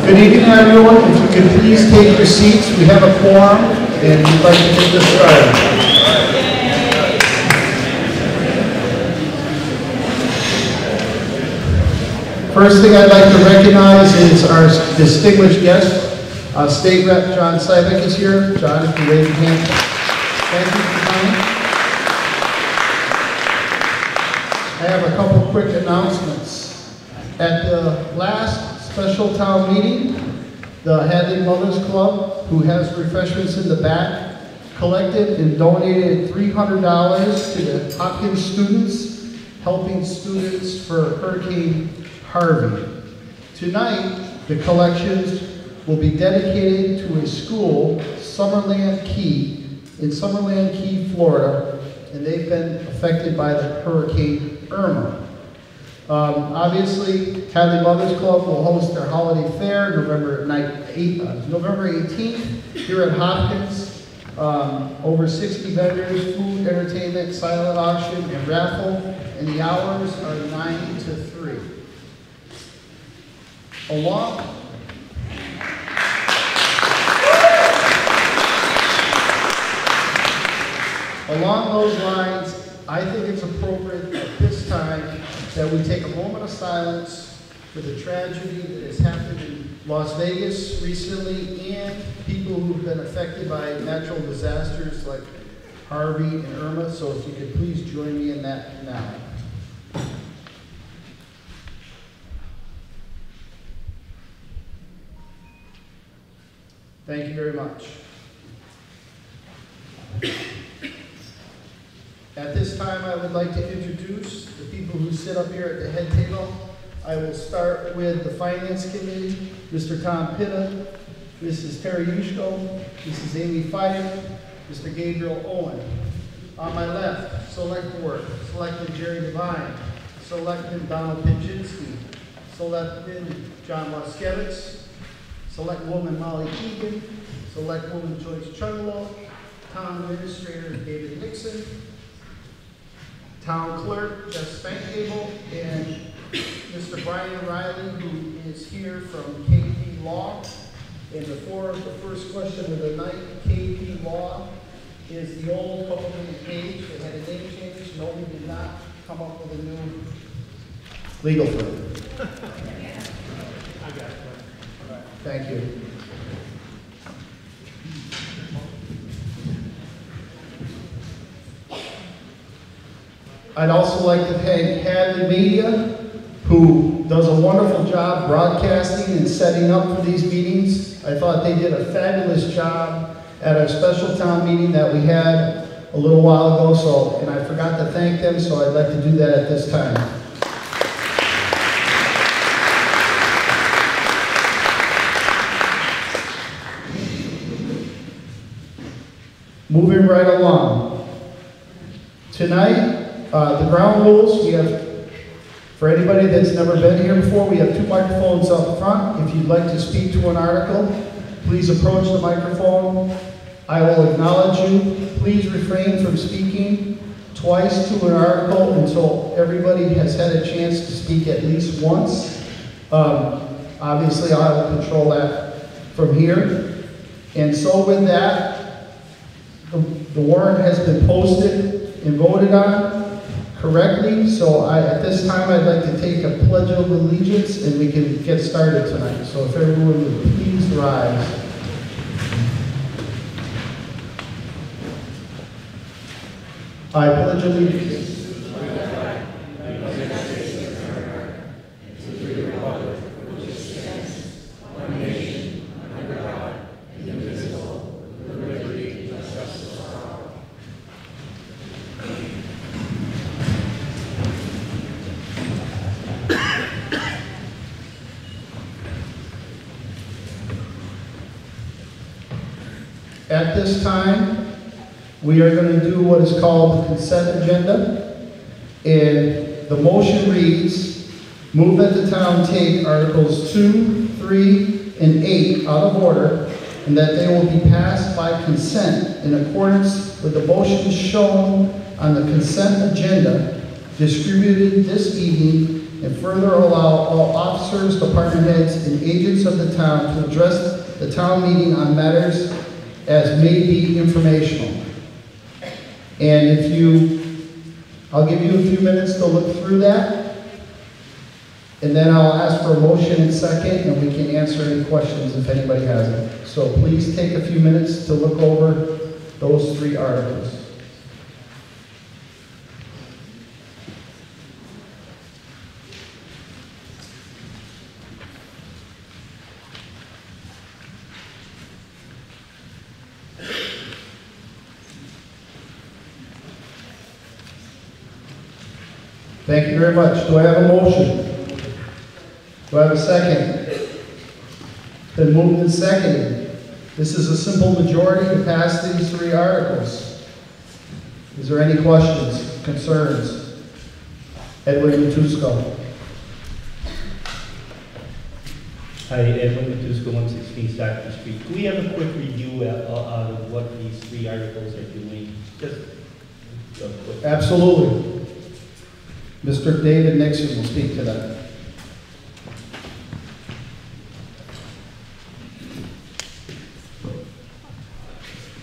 Good evening, everyone. If you could please take your seats. We have a quorum, and we'd like to get this started. First thing I'd like to recognize is our distinguished guest. State Rep John Sybeck is here. John, if you raise your hand. Thank you for coming. I have a couple quick announcements. At the last special town meeting, the Hadley Mothers Club, who has refreshments in the back, collected and donated $300 to the Hopkins students, helping students for Hurricane Harvey. Tonight, the collections will be dedicated to a school, Summerland Key, in Summerland Key, Florida, and they've been affected by the Hurricane Irma. Obviously, Hadley Mothers Club will host their holiday fair November 18th here at Hopkins. Over 60 vendors, food, entertainment, silent auction, and raffle, and the hours are 9 to 3. Along those lines, I think it's appropriate at this time that we take a moment of silence for the tragedy that has happened in Las Vegas recently and people who've been affected by natural disasters like Harvey and Irma. So if you could please join me in that now. Thank you very much. At this time, I would like to introduce the people who sit up here at the head table. I will start with the Finance Committee, Mr. Tom Pitta, Mrs. Terry Yushko, Mrs. Amy Fire, Mr. Gabriel Owen. On my left, Select Board, Selectman Jerry Devine, Selectman Donald Pidzinski, Selectman John Waskevitz, Selectwoman Molly Keegan, Selectwoman Joyce Chunglo, Town Administrator David Nixon, Town Clerk Jeff Spankable, and Mr. Brian Riley, who is here from KP Law. And before the first question of the night, KP Law is the old Copeland Page that had a name change. No, we did not come up with a new legal firm. I got it. Thank you. I'd also like to thank Hadley Media, who does a wonderful job broadcasting and setting up for these meetings. I thought they did a fabulous job at our special town meeting that we had a little while ago, and I forgot to thank them, so I'd like to do that at this time. Moving right along. Tonight, the ground rules, we have, for anybody that's never been here before, we have 2 microphones up front. If you'd like to speak to an article, please approach the microphone. I will acknowledge you. Please refrain from speaking twice to an article until everybody has had a chance to speak at least once. Obviously, I will control that from here. And so with that, the warrant has been posted and voted on correctly, so at this time I'd like to take a pledge of allegiance and we can get started tonight. So if everyone would please rise. I pledge allegiance to the flag of the United States of America and to the republic for which it stands, one nation, under God, indivisible, with liberty and justice for all. At this time, we are going to do what is called the consent agenda. And the motion reads, move that the town take Articles 2, 3, and 8 out of order, and that they will be passed by consent in accordance with the motions shown on the consent agenda distributed this evening and further allow all officers, department heads, and agents of the town to address the town meeting on matters as may be informational. And I'll give you a few minutes to look through that, and then I'll ask for a motion and second, and we can answer any questions if anybody has it. So please take a few minutes to look over those 3 articles. Thank you very much. Do I have a motion? Do I have a second? Been moved and seconded. This is a simple majority to pass these 3 articles. Is there any questions, concerns? Edwin Matusko. Hi, Edwin Matusko, 116 Stockton Street. Do we have a quick review of what these 3 articles are doing? Just a quick. Absolutely. Mr. David Nixon will speak to that.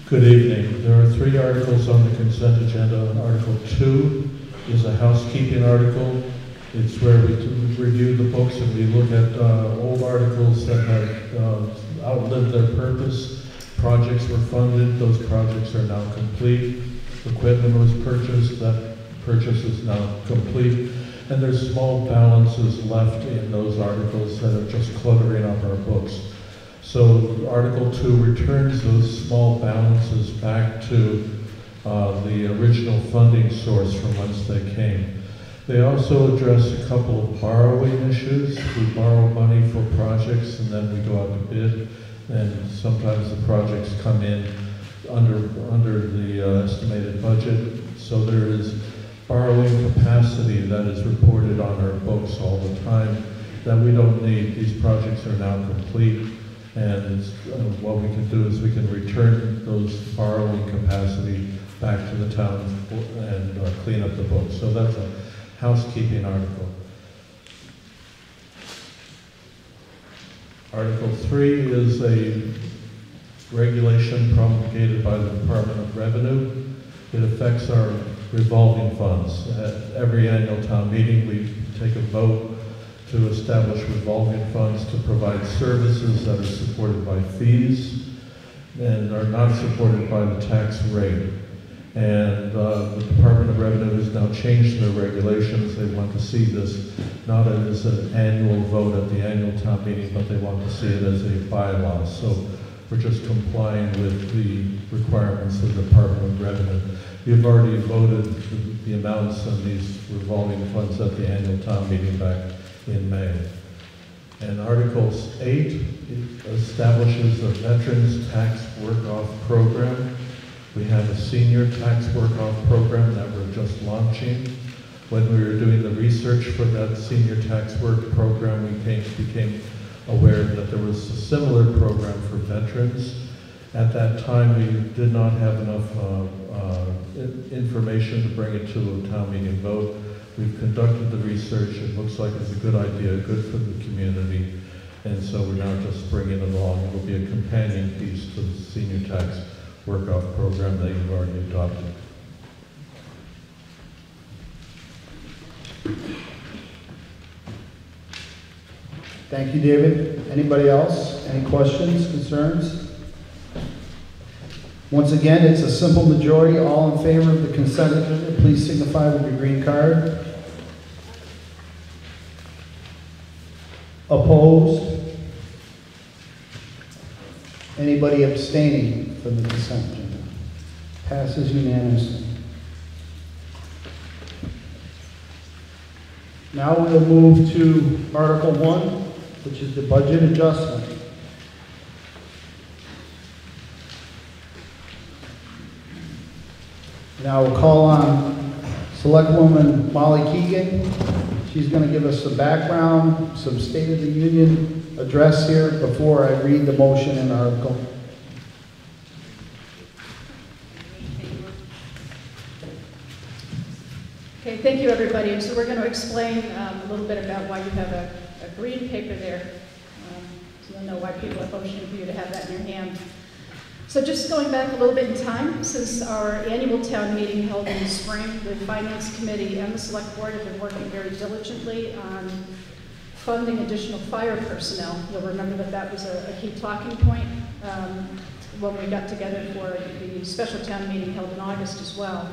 Good evening. There are 3 articles on the consent agenda. Article 2 is a housekeeping article. It's where we review the books and we look at old articles that have outlived their purpose. Projects were funded. Those projects are now complete. Equipment was purchased. That purchase is now complete. And there's small balances left in those articles that are just cluttering up our books. So Article 2 returns those small balances back to the original funding source from whence they came. They also address a couple of borrowing issues. We borrow money for projects and then we go out to bid, and sometimes the projects come in under the estimated budget. So there is borrowing capacity that is reported on our books all the time that we don't need. These projects are now complete, and what we can do is we can return those borrowing capacity back to the town and clean up the books. So that's a housekeeping article. Article 3 is a regulation promulgated by the Department of Revenue. It affects our revolving funds. At every annual town meeting, we take a vote to establish revolving funds to provide services that are supported by fees and are not supported by the tax rate. And the Department of Revenue has now changed their regulations. They want to see this not as an annual vote at the annual town meeting, but they want to see it as a bylaw. So we're just complying with the requirements of the Department of Revenue. You've already voted the amounts of these revolving funds at the annual town meeting back in May. And Article 8 establishes a Veterans Tax Work-Off Program. We have a Senior Tax Work-Off Program that we're just launching. When we were doing the research for that Senior Tax Work Program, we became aware that there was a similar program for veterans. At that time, we did not have enough information to bring it to a town meeting vote. We've conducted the research. It looks like it's a good idea, good for the community. And so we're now just bringing it along. It will be a companion piece to the Senior Tax Work-Off Program that you've already adopted. Thank you, David. Anybody else? Any questions, concerns? Once again, it's a simple majority. All in favor of the consent agenda, please signify with your green card. Opposed? Anybody abstaining from the consent agenda? Passes unanimously. Now we'll move to Article 1, which is the budget adjustment. Now we'll call on Selectwoman Molly Keegan. She's going to give us some background, some State of the Union address here before I read the motion and article. Okay, thank you, everybody. And so we're going to explain a little bit about why you have a green paper there. So you'll know why people are motioning for you to have that in your hand. So just going back a little bit in time, since our annual town meeting held in the spring, the Finance Committee and the Select Board have been working very diligently on funding additional fire personnel. You'll remember that that was a key talking point when we got together for the special town meeting held in August as well.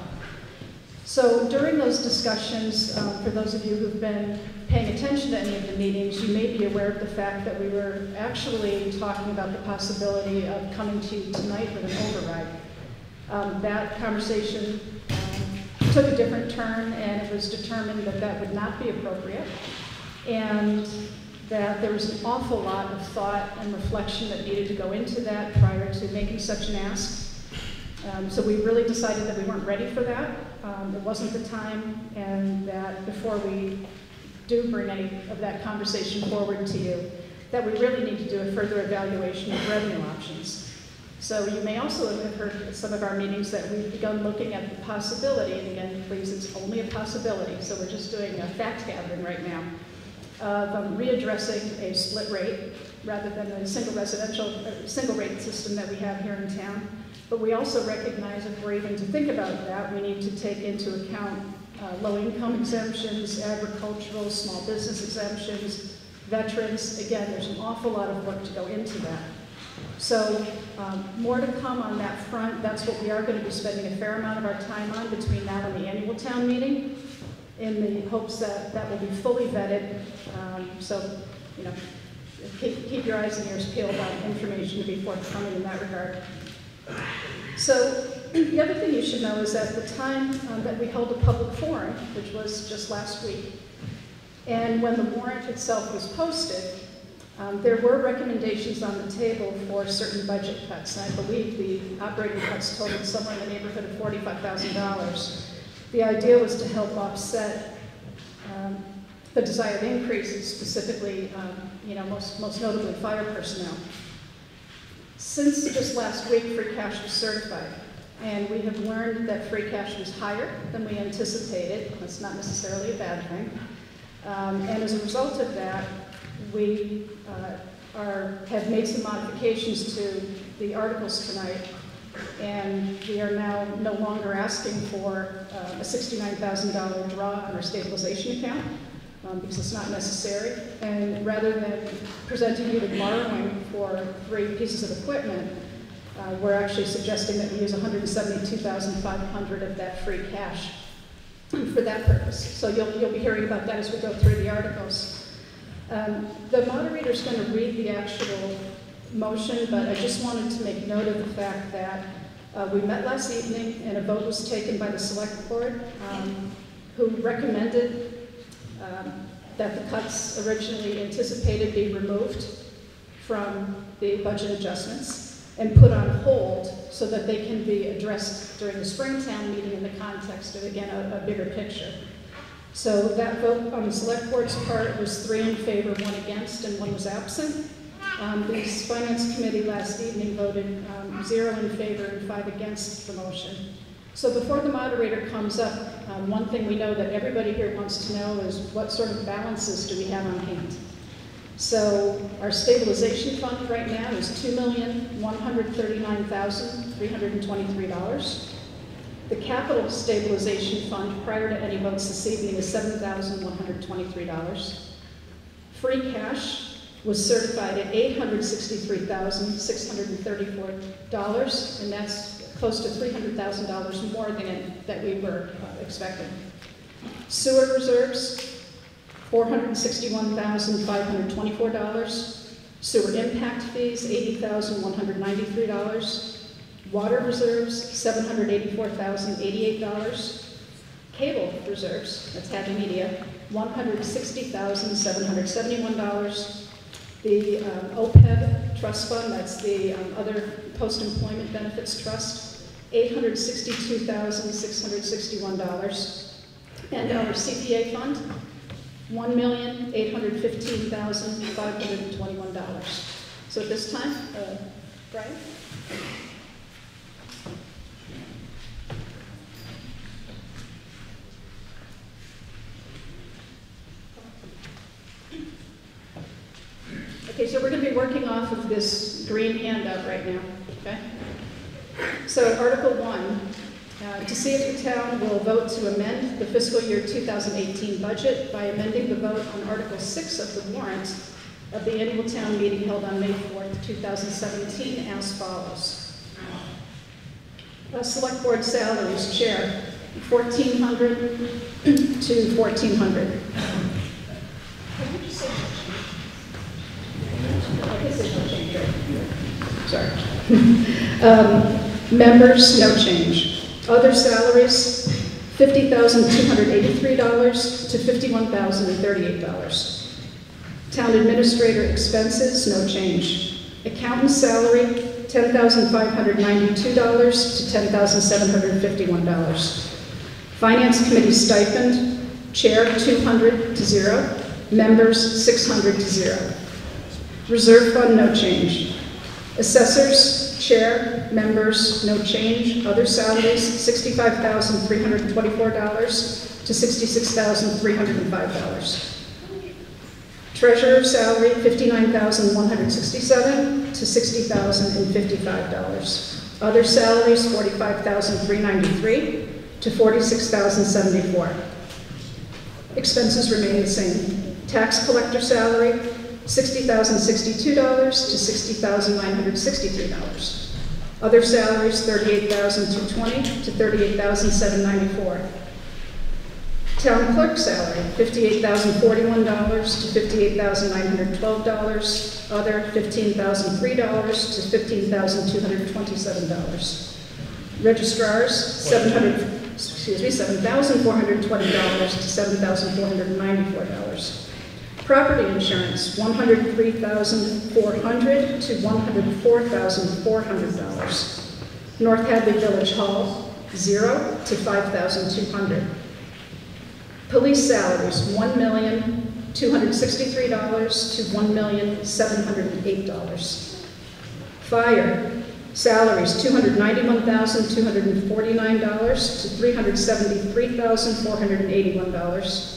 So during those discussions, for those of you who've been paying attention to any of the meetings, you may be aware of the fact that we were actually talking about the possibility of coming to you tonight with an override. That conversation took a different turn, and it was determined that that would not be appropriate, and that there was an awful lot of thought and reflection that needed to go into that prior to making such an ask. So we really decided that we weren't ready for that. It wasn't the time, and that before we do bring any of that conversation forward to you, that we really need to do a further evaluation of revenue options. So you may also have heard at some of our meetings that we've begun looking at the possibility, and again, please, it's only a possibility, so we're just doing a fact gathering right now, of readdressing a split rate rather than a single rate system that we have here in town. But we also recognize if we're even to think about that, we need to take into account low-income exemptions, agricultural, small business exemptions, veterans. Again, there's an awful lot of work to go into that. So more to come on that front. That's what we are going to be spending a fair amount of our time on between now and the annual town meeting, in the hopes that that will be fully vetted. So, you know, keep your eyes and ears peeled on information to be forthcoming in that regard. So the other thing you should know is at the time that we held a public forum, which was just last week, and when the warrant itself was posted, there were recommendations on the table for certain budget cuts. And I believe the operating cuts totaled somewhere in the neighborhood of $45,000. The idea was to help offset the desired increases, specifically, you know, most notably fire personnel. Since just last week, free cash was certified, and we have learned that free cash was higher than we anticipated. That's not necessarily a bad thing. And as a result of that, we have made some modifications to the articles tonight, and we are now no longer asking for a $69,000 draw on our stabilization account, because it's not necessary. And rather than presenting you with borrowing for 3 pieces of equipment, we're actually suggesting that we use $172,500 of that free cash for that purpose. So you'll be hearing about that as we go through the articles. The moderator's going to read the actual motion, but I just wanted to make note of the fact that we met last evening and a vote was taken by the Select Board, who recommended that the cuts originally anticipated be removed from the budget adjustments and put on hold so that they can be addressed during the Springtown meeting in the context of, again, a bigger picture. So that vote on the Select Board's part was 3 in favor, 1 against, and 1 was absent. The Finance Committee last evening voted 0 in favor and 5 against the motion. So before the moderator comes up, one thing we know that everybody here wants to know is what sort of balances do we have on hand? So our stabilization fund right now is $2,139,323. The capital stabilization fund prior to any votes this evening is $7,123. Free cash was certified at $863,634, and that's close to $300,000 more than that we were expecting. Sewer reserves, $461,524. Sewer impact fees, $80,193. Water reserves, $784,088. Cable reserves, that's Hadley Media, $160,771. The OPEB trust fund, that's the other post-employment benefits trust, $862,661. And our CPA fund, $1,815,521. So at this time, Brian? So we're going to be working off of this green handout right now, okay? So Article 1, to see if the town will vote to amend the fiscal year 2018 budget by amending the vote on Article 6 of the warrant of the annual town meeting held on May 4th, 2017 as follows. Select Board salaries, Chair, $1,400 to $1,400. Sorry. Members, no change. Other salaries, $50,283 to $51,038. Town administrator expenses, no change. Accountant salary, $10,592 to $10,751. Finance committee stipend, chair, $200 to $0. Members, $600 to $0. Reserve fund, no change. Assessors, chair, members, no change. Other salaries, $65,324 to $66,305. Treasurer salary, $59,167 to $60,055. Other salaries, $45,393 to $46,074. Expenses remain the same. Tax collector salary, $60,062 to $60,963. Other salaries, $38,220 to $38,794. Town clerk salary, $58,041 to $58,912. Other, $15,003 to $15,227. Registrars, $7,420 to $7,494. Property insurance, $103,400 to $104,400. North Hadley Village Hall, $0 to $5,200. Police salaries, $1,263 to $1,708. Fire salaries, $291,249 to $373,481.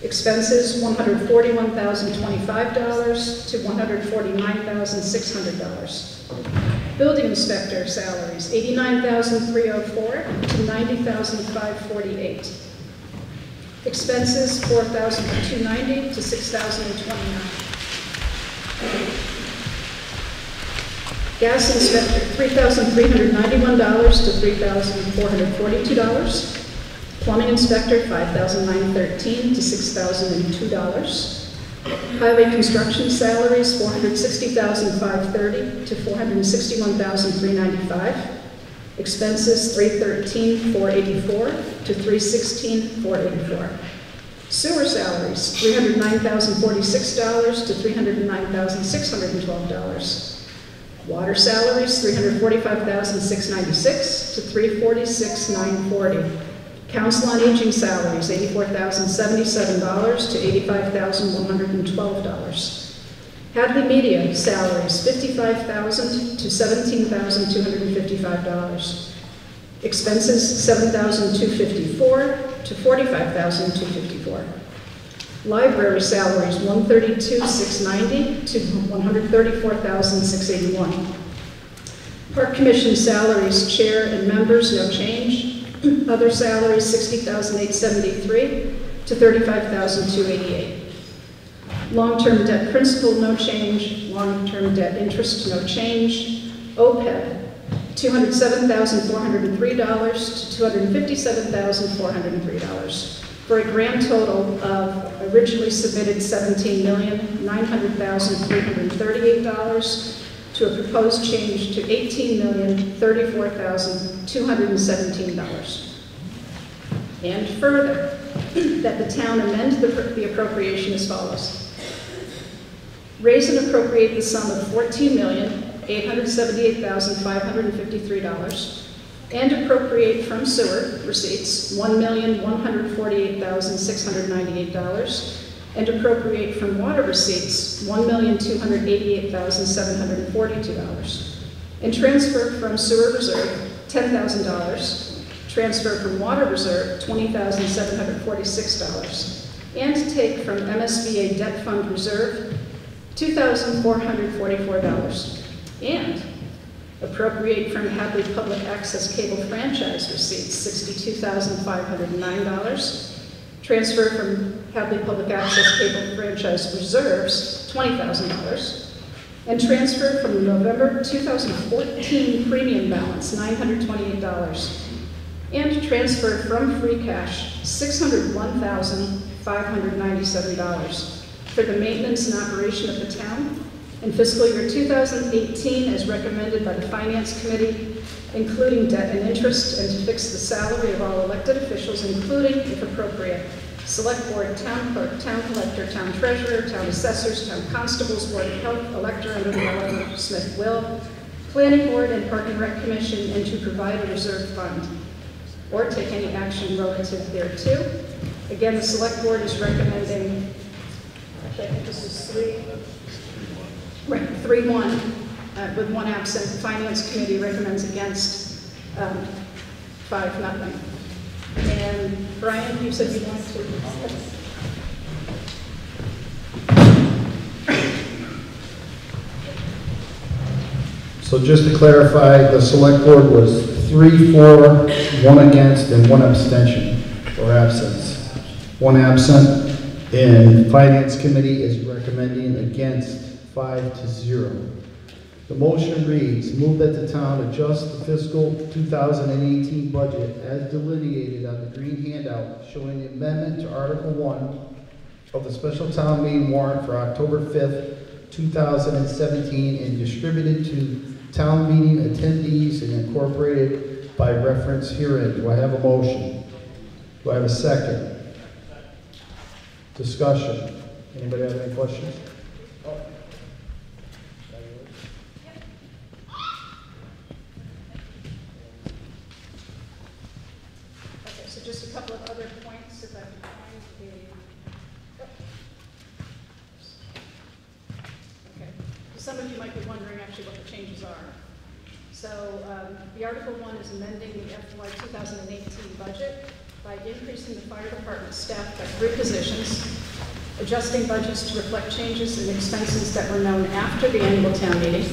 Expenses, $141,025 to $149,600. Building inspector salaries, $89,304 to $90,548. Expenses, $4,290 to $6,029. Gas inspector, $3,391 to $3,442. Plumbing inspector, $5,913 to $6,002. Highway construction salaries, $460,530 to $461,395. Expenses, $313,484 to $316,484. Sewer salaries, $309,046 to $309,612. Water salaries, $345,696 to $346,940. Council on Aging salaries, $84,077 to $85,112. Hadley Media salaries, $55,000 to $17,255. Expenses, $7,254 to $45,254. Library salaries, $132,690 to $134,681. Park Commission salaries, chair and members, no change. Other salaries, $60,873 to $35,288. Long-term debt principal, no change. Long-term debt interest, no change. OPEB, $207,403 to $257,403, for a grand total of originally submitted $17,900,338 to a proposed change to $18,034,217. And further, that the town amend the appropriation as follows. Raise and appropriate the sum of $14,878,553 and appropriate from sewer receipts $1,148,698 and appropriate from water receipts $1,288,742 and transfer from sewer reserve $10,000, transfer from water reserve $20,746 and take from MSBA debt fund reserve $2,444. And appropriate from Hadley Public Access Cable franchise receipts, $62,509. Transfer from Hadley Public Access Cable franchise reserves, $20,000. And transfer from the November 2014 premium balance, $928. And transfer from free cash, $601,597 for the maintenance and operation of the town in fiscal year 2018 as recommended by the Finance Committee, including debt and interest, and to fix the salary of all elected officials, including, if appropriate, Select Board, Town Clerk, Town Collector, Town Treasurer, Town Assessors, Town Constables, Board of Health, Elector under the Oliver Smith Will, Planning Board, and Park and Rec Commission, and to provide a reserve fund, or take any action relative thereto. Again, the Select Board is recommending, I think this is 3-1, with one absent. The Finance Committee recommends against, 5-0. And Brian, you said you wanted to. So just to clarify, the select board was 3 for, 1 against, and 1 abstention or absence. 1 absent, and Finance Committee is recommending against 5-0. The motion reads, move that the town adjust the fiscal 2018 budget as delineated on the green handout showing the amendment to Article 1 of the special town meeting warrant for October 5th, 2017 and distributed to town meeting attendees and incorporated by reference herein. Do I have a motion? Do I have a second? Discussion. Anybody have any questions? Just a couple of other points, if I can find the. Okay. Some of you might be wondering actually what the changes are. So the Article 1 is amending the FY 2018 budget by increasing the fire department staff by 3 positions, adjusting budgets to reflect changes in expenses that were known after the annual town meeting,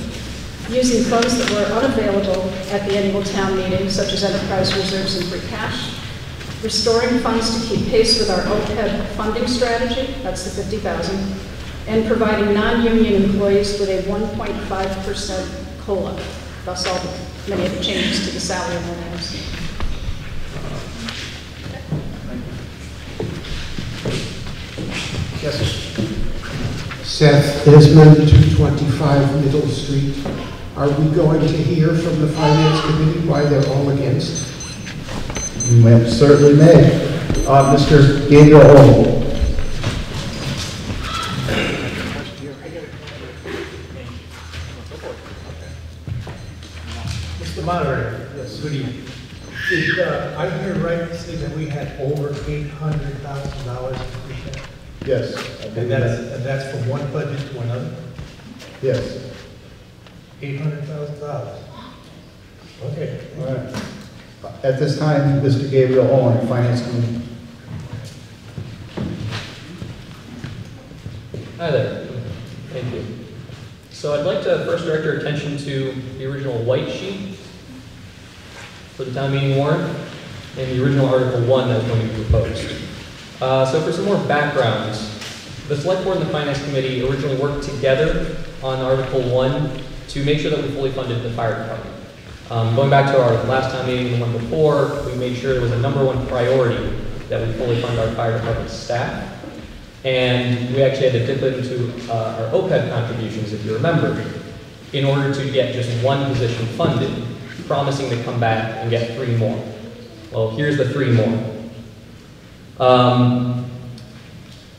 using funds that were unavailable at the annual town meeting, such as enterprise reserves and free cash, restoring funds to keep pace with our OPEB funding strategy, that's the $50,000, and providing non-union employees with a 1.5% COLA, thus all many of the changes to the salary line. Yes. Seth Desmond, 225 Middle Street. Are we going to hear from the Finance Committee why they're all against? You certainly may. Mr. Gabriel Owen. Mr. Moderator, yes, good evening. I hear right to say that we had over $800,000 in free cash? Yes. And that's from one budget to another? Yes. $800,000. Okay. All right. At this time, Mr. Gabriel Owen, Finance Committee. Hi there. Thank you. So I'd like to first direct your attention to the original white sheet for the town meeting warrant and the original Article 1 that was going to be proposed. So for some more background, the Select Board and the Finance Committee originally worked together on Article 1 to make sure that we fully funded the fire department. Going back to our last town meeting, the one before, we made sure it was a #1 priority that we fully fund our fire department staff. And we actually had to dip into our OPEB contributions, if you remember, in order to get just 1 position funded, promising to come back and get 3 more. Well, here's the 3 more.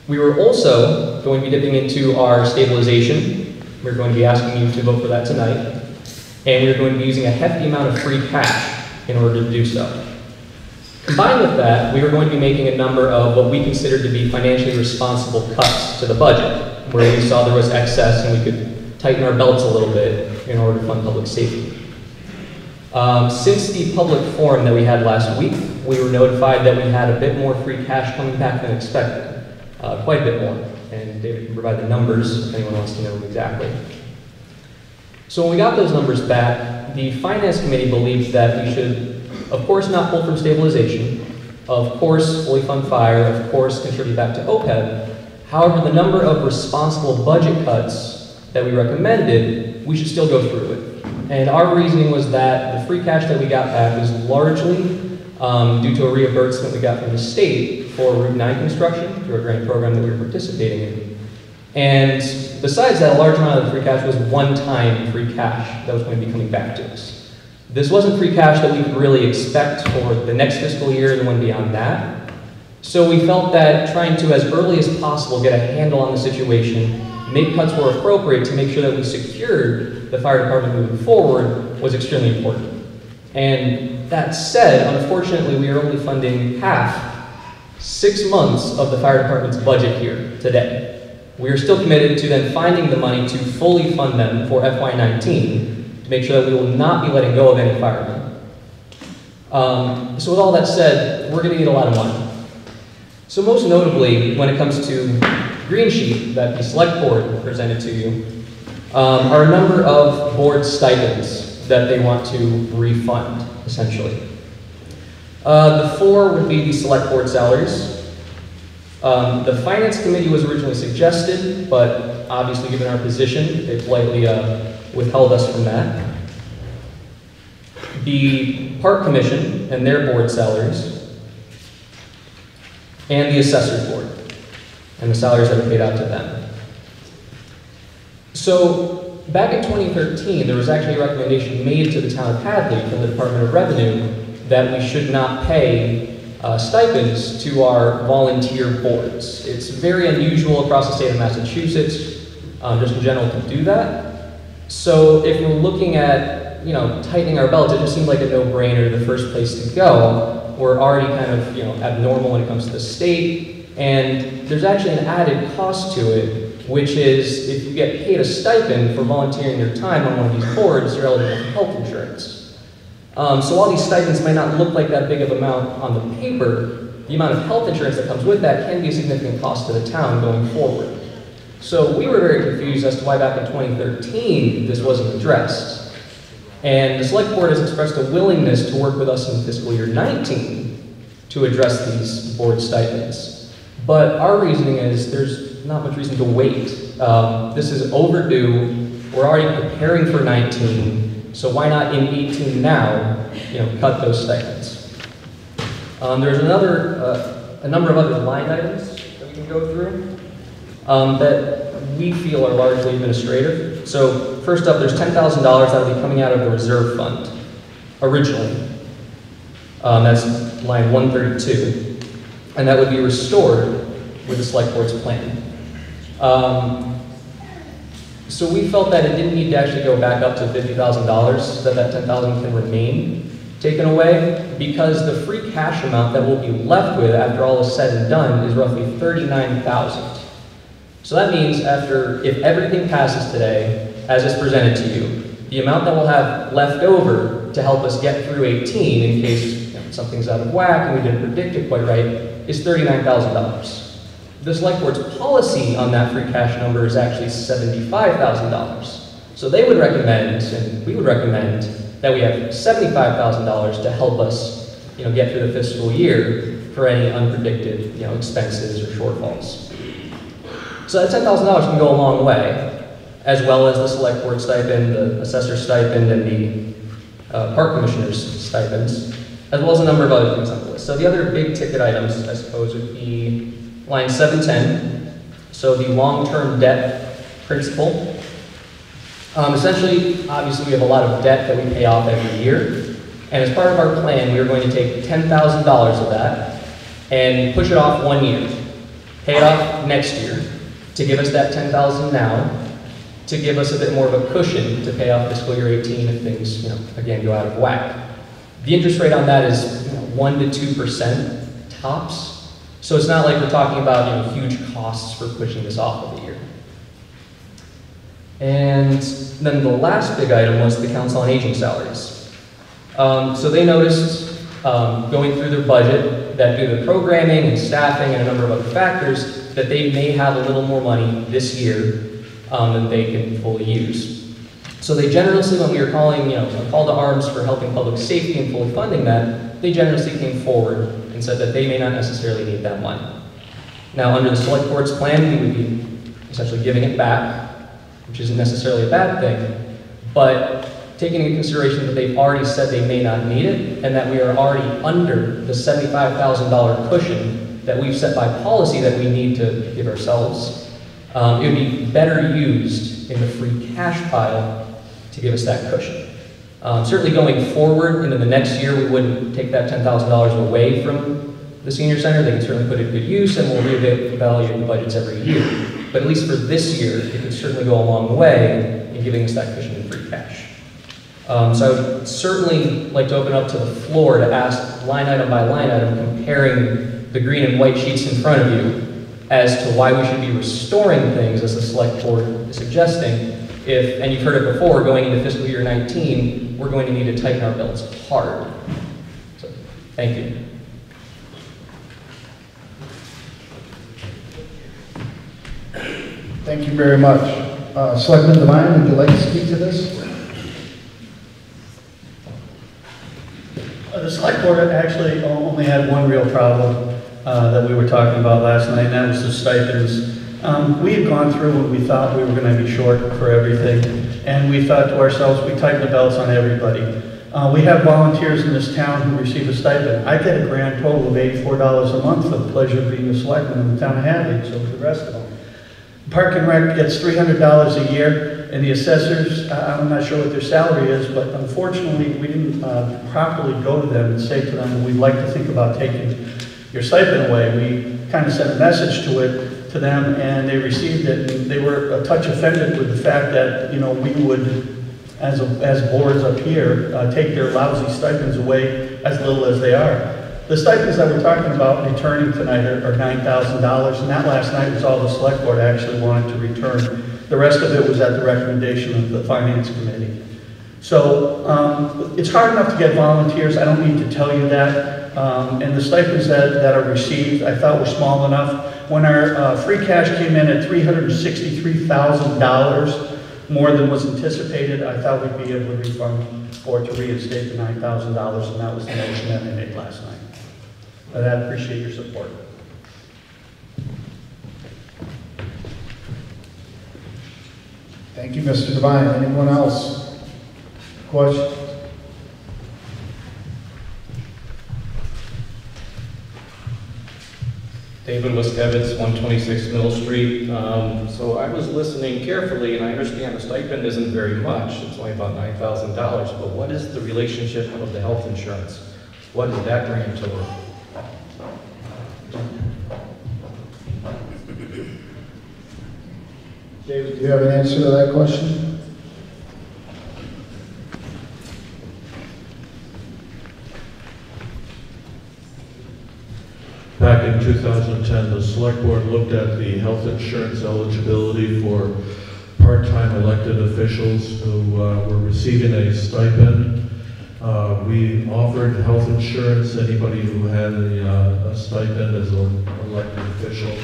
We were also going to be dipping into our stabilization. We're going to be asking you to vote for that tonight. And we're going to be using a hefty amount of free cash in order to do so. Combined with that, we are going to be making a number of what we consider to be financially responsible cuts to the budget, where we saw there was excess and we could tighten our belts a little bit in order to fund public safety. Since the public forum that we had last week, we were notified that we had a bit more free cash coming back than expected, quite a bit more. and David can provide the numbers if anyone wants to know exactly. So when we got those numbers back, the Finance Committee believed that we should, of course, not pull from stabilization, of course, fully fund fire, of course, contribute back to OPEB. However, the number of responsible budget cuts that we recommended, we should still go through it. And our reasoning was that the free cash that we got back was largely due to a reimbursement we got from the state for Route 9 construction through a grant program that we were participating in. And besides that, a large amount of the free cash was one-time free cash that was going to be coming back to us. This wasn't free cash that we could really expect for the next fiscal year and the one beyond that. So we felt that trying to, as early as possible, get a handle on the situation, make cuts where appropriate to make sure that we secured the fire department moving forward was extremely important. And that said, unfortunately, we are only funding half, 6 months of the fire department's budget here today. We are still committed to then finding the money to fully fund them for FY19 to make sure that we will not be letting go of any firemen. So with all that said, we're going to need a lot of money. So most notably, when it comes to green sheet that the select board presented to you, are a number of board stipends that they want to refund, essentially. The 4 would be the select board salaries. The Finance Committee was originally suggested, but obviously given our position, they politely withheld us from that. The Park Commission and their board salaries, and the Assessors Board, and the salaries that are paid out to them. So, back in 2013, there was actually a recommendation made to the town of Hadley from the Department of Revenue that we should not pay stipends to our volunteer boards. It's very unusual across the state of Massachusetts, just in general, to do that. So if we're looking at, tightening our belts, it just seemed like a no-brainer, the first place to go. We're already kind of, abnormal when it comes to the state, and there's actually an added cost to it, which is if you get paid a stipend for volunteering your time on one of these boards, you're eligible for health insurance. So while these stipends might not look like that big of an amount on the paper, the amount of health insurance that comes with that can be a significant cost to the town going forward. So we were very confused as to why back in 2013 this wasn't addressed. And the select board has expressed a willingness to work with us in fiscal year 19 to address these board stipends. But our reasoning is there's not much reason to wait. This is overdue. We're already preparing for 19. So why not in 18 now, cut those stipends? There's a number of other line items that we can go through that we feel are largely administrative. So first up, there's $10,000 that will be coming out of the reserve fund, originally. That's line 132. And that would be restored with the select board's plan. So we felt that it didn't need to actually go back up to $50,000, that $10,000 can remain taken away, because the free cash amount that we'll be left with after all is said and done is roughly $39,000. So that means if everything passes today, as is presented to you, the amount that we'll have left over to help us get through 18 in case something's out of whack and we didn't predict it quite right is $39,000. The select board's policy on that free cash number is actually $75,000. So they would recommend, and we would recommend, that we have $75,000 to help us, get through the fiscal year for any unpredicted, expenses or shortfalls. So that $10,000 can go a long way, as well as the select board stipend, the assessor stipend, and the park commissioner's stipends, as well as a number of other things on the list. So the other big ticket items, I suppose, would be line 710, so the long-term debt principal. Essentially, obviously, we have a lot of debt that we pay off every year, and as part of our plan, we are going to take $10,000 of that and push it off 1 year, pay it off next year, to give us that $10,000 now, to give us a bit more of a cushion to pay off fiscal year 18 if things, again, go out of whack. The interest rate on that is 1 to 2% tops. So it's not like we're talking about huge costs for pushing this off of the year. And then the last big item was the Council on Aging salaries. So they noticed going through their budget that due to programming and staffing and a number of other factors, that they may have a little more money this year than they can fully use. So they generously, when we were calling, a call to arms for helping public safety and fully funding that, they generously came forward and said that they may not necessarily need that money. Now, under the select board's plan, we would be essentially giving it back, which isn't necessarily a bad thing, but taking into consideration that they've already said they may not need it, and that we are already under the $75,000 cushion that we've set by policy that we need to give ourselves, it would be better used in the free cash pile to give us that cushion. Certainly going forward into the next year, we wouldn't take that $10,000 away from the senior center. They can certainly put it to good use, and we'll reevaluate the budgets every year. But at least for this year, it could certainly go a long way in giving us that cushion in free cash. So I would certainly like to open up to the floor to ask line item by line item, comparing the green and white sheets in front of you, as to why we should be restoring things as the select board is suggesting. And you've heard it before, going into fiscal year 19, we're going to need to tighten our belts hard. So, thank you. Thank you very much. Selectman Devine, would you like to speak to this? The select board actually only had one real problem that we were talking about last night, and that was the stipends. We had gone through what we thought we were going to be short for everything, and we thought to ourselves, we tighten the belts on everybody. We have volunteers in this town who receive a stipend. I get a grand total of $84 a month for the pleasure of being a selectman in the town of Hadley, so do the rest of them. Park and Rec gets $300 a year, and the assessors, I'm not sure what their salary is, but unfortunately, we didn't properly go to them and say to them, we'd like to think about taking your stipend away. We kind of sent a message to them, and they received it, and they were a touch offended with the fact that, we would, as boards up here, take their lousy stipends away as little as they are. The stipends that we're talking about returning tonight are $9,000, and that last night was all the select board actually wanted to return. The rest of it was at the recommendation of the finance committee. So it's hard enough to get volunteers, I don't need to tell you that. And the stipends that are received, I thought were small enough. When our free cash came in at $363,000, more than was anticipated, I thought we'd be able to refund or to reinstate the $9,000, and that was the motion that I made last night. But I appreciate your support. Thank you, Mr. Devine. Anyone else? Questions? David Wiskevitz, 126 Middle Street. So I was listening carefully, and I understand the stipend isn't very much. It's only about $9,000. But what is the relationship of the health insurance? What is that grand total? David, do you have an answer to that question? Back in 2010, the select board looked at the health insurance eligibility for part-time elected officials who were receiving a stipend. We offered health insurance. Anybody who had a stipend as an elected official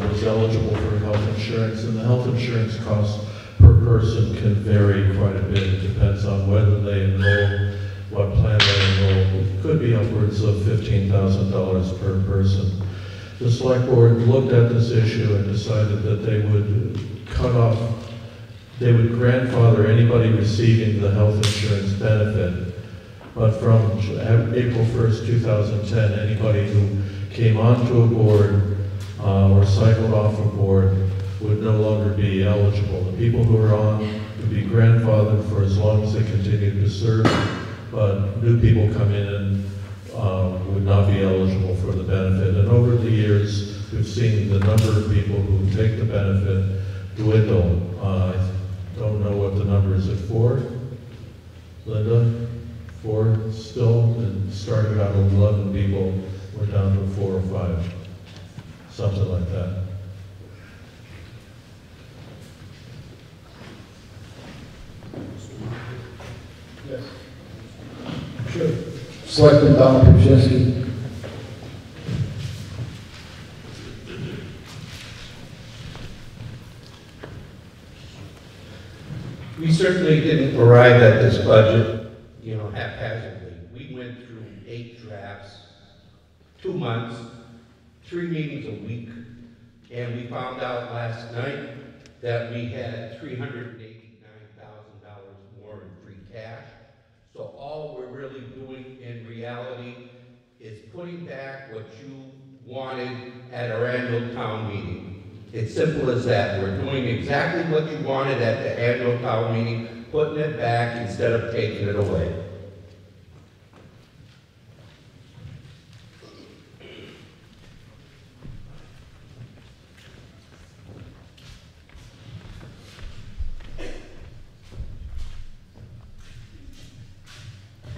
was eligible for health insurance, and the health insurance cost per person can vary quite a bit. It depends on whether they enroll, what plan they enroll. It could be upwards of $15,000 per person. The select board looked at this issue and decided that they would they would grandfather anybody receiving the health insurance benefit. But from April 1st, 2010, anybody who came onto a board or cycled off a board would no longer be eligible. The people who are on would be grandfathered for as long as they continued to serve, but new people come in and would not be eligible for the benefit. And over the years, we've seen the number of people who take the benefit dwindle. I don't know what the number is. At 4? Linda? 4 still? And starting out with 11 people, we're down to 4 or 5. Something like that. Yes. Sure. Selectman Donald Krzyzewski. We certainly didn't arrive at this budget, haphazardly. We went through 8 drafts, 2 months, 3 meetings a week, and we found out last night that we had $389,000 more in free cash. So all we're really doing in reality is putting back what you wanted at our annual town meeting. It's simple as that. We're doing exactly what you wanted at the annual town meeting, putting it back instead of taking it away.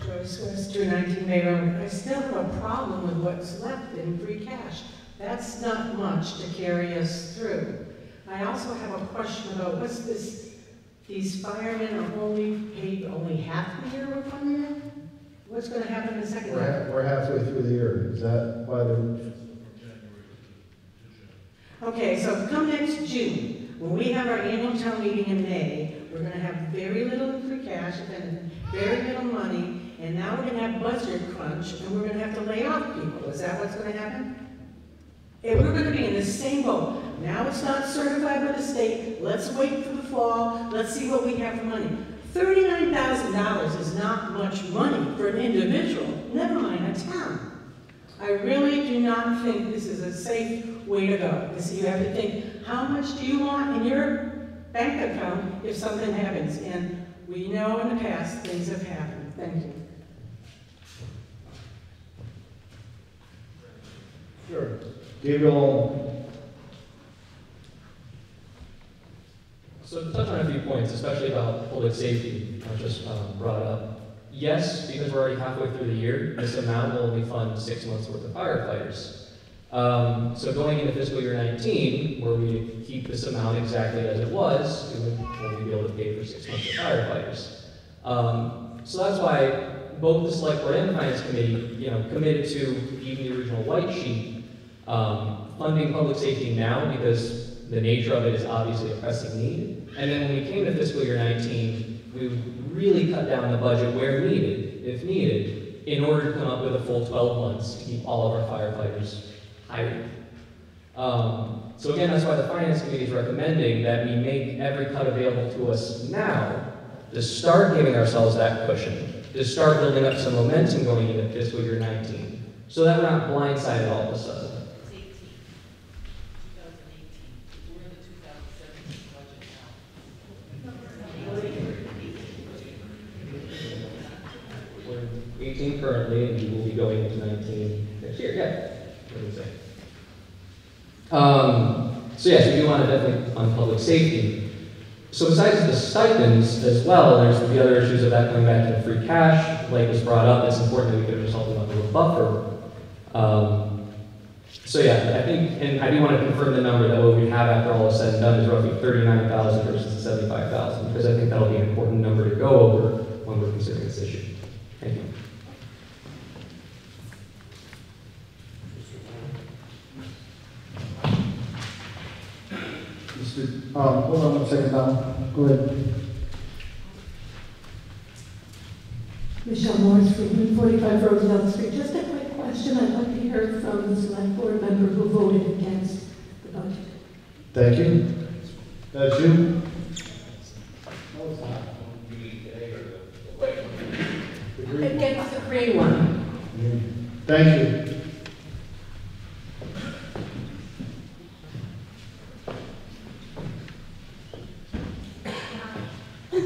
Joyce West, 219 May Road. I still have a problem with what's left in free cash. That's not much to carry us through. I also have a question about what's this, these firemen are only paid only half the year or 1 year? What's going to happen in the second half? We're halfway through the year. Is that why they're... Okay, so come next June, when we have our annual town meeting in May, we're going to have very little in free cash, if anything, very little money, and now we're going to have budget crunch, and we're going to have to lay off people. Is that what's going to happen? And we're going to be in the same boat. Now it's not certified by the state. Let's wait for the fall. Let's see what we have for money. $39,000 is not much money for an individual, never mind a town. I really do not think this is a safe way to go. You have to think, how much do you want in your bank account if something happens? And we know in the past things have happened. Thank you. Sure. Gabriel. So to touch on a few points, especially about public safety, I just brought up. Yes, because we're already halfway through the year, this amount will only fund 6 months worth of firefighters. So going into fiscal year 19, where we keep this amount exactly as it was, we'll be able to pay for 6 months of firefighters. So that's why both the select board and the finance committee, committed to even the original white sheet, funding public safety now because the nature of it is obviously a pressing need. And then when we came to fiscal year 19, we really cut down the budget where needed, if needed, in order to come up with a full 12 months to keep all of our firefighters hired. So again, that's why the finance committee is recommending that we make every cut available to us now to start giving ourselves that cushion, to start building up some momentum going into fiscal year 19, so that we're not blindsided all of a sudden. We're in 18 currently, and we will be going into 19 next year. Yeah. What do you say? So yes, we do want to definitely on public safety. So besides the stipends as well, there's the other issues of that coming back to free cash, like was brought up. It's important that we give ourselves a little buffer. So yeah, I think, and I do want to confirm the number that what we have after all is said and done is roughly 39,000 versus 75,000, because I think that'll be an important number to go over when we're considering this issue. Thank you. Hold on 1 second now. Go ahead. Michelle Morris, from 45 Roosevelt Street. Just a quick question. I'd like to hear from the select board member who voted against the budget. Thank you. That's you. Against the green one. Thank you.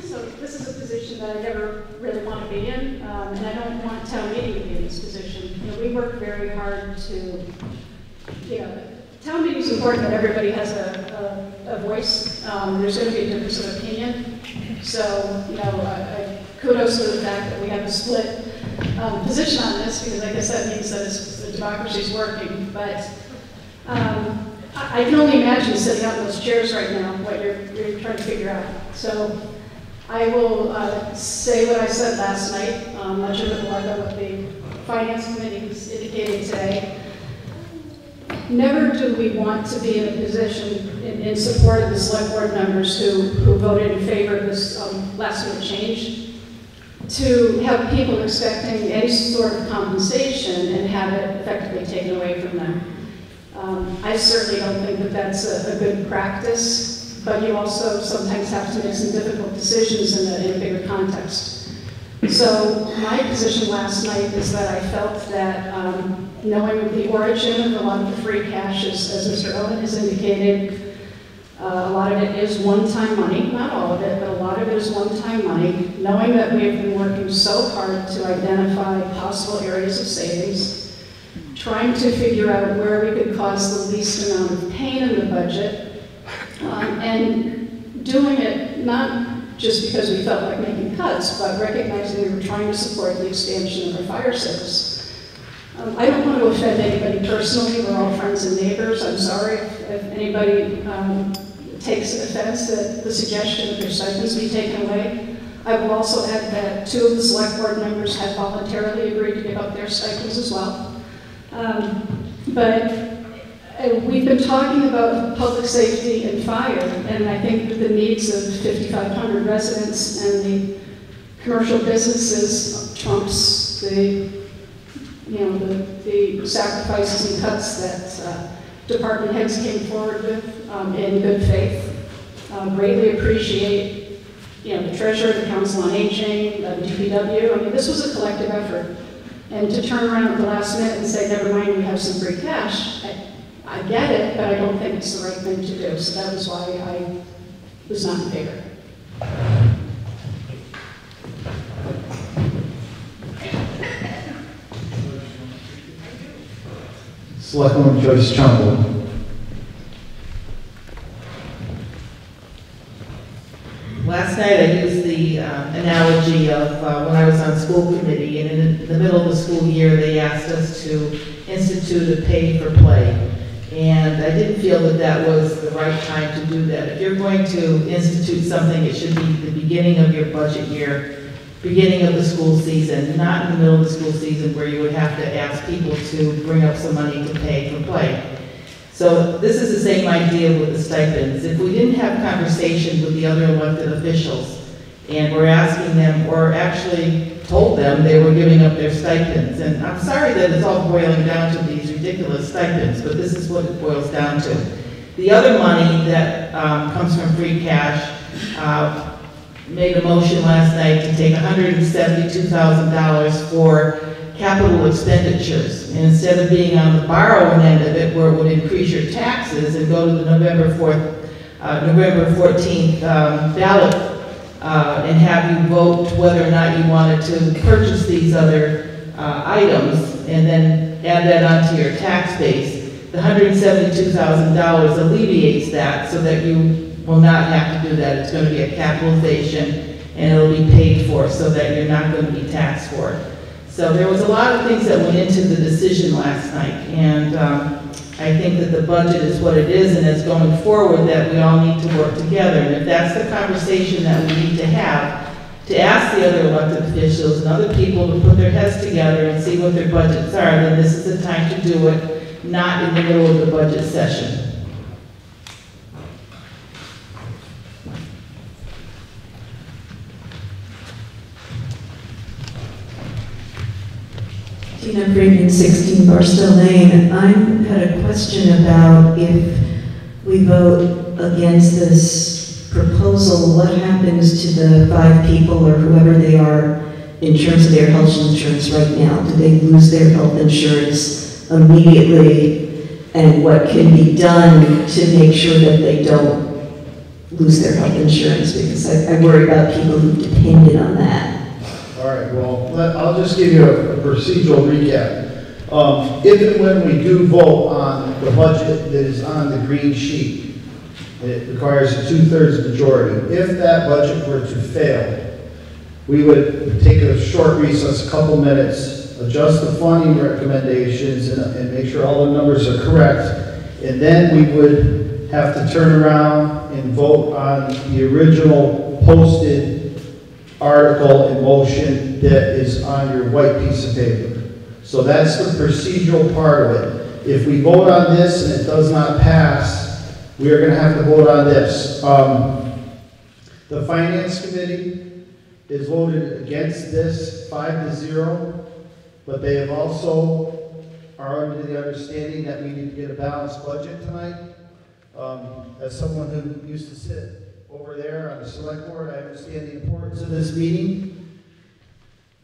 So this is a position that I never really want to be in, and I don't want town meeting to be in this position. We work very hard to, town meeting is important that everybody has a voice. There's going to be a difference of opinion. So, I kudos to the fact that we have a split position on this, because I guess that means that the democracy is working. But I can only imagine sitting out in those chairs right now, what you're trying to figure out. So I will say what I said last night, much of it will end up what the Finance Committee was indicating today. never do we want to be in a position in support of the select board members who voted in favor of this last minute change, to have people expecting any sort of compensation and have it effectively taken away from them. I certainly don't think that that's a good practice, but you also sometimes have to make some difficult decisions in a bigger context. So my position last night is that I felt that knowing the origin of a lot of the free cash, as Mr. Owen has indicated, a lot of it is one-time money, not all of it, but a lot of it is one-time money. Knowing that we have been working so hard to identify possible areas of savings, trying to figure out where we could cause the least amount of pain in the budget, and doing it not just because we felt like making cuts, but recognizing we were trying to support the expansion of our fire service. I don't want to offend anybody personally. We're all friends and neighbors. I'm sorry if anybody takes offense at the suggestion that their stipends be taken away. I will also add that 2 of the select board members have voluntarily agreed to give up their stipends as well. But we've been talking about public safety and fire, and I think that the needs of 5,500 residents and the commercial businesses trumps the sacrifices and cuts that department heads came forward with in good faith. Greatly appreciate, the treasurer, the council on aging, the DPW. I mean, this was a collective effort. And to turn around at the last minute and say, never mind, we have some free cash, I get it, but I don't think it's the right thing to do. So that was why I was not in favor. Selectwoman Joyce Trumbull. Last night I used the analogy of when I was on school committee, and in the middle of the school year they asked us to institute a pay for play. And I didn't feel that that was the right time to do that. If you're going to institute something, it should be the beginning of your budget year, beginning of the school season, not in the middle of the school season where you would have to ask people to bring up some money to pay for play. So this is the same idea with the stipends. If we didn't have conversations with the other elected officials and we're asking them, or actually told them they were giving up their stipends, and I'm sorry that it's all boiling down to these ridiculous stipends, but this is what it boils down to. The other money that comes from free cash, made a motion last night to take $172,000 for capital expenditures. And instead of being on the borrowing end of it, where it would increase your taxes and go to the November 14th ballot and have you vote whether or not you wanted to purchase these other items and then add that onto your tax base, the $172,000 alleviates that so that you will not have to do that. It's going to be a capitalization and it'll be paid for so that you're not going to be taxed for it. So there was a lot of things that went into the decision last night, and I think that the budget is what it is, and it's going forward that we all need to work together. And if that's the conversation that we need to have, to ask the other elected officials and other people to put their heads together and see what their budgets are, then this is the time to do it, not in the middle of the budget session. Tina Friedman, 16 Barstow Lane. I had a question about if we vote against this proposal, what happens to the 5 people or whoever they are in terms of their health insurance right now? Do they lose their health insurance immediately? And what can be done to make sure that they don't lose their health insurance? Because I worry about people who depended on that. All right, well, I'll just give you a procedural recap. If and when we do vote on the budget that is on the green sheet, it requires a 2/3 majority. If that budget were to fail, we would take a short recess, a couple minutes, adjust the funding recommendations and make sure all the numbers are correct, and then we would have to turn around and vote on the original posted article in motion that is on your white piece of paper. So that's the procedural part of it. if we vote on this and it does not pass, we are gonna have to vote on this. The Finance Committee is voted against this 5-0, but they have also are under the understanding that we need to get a balanced budget tonight. As someone who used to sit over there on the select board, I understand the importance of this meeting.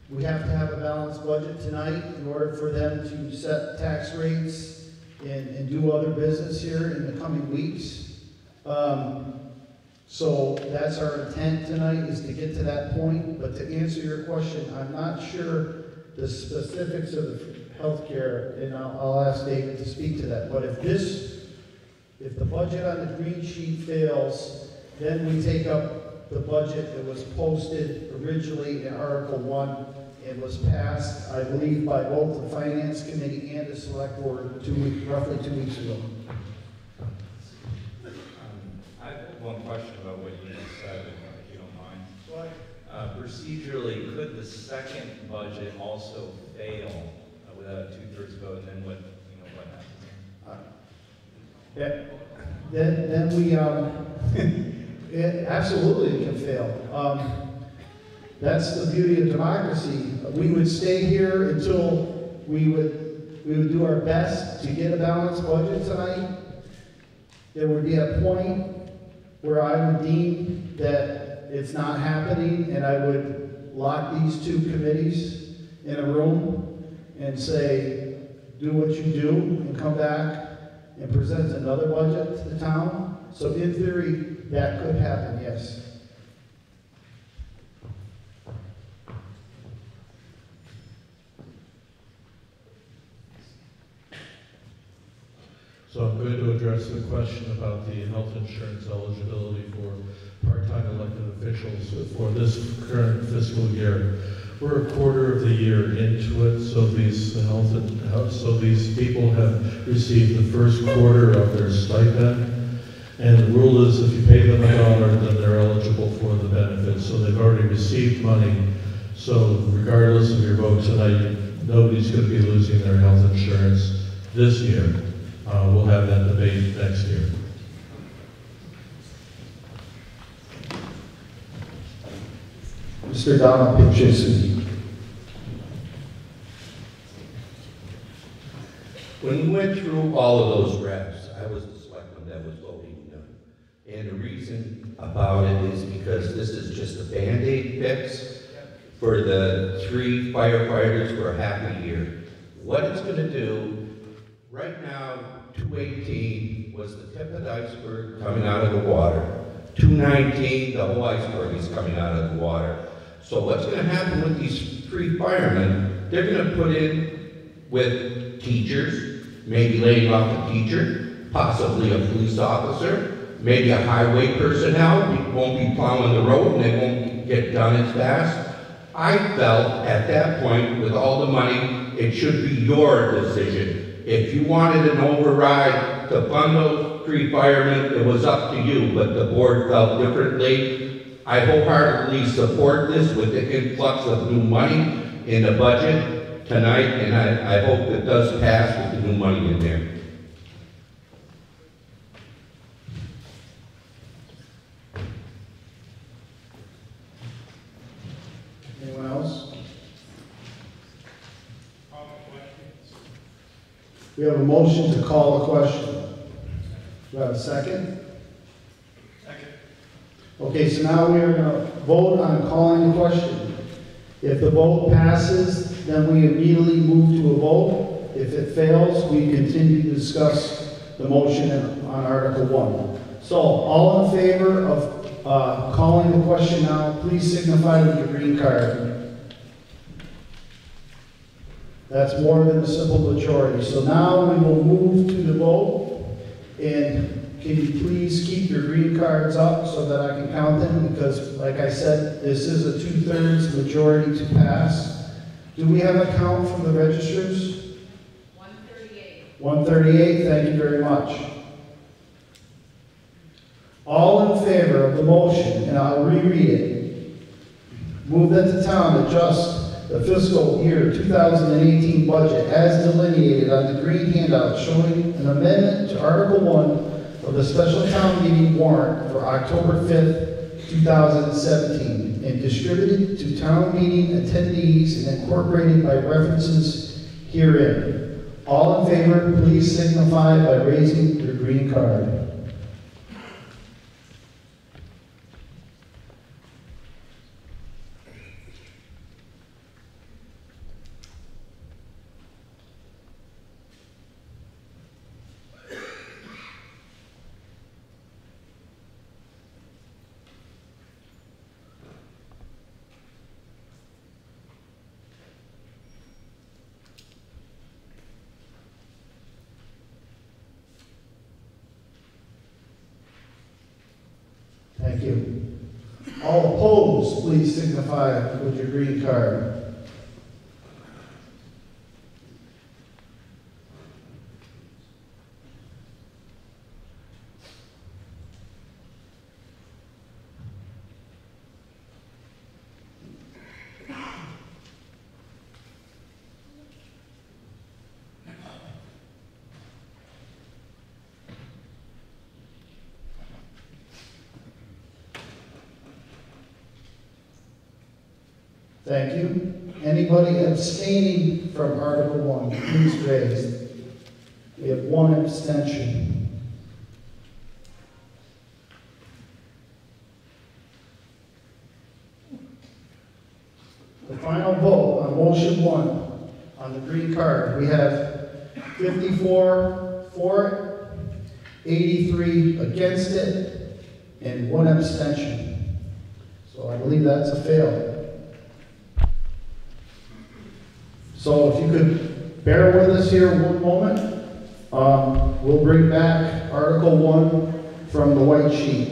We have to have a balanced budget tonight in order for them to set tax rates and do other business here in the coming weeks. So that's our intent tonight, is to get to that point. But to answer your question, I'm not sure the specifics of the healthcare, and I'll ask David to speak to that. But if the budget on the green sheet fails, then we take up the budget that was posted originally in Article 1 and was passed, I believe, by both the Finance Committee and the Select Board roughly 2 weeks ago. I have one question about what you just said, if you don't mind. Procedurally, could the second budget also fail without a 2/3 vote, and then what happens? Then we, it absolutely can fail. That's the beauty of democracy. We would stay here until we would do our best to get a balanced budget tonight. There would be a point where I would deem that it's not happening, and I would lock these two committees in a room and say, do what you do, and come back and present another budget to the town. So in theory, that could happen, yes. So I'm going to address the question about the health insurance eligibility for part-time elected officials for this current fiscal year. We're a quarter of the year into it, so these people have received the first quarter of their stipend. And the rule is if you pay them $1, then they're eligible for the benefits. So they've already received money. So regardless of your vote tonight, nobody's going to be losing their health insurance this year. We'll have that debate next year. Mr. Donald Pinchesi. When we went through all of those drafts, I was the selectman that was voting no. And the reason about it is because this is just a Band-Aid fix for the 3 firefighters for half a year. What it's going to do, right now, 218 was the tip of the iceberg coming out of the water. 219, the whole iceberg is coming out of the water. So what's going to happen with these 3 firemen, they're going to put in with teachers, maybe laying off a teacher, possibly a police officer, maybe a highway personnel, won't be plowing the road and they won't get done as fast. I felt at that point, with all the money, it should be your decision. If you wanted an override to fund those 3 firemen, it was up to you, but the board felt differently. I wholeheartedly support this with the influx of new money in the budget tonight, and I hope it does pass with the new money in there. Anyone else? We have a motion to call the question. Do I have a second? Second. Okay, so now we are going to vote on calling the question. If the vote passes, then we immediately move to a vote. If it fails, we continue to discuss the motion on Article 1. So, all in favor of calling the question now, please signify with your green card. That's more than a simple majority. So now we will move to the vote. And can you please keep your green cards up so that I can count them? Because, like I said, this is a 2/3 majority to pass. Do we have a count from the registers? 138. 138, thank you very much. All in favor of the motion, and I'll reread it. Move that the town adjust the fiscal year 2018 budget as delineated on the green handout showing an amendment to Article 1 of the special town meeting warrant for October 5th, 2017, and distributed to town meeting attendees and incorporated by references herein. All in favor, please signify by raising your green card. Thank you. All opposed, please signify with your green card. Thank you. Anybody abstaining from Article 1, please raise. We have one abstention. The final vote on motion 1 on the green card, we have 54 for it, 83 against it, and one abstention. So I believe that's a fail. So if you could bear with us here one moment, we'll bring back Article 1 from the white sheet.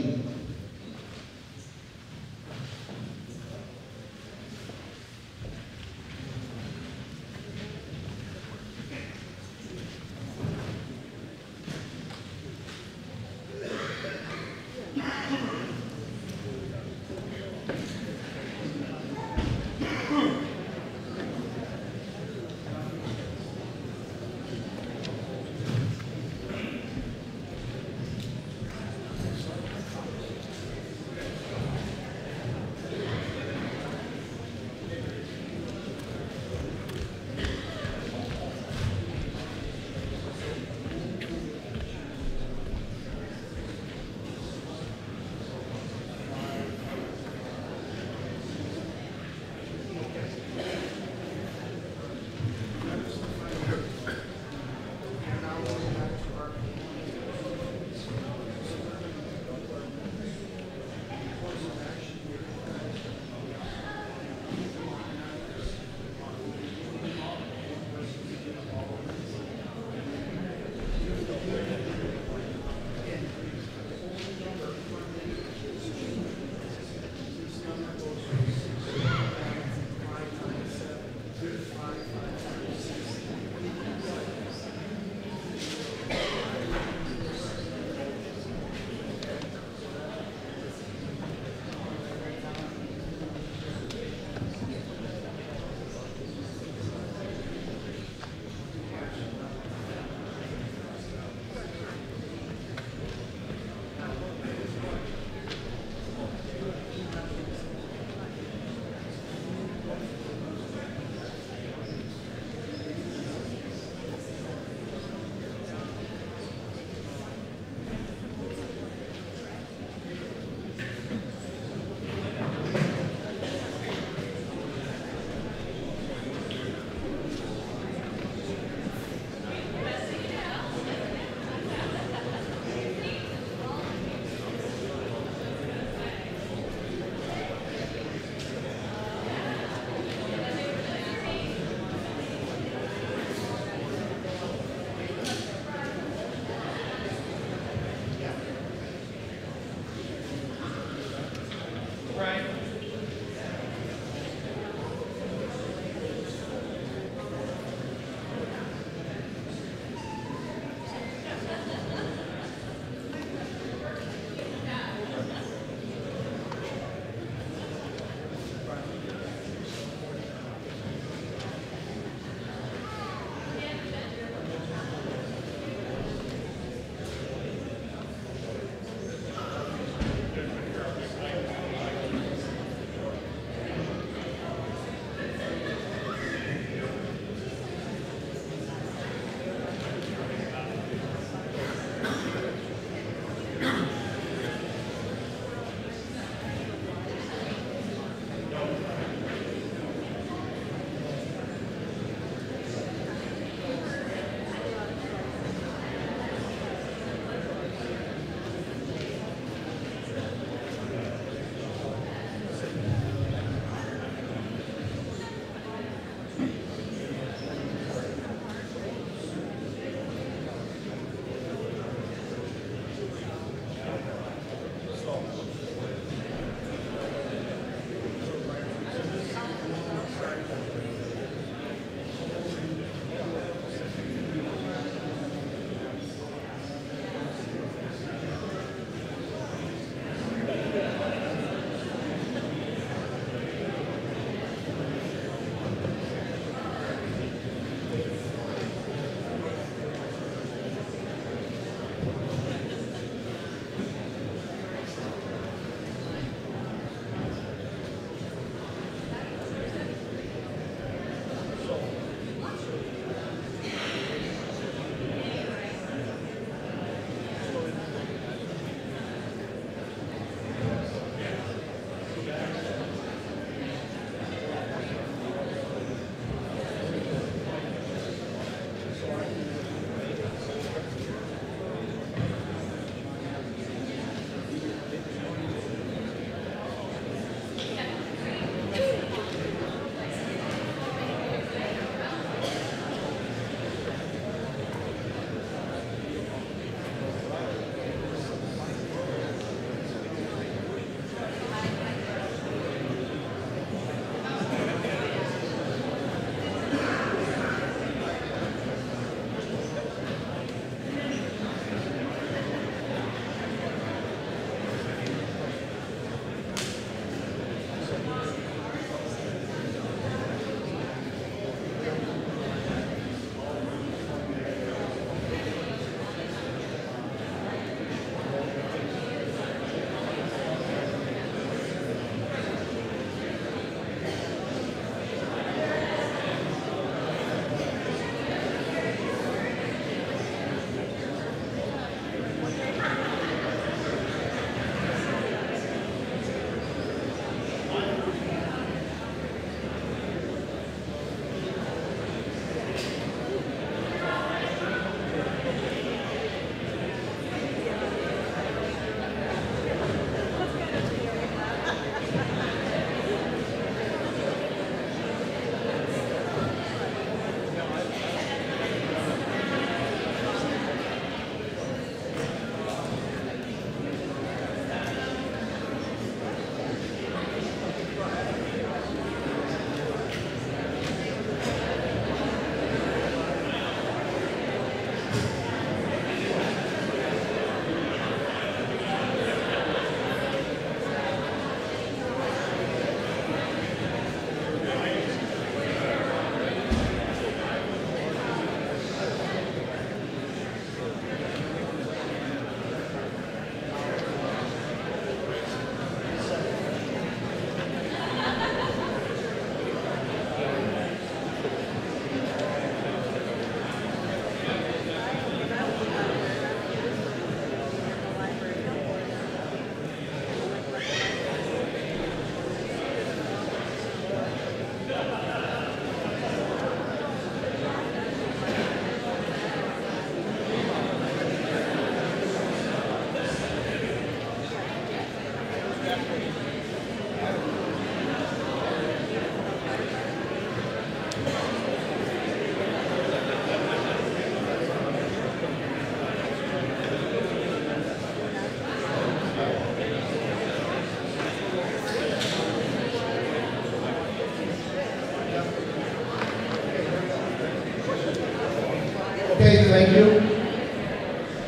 thank you.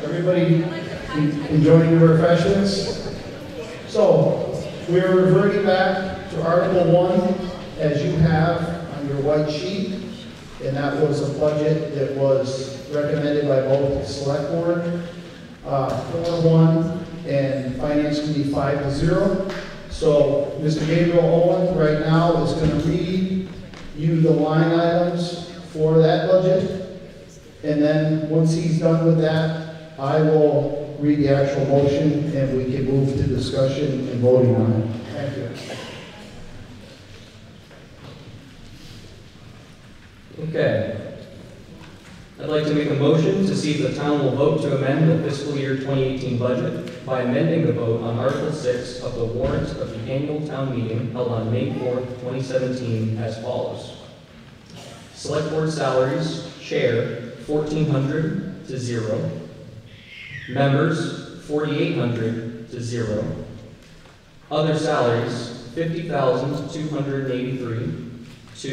Everybody enjoying your refreshments? So, we're reverting back to Article 1, as you have on your white sheet. And that was a budget that was recommended by both the Select Board, 4-1, and Finance Committee 5-0. So, Mr. Gabriel Owen right now is going to read you the line items for that budget. And then, once he's done with that, I will read the actual motion and we can move to discussion and voting on it. Thank you. Okay. I'd like to make a motion to see if the town will vote to amend the fiscal year 2018 budget by amending the vote on Article 6 of the warrant of the annual town meeting held on May 4th, 2017 as follows. Select Board salaries, Chair, $1,400 to 0. Members, $4,800 to 0. Other salaries, $50,283 to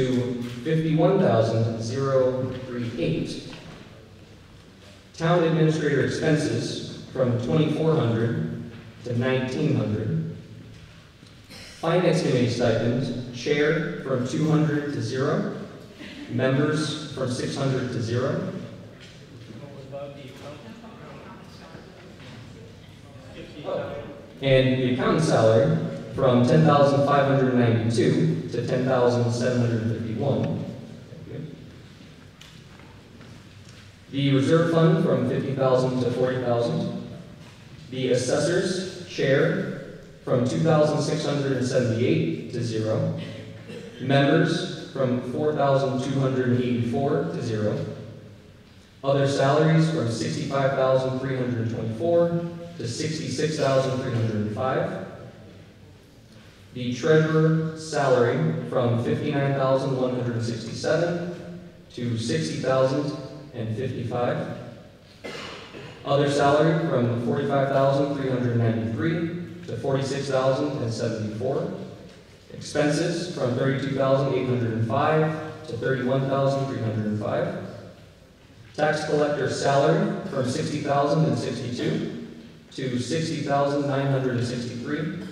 $51,038. Town administrator expenses from $2,400 to $1,900. Finance committee stipends, chair from $200 to 0. Members from $600 to 0. And the accountant's salary from $10,592 to $10,751. The reserve fund from $50,000 to $40,000. The assessor's share from $2,678 to 0. Members from $4,284 to 0. Other salaries from $65,324 to $66,305. The treasurer's salary from $59,167 to $60,055. Other salary from $45,393 to $46,074. Expenses from $32,805 to $31,305. Tax collector's salary from $60,062 to $60,963.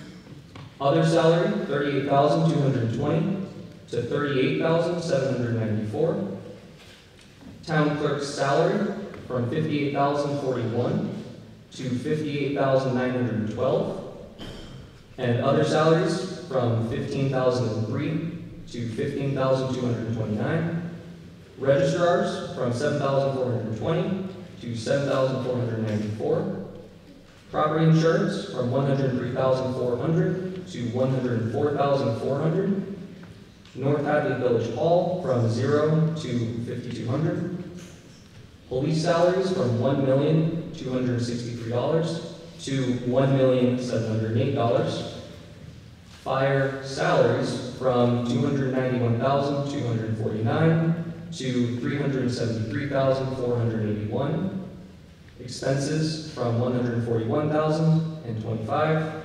Other salary, $38,220 to $38,794. Town clerk's salary from $58,041 to $58,912. And other salaries from $15,003 to $15,229. Registrars from $7,420 to $7,494. Property insurance from $103,400 to $104,400. North Hadley Village Hall from 0 to $5,200. Police salaries from $1,263,000 to $1,708,000. Fire salaries from $291,249 to $373,481. Expenses from $141,025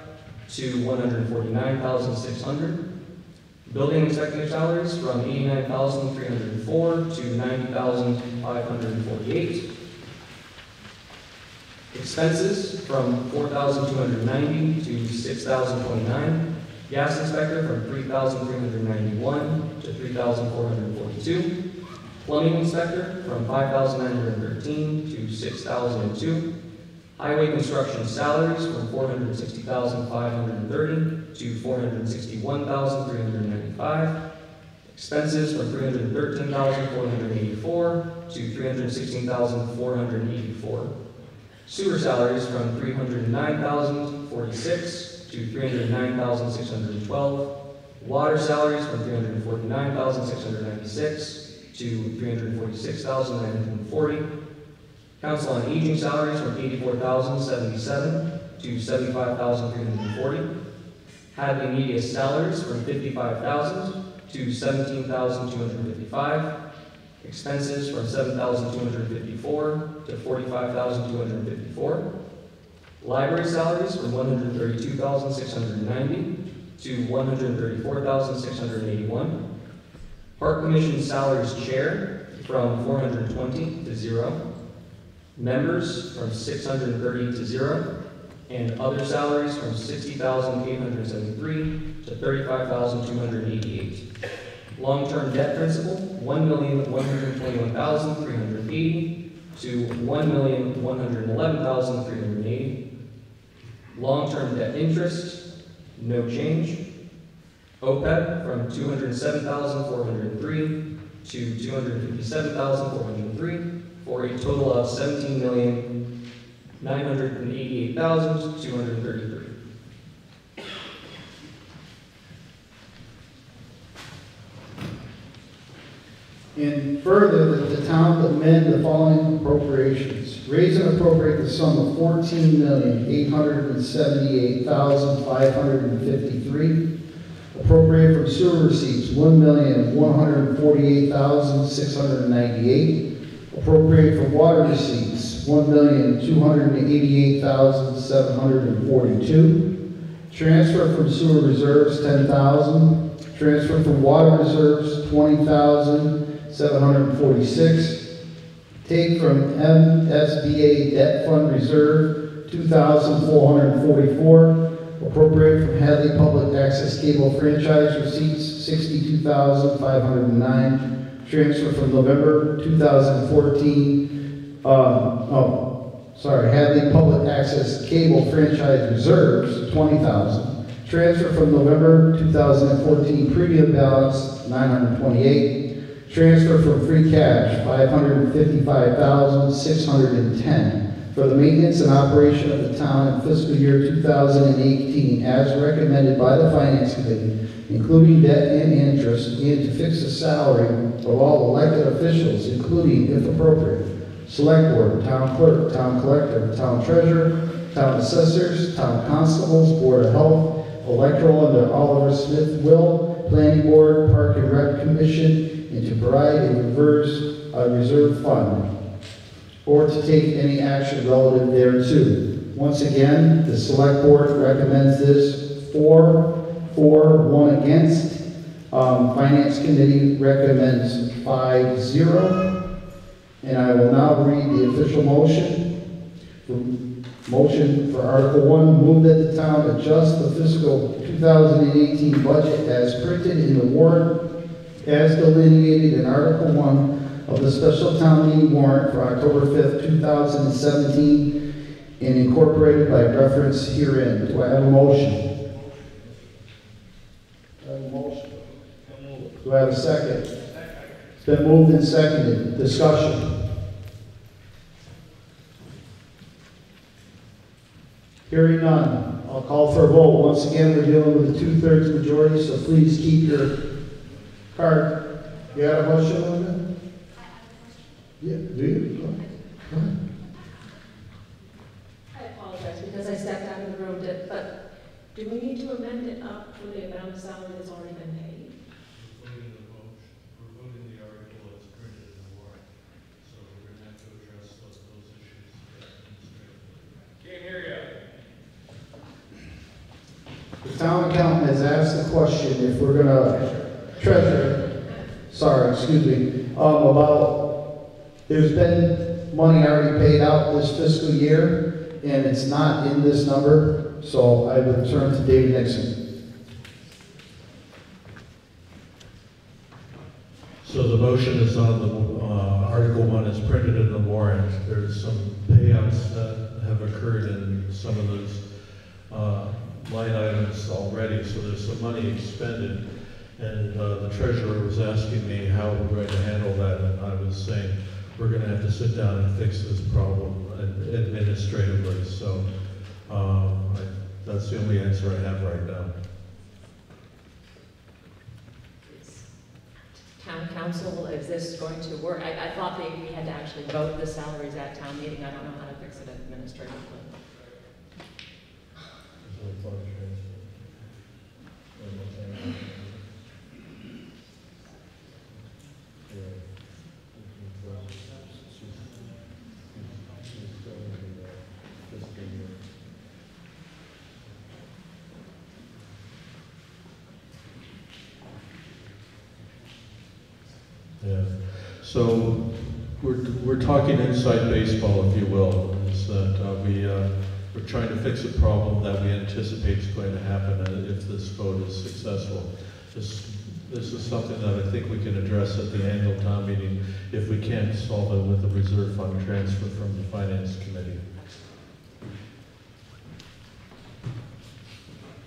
to $149,600. Building inspector salaries from $89,304 to $90,548. Expenses from $4,290 to $6,029. Gas inspector from $3,391 to $3,442. Plumbing inspector from $5,913 to $6,002. Highway construction salaries from $460,530 to $461,395. Expenses from $313,484 to $316,484. Sewer salaries from $309,046 to $309,612. Water salaries from $349,696 to $346,940. Council on Aging salaries from $84,077 to $75,340. Hadley Media salaries from $55,000 to $17,255. Expenses from $7,254 to $45,254. Library salaries from $132,690 to $134,681. Park Commission salaries chair from $420 to 0. Members from 630 to 0, and other salaries from 60,873 to 35,288. Long-term debt principal, 1,121,380 to 1,111,380. Long-term debt interest, no change. OPEB from 207,403 to 257,403, for a total of 17,988,233. And further, that the town amend the following appropriations. Raise and appropriate the sum of $14,878,553. Appropriate from sewer receipts, $1,148,698. Appropriate from water receipts, $1,288,742. Transfer from sewer reserves, $10,000. Transfer from water reserves, $20,746. Take from MSBA debt fund reserve, $2,444. Appropriate from Hadley Public Access Cable franchise receipts, $62,509. Transfer from November 2014, Hadley Public Access Cable franchise reserves, $20,000. Transfer from November 2014 premium balance, $928. Transfer from free cash, $555,610. For the maintenance and operation of the town in fiscal year 2018 as recommended by the Finance Committee, including debt and interest, and to fix the salary of all elected officials, including, if appropriate, select board, town clerk, town collector, town treasurer, town assessors, town constables, board of health, electoral under Oliver Smith will, planning board, park and rec commission, and to provide a reserve fund, or to take any action relative thereto. Once again, the select board recommends this 4-1 against. Finance committee recommends 5-0. And I will now read the official motion. Motion for Article 1, move that the town adjust the fiscal 2018 budget as printed in the warrant as delineated in Article 1 of the special town meeting warrant for October 5th, 2017, and incorporated by reference herein. Do I have a motion? Do I have a motion? Do I have a second? It's been moved and seconded. Discussion. Hearing none, I'll call for a vote. Once again, we're dealing with a 2/3 majority, so please keep your card. You got a motion, Linda? Yeah, do you? Go ahead. I apologize because I stepped out of the room, but do we need to amend it up for the amount of salary that's already been paid? We're voting the article as printed in the warrant, so we're going to have to address those issues. Can't hear you. The town accountant has asked the question if we're going to, treasurer, about, there's been money already paid out this fiscal year, and it's not in this number, so I would turn to David Nixon. So the motion is on the Article 1 is printed in the warrant. There's some payouts that have occurred in some of those line items already, so there's some money expended. And the treasurer was asking me how we're going to handle that, and I was saying we're going to have to sit down and fix this problem administratively. So that's the only answer I have right now. Town council, is this going to work? I thought that we had to actually vote the salaries at town meeting. I don't know how to fix it administratively. Yeah. So we're talking inside baseball, if you will, is that we're trying to fix a problem that we anticipate is going to happen if this vote is successful. This is something that I think we can address at the annual town meeting if we can't solve it with a reserve fund transfer from the Finance Committee.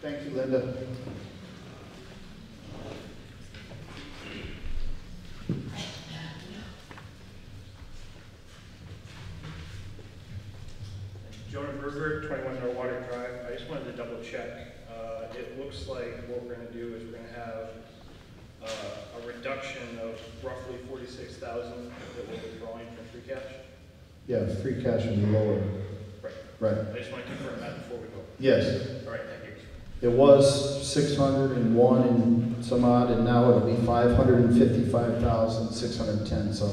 Thank you, Linda. Jonah Berger, 21 Norwater Drive. I just wanted to double check. It looks like what we're going to do is we're going to have a reduction of roughly $46,000 that we're withdrawing from free cash. Yeah, free cash will be lower. Right. Right. I just want to confirm that before we go. Yes. All right, thank you. It was 601 and some odd, and now it'll be 555,610. So,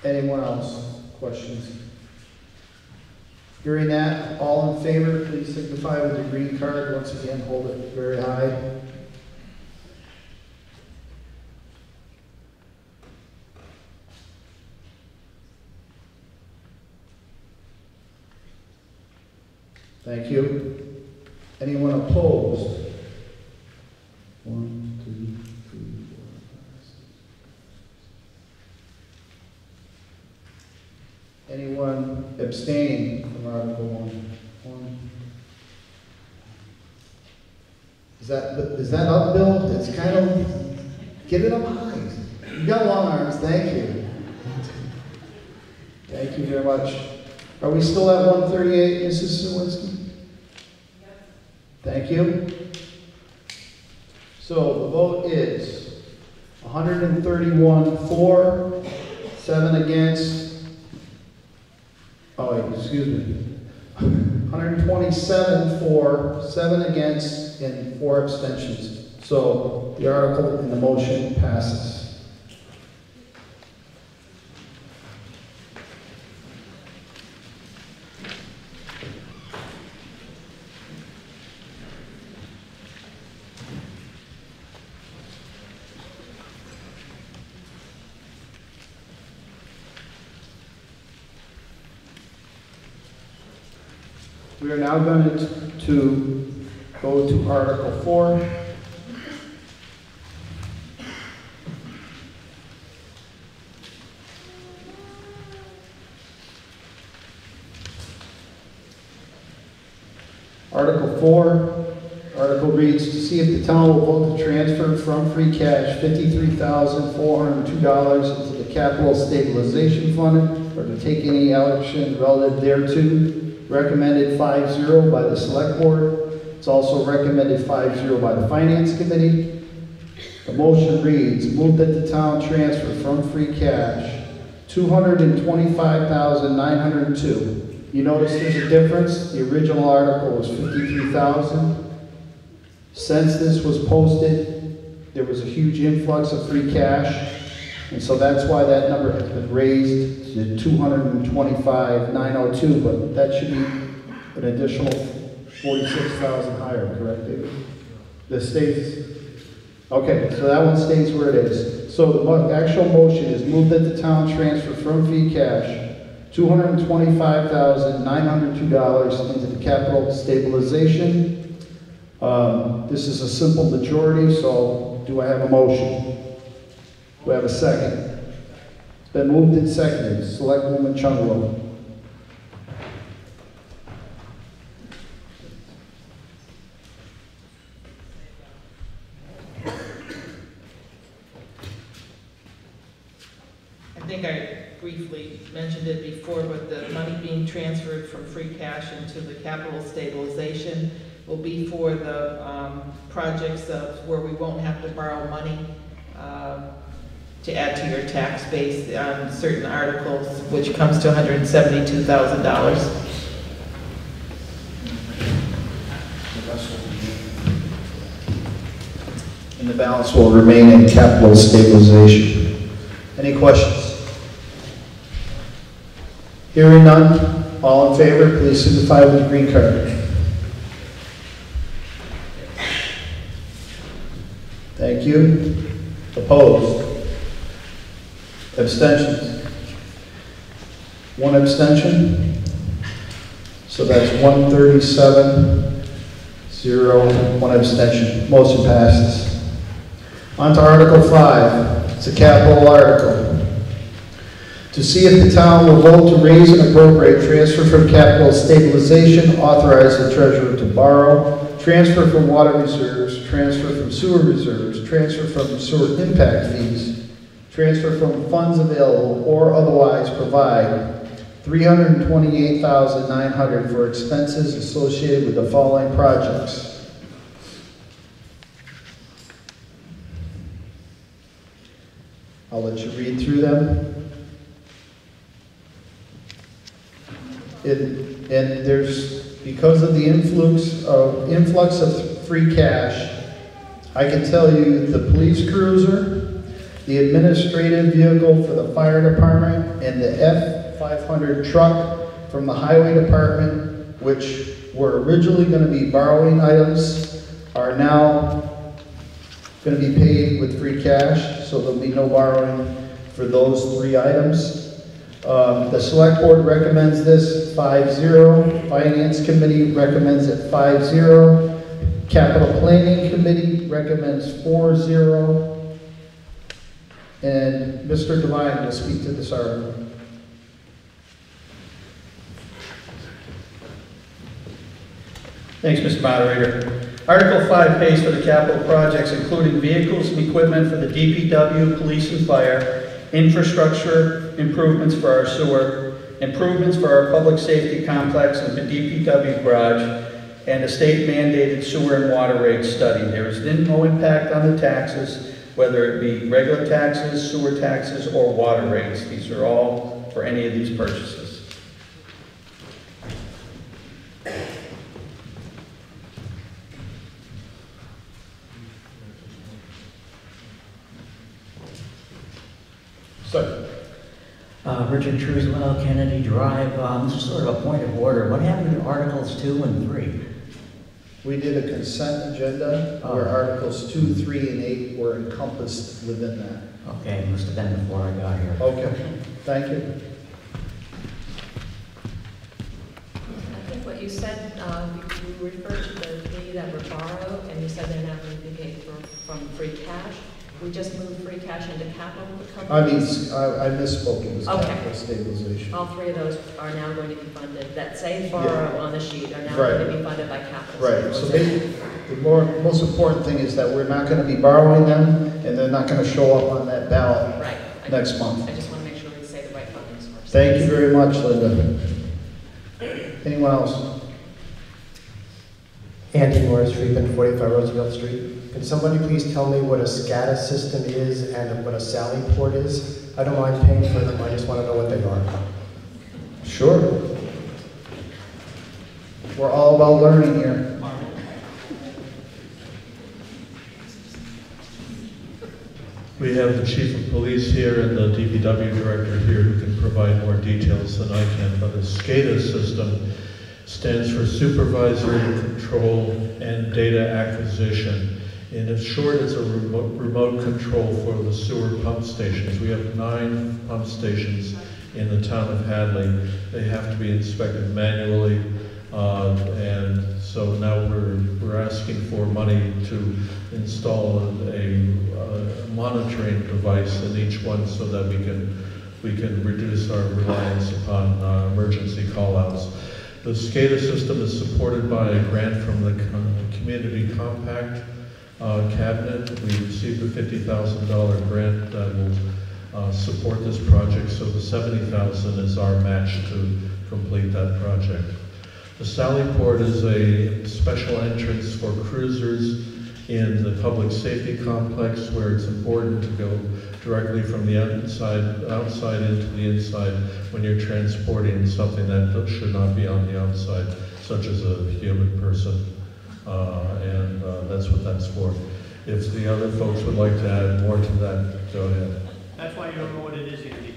anyone else? Questions? Hearing that, all in favor, please signify with the green card. Once again, hold it very high. Thank you. Anyone opposed? 1, 2, 3, 4, 5, 6. Anyone abstaining from Article 1? Is that up, Bill? It's kind of, get it up high. You got long arms, thank you. Thank you very much. Are we still at 138, Mrs. Sawinski? Thank you. So the vote is 131 for, 7 against, oh wait, excuse me. 127 for, 7 against, and 4 abstentions. So the article and the motion passes. We are now going to go to Article 4. Article 4, article reads, to see if the town will vote to transfer from free cash $53,402 into the capital stabilization fund or to take any action relative thereto. Recommended 5-0 by the Select Board. It's also recommended 5-0 by the Finance Committee. The motion reads, move that the town transfer from free cash $225,902. You notice there's a difference. The original article was $53,000. Since this was posted, there was a huge influx of free cash. And so that's why that number has been raised to $225,902, but that should be an additional $46,000 higher, correct, David? The stays, okay, so that one stays where it is. So the actual motion is move that the town transfer from free cash $225,902 into the capital stabilization. This is a simple majority, so do I have a motion? Do I have a second? It's been moved and seconded. Selectwoman Chunglo. I think I briefly mentioned it before, but the money being transferred from free cash into the capital stabilization will be for the projects of where we won't have to borrow money to add to your tax base on certain articles, which comes to $172,000. And the balance will remain in capital stabilization. Any questions? Hearing none, all in favor, please signify with the green card. Thank you. Opposed? Abstentions? One abstention. So that's 137, 0, 1 abstention. Motion passes. On to Article 5. It's a capital article. To see if the town will vote to raise and appropriate, transfer from capital stabilization, authorize the treasurer to borrow, transfer from water reserves, transfer from sewer reserves, transfer from sewer impact fees, transfer from funds available, or otherwise provide $328,900 for expenses associated with the following projects. I'll let you read through them. And there's, because of the influx of free cash, I can tell you the police cruiser, the administrative vehicle for the fire department, and the F-500 truck from the highway department, which were originally going to be borrowing items, are now going to be paid with free cash, so there'll be no borrowing for those 3 items. The select board recommends this 5-0. Finance committee recommends it 5-0. Capital planning committee recommends 4-0. And Mr. Devine will speak to this article. Thanks, Mr. Moderator. Article 5 pays for the capital projects, including vehicles and equipment for the DPW, police and fire, infrastructure improvements for our sewer, improvements for our public safety complex and the DPW garage, and a state-mandated sewer and water rate study. There is no impact on the taxes, whether it be regular taxes, sewer taxes, or water rates. These are all for any of these purchases. Richard Truesdale, Kennedy Drive. This is sort of a point of order. What happened to Articles 2 and 3? We did a consent agenda where Articles 2, 3, and 8 were encompassed within that. Okay, it must have been before I got here. Okay, thank you. I think what you said, you referred to the three that were borrowed, and you said they're now going to be paid from free cash. We just moved free cash into capital I mean, companies? I misspoke, it was Okay. capital stabilization. All 3 of those are now going to be funded, that say borrow on the sheet are now Right. going to be funded by capital Right, so stabilization. the most important thing is that we're not going to be borrowing them, and they're not going to show up on that ballot Right. next month. I just want to make sure we say the right funding source. Thank you very much, Linda. Anyone else? Andy Morris, 345 Roosevelt Street. Can somebody please tell me what a SCADA system is and what a Sally port is? I don't mind paying for them, I just want to know what they are. Sure. We're all about learning here. We have the chief of police here and the DPW director here who can provide more details than I can, but the SCADA system stands for Supervisory Control and Data Acquisition. In short, it's a remote control for the sewer pump stations. We have 9 pump stations in the town of Hadley. They have to be inspected manually, and so now we're asking for money to install a monitoring device in each one so that we can reduce our reliance upon emergency call-outs. The SCADA system is supported by a grant from the Community Compact Cabinet. We received a $50,000 grant that will support this project, so the $70,000 is our match to complete that project. The Sally Port is a special entrance for cruisers in the public safety complex where it's important to go directly from the outside into the inside when you're transporting something that should not be on the outside, such as a human person. And that's what that's for. If the other folks would like to add more to that, go ahead. That's why you don't know what it is, Andy.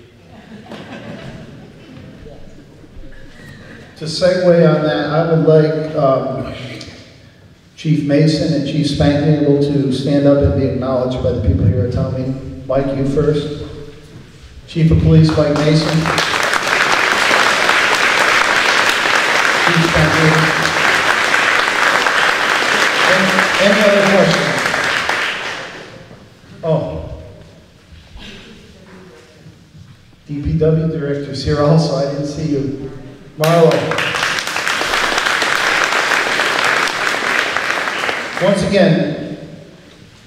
To segue on that, I would like Chief Mason and Chief Spank able to stand up and be acknowledged by the people here at town meeting. Mike, you first. Chief of Police Mike Mason. Chief Secretary. Any other questions? Oh. DPW Director's here also. I didn't see you. Marlo. Once again,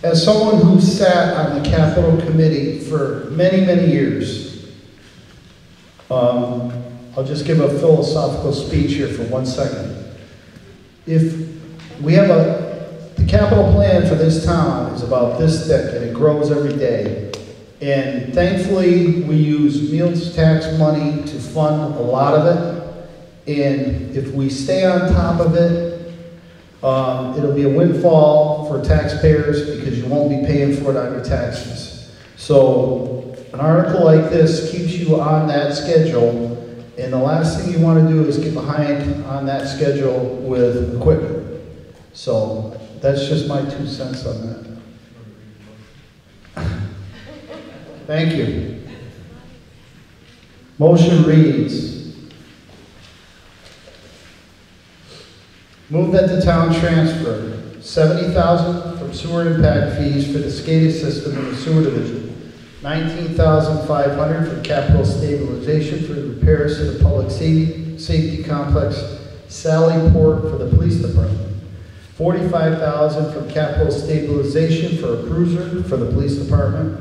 as someone who sat on the Capital Committee for many, many years, I'll just give a philosophical speech here for 1 second. If we have the capital plan for this town is about this thick and it grows every day. And thankfully, we use meals tax money to fund a lot of it. And if we stay on top of it, it'll be a windfall for taxpayers because you won't be paying for it on your taxes. So an article like this keeps you on that schedule, and the last thing you want to do is get behind on that schedule with equipment. So that's just my 2 cents on that. Thank you. Motion reads, move that the town transfer $70,000 from sewer impact fees for the SCADA system in the sewer division, $19,500 from capital stabilization for the repairs to the public safety complex, Sally Port for the police department, $45,000 from capital stabilization for a cruiser for the police department,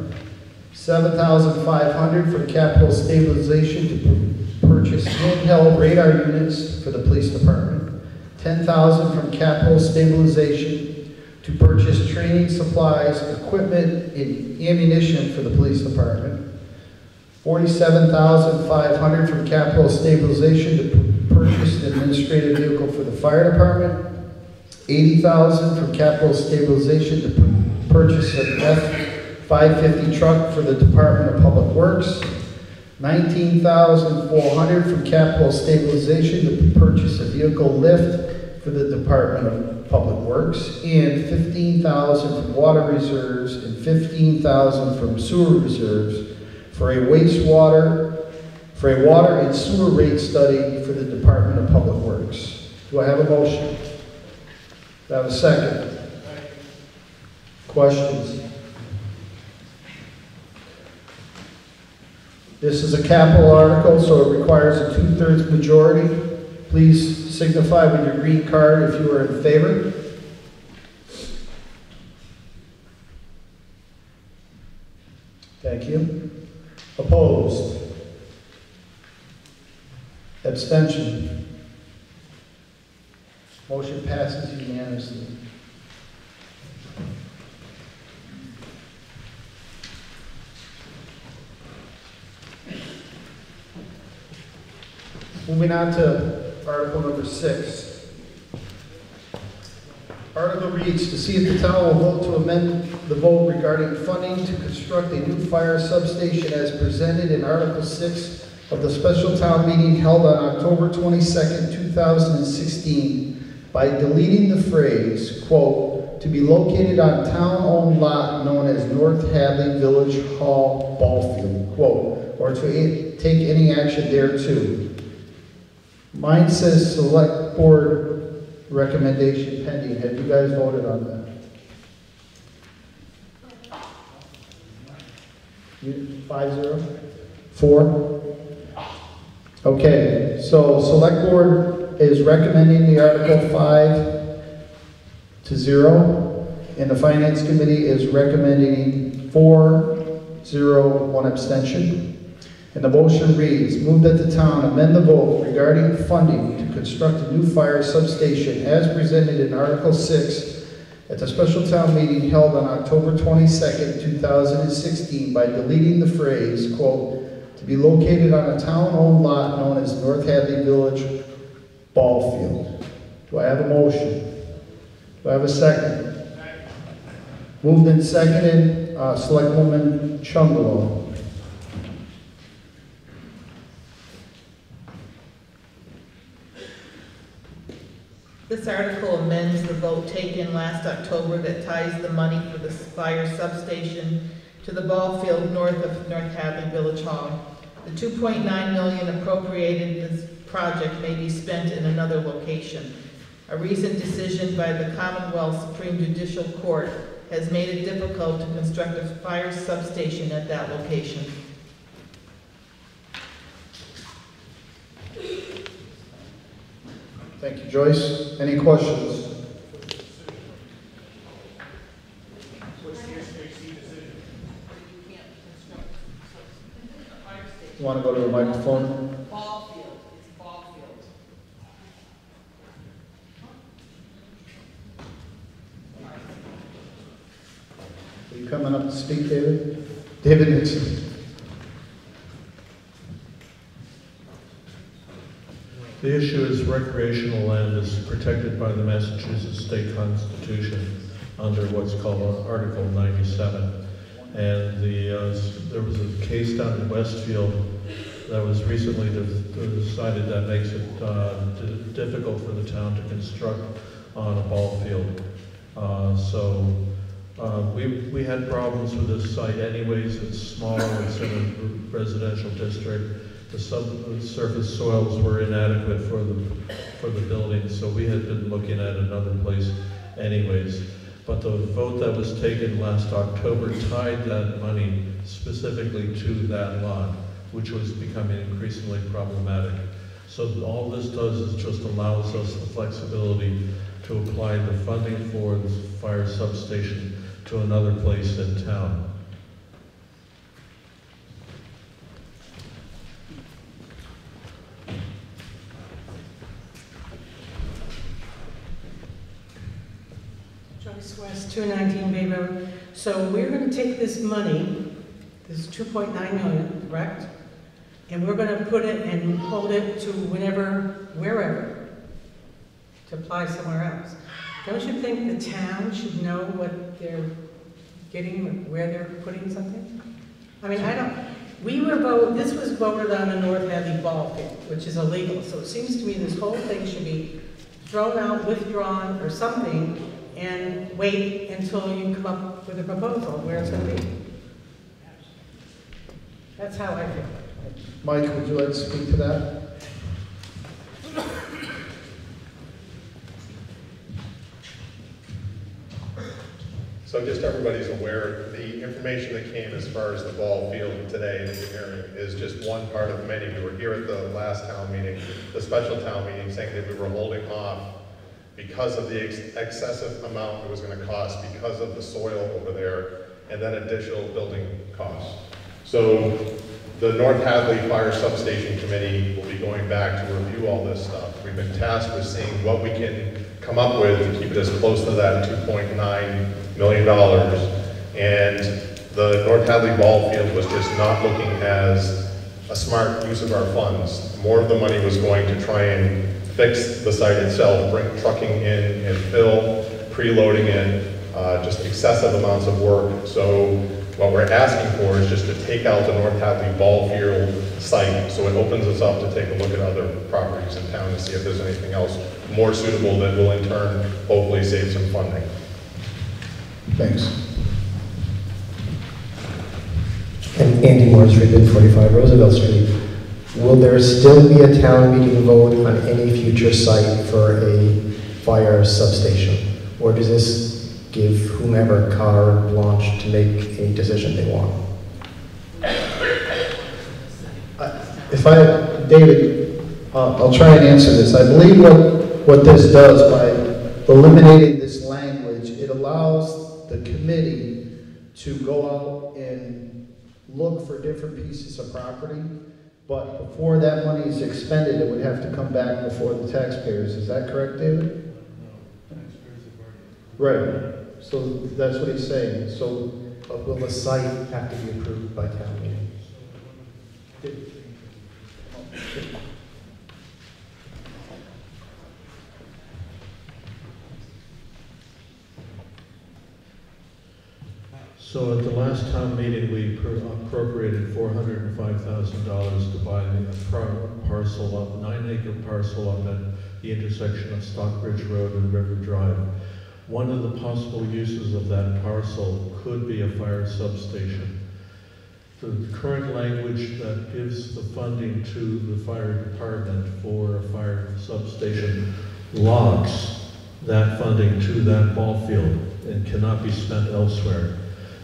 $7,500 from capital stabilization to purchase handheld radar units for the police department, $10,000 from capital stabilization to purchase training supplies, equipment, and ammunition for the police department, $47,500 from capital stabilization to purchase an administrative vehicle for the fire department, $80,000 from capital stabilization to purchase an F-550 truck for the Department of Public Works, $19,400 from capital stabilization to purchase a vehicle lift for the Department of Public Works, and $15,000 from water reserves and $15,000 from sewer reserves for a water and sewer rate study for the Department of Public Works. Do I have a motion? Do I have a second? Questions? This is a capital article, so it requires a 2/3 majority. Please signify with your green card if you are in favor. Thank you. Opposed? Abstention? Motion passes unanimously. Moving on to Article number 6. Article reads, to see if the town will vote to amend the vote regarding funding to construct a new fire substation as presented in Article 6 of the special town meeting held on October 22nd, 2016 by deleting the phrase, quote, to be located on town-owned lot known as North Hadley Village Hall Ballfield, quote, or to take any action thereto. Mine says select board recommendation pending. Have you guys voted on that? 5-0? 4? Okay, so select board is recommending the article 5-0, and the finance committee is recommending 4-0, 1 abstention. And the motion reads, move that the town amend the vote regarding funding to construct a new fire substation as presented in Article 6 at the special town meeting held on October 22nd, 2016 by deleting the phrase, quote, to be located on a town-owned lot known as North Hadley Village Ballfield. Do I have a motion? Do I have a second? Moved and seconded, Selectwoman Chungalo. This article amends the vote taken last October that ties the money for the fire substation to the ball field north of North Hadley Village Hall. The $2.9 million appropriated in this project may be spent in another location. A recent decision by the Commonwealth Supreme Judicial Court has made it difficult to construct a fire substation at that location. Thank you, Joyce. Any questions? You want to go to the microphone? Ball field, it's ball field. Are you coming up to speak, David? David Nixon. The issue is recreational land is protected by the Massachusetts State Constitution under what's called Article 97. And there was a case down in Westfield that was recently decided that makes it difficult for the town to construct on a ball field. We had problems with this site anyways. It's small, it's in a residential district. The subsurface soils were inadequate for the building, so we had been looking at another place anyways. But the vote that was taken last October tied that money specifically to that lot, which was becoming increasingly problematic. So all this does is just allows us the flexibility to apply the funding for the fire substation to another place in town. Joyce West, 219 Bay Road. So we're going to take this money, this 2.9 million, correct? And we're going to put it and hold it to wherever, to apply somewhere else. Don't you think the town should know what they're getting, where they're putting something? I mean, this was voted on the North Hadley ball field, which is illegal. So it seems to me this whole thing should be thrown out, withdrawn, or something, and wait until you come up with a proposal where it's going to be. That's how I feel. Mike, would you like to speak to that? So just everybody's aware, the information that came as far as the ball field today in the hearing is just one part of many. We were here at the last town meeting, the special town meeting, saying that we were holding off because of the excessive amount it was going to cost because of the soil over there and then additional building costs. So the North Hadley Fire Substation Committee will be going back to review all this stuff. We've been tasked with seeing what we can come up with to keep it as close to that $2.9 million. And the North Hadley ball field was just not looking as a smart use of our funds. More of the money was going to try and fix the site itself, bring trucking in and fill, preloading it, just excessive amounts of work. So what we're asking for is just to take out the North Hadley ball field site, so it opens us up to take a look at other properties in town to see if there's anything else more suitable that will in turn hopefully save some funding. Thanks. And Andy Moore, 345 Roosevelt Street. Will there still be a town meeting vote on any future site for a fire substation? Or does this give whomever carte blanche to make any decision they want? David, I'll try and answer this. I believe what this does by eliminating this language, it allows the committee to go out and look for different pieces of property, but before that money is expended, it would have to come back before the taxpayers. Is that correct, David? Right. So that's what he's saying. So will the site have to be approved by town meeting? So at the last town meeting, we appropriated $405,000 to buy a parcel up, 9-acre parcel up at the intersection of Stockbridge Road and River Drive. One of the possible uses of that parcel could be a fire substation. The current language that gives the funding to the fire department for a fire substation locks that funding to that ball field and cannot be spent elsewhere.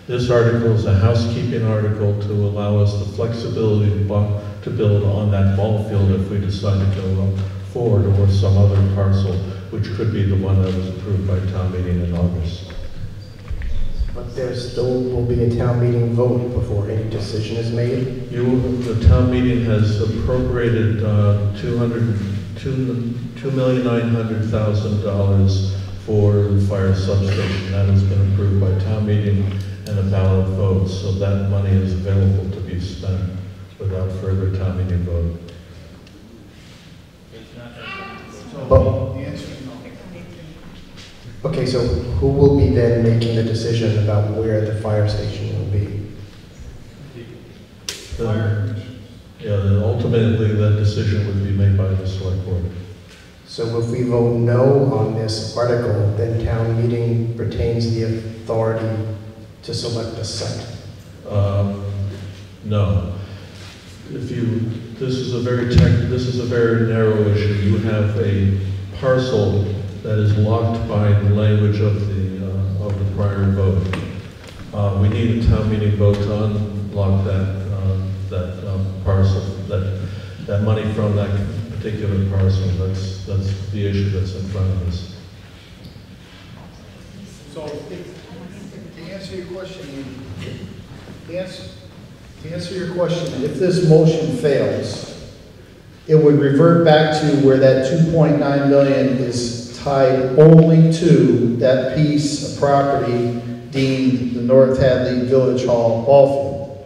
This article is a housekeeping article to allow us the flexibility to build on that ball field if we decide to go forward or some other parcel, which could be the one that was approved by town meeting in August. But there still will be a town meeting vote before any decision is made? The town meeting has appropriated $2,900,000 for the fire substation. That has been approved by town meeting and a ballot vote, so that money is available to be spent without further town meeting vote. Okay, so who will be then making the decision about where the fire station will be? Yeah, ultimately that decision would be made by the select board. So if we vote no on this article, then town meeting retains the authority to select a site? No. This is a very narrow issue. You have a parcel that is locked by the language of the prior vote. We need a town meeting vote to unlock that parcel, that money from that particular parcel. That's the issue that's in front of us. So, to answer your question, if this motion fails, it would revert back to where that 2.9 million is tied only to that piece of property deemed the North Hadley Village Hall ball field,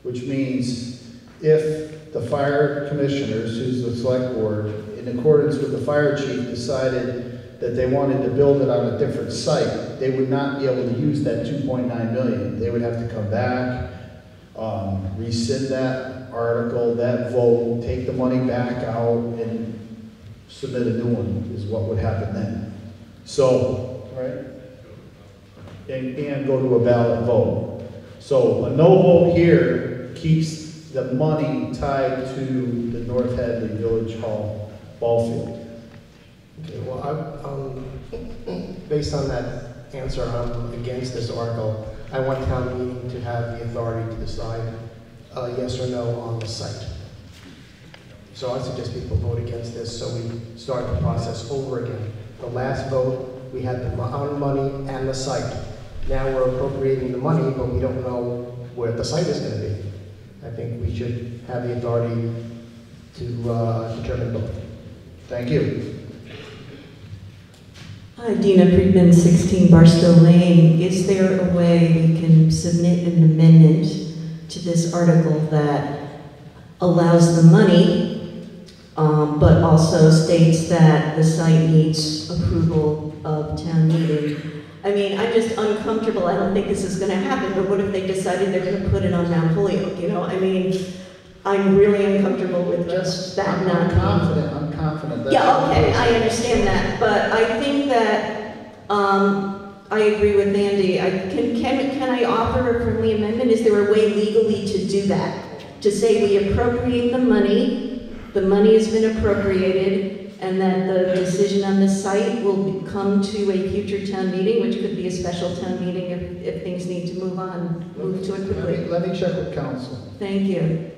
which means if the fire commissioners, who's the select board, in accordance with the fire chief, decided that they wanted to build it on a different site, they would not be able to use that 2.9 million. They would have to come back, rescind that article, that vote, take the money back out, and submit a new one, is what would happen then. So, right? And go to a ballot vote. So a no vote here keeps the money tied to the North Hadley Village Hall ball field. Okay, well, based on that answer, I'm against this article. I want town meeting to have the authority to decide yes or no on the site. So I suggest people vote against this so we start the process over again. The last vote, we had the amount of money and the site. Now we're appropriating the money, but we don't know where the site is going to be. I think we should have the authority to determine both. Thank you. Hi, Dina Friedman, 16 Barstow Lane. Is there a way we can submit an amendment to this article that allows the money, but also states that the site needs approval of town meeting? I mean, I'm just uncomfortable. I don't think this is going to happen, but what if they decided they're going to put it on Mount Holyoke, you know? I mean, I'm really uncomfortable with just that I'm confident. Yeah, okay, I understand that, but I think that, I agree with Andy. Can I offer a friendly amendment? Is there a way legally to do that? To say we appropriate the money has been appropriated, and that the decision on the site will come to a future town meeting, which could be a special town meeting if things need to move to it quickly. Let me check with council. Thank you.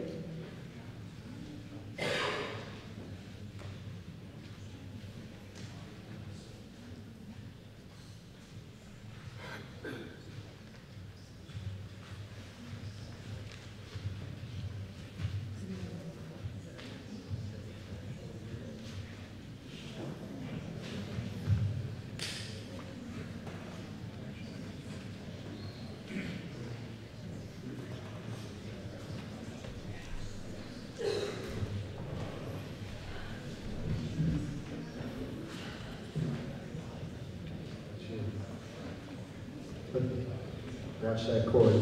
Watch that cord.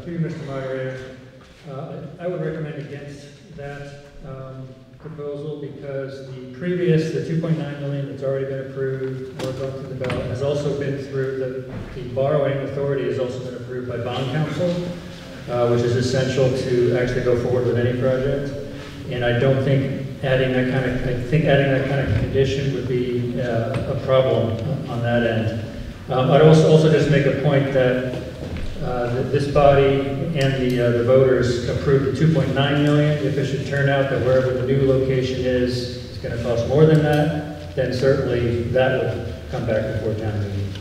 Through you, Mr. Moderator, I would recommend against that. proposal because the previous, the 2.9 million that's already been approved or gone through the ballot has also been through, the borrowing authority has also been approved by bond council, which is essential to actually go forward with any project. And I don't think adding that kind of condition would be a problem on that end. I'd also just make a point that this body and the voters approved the 2.9 million. If it should turn out that wherever the new location is, it's going to cost more than that, then certainly that would come back before town meeting.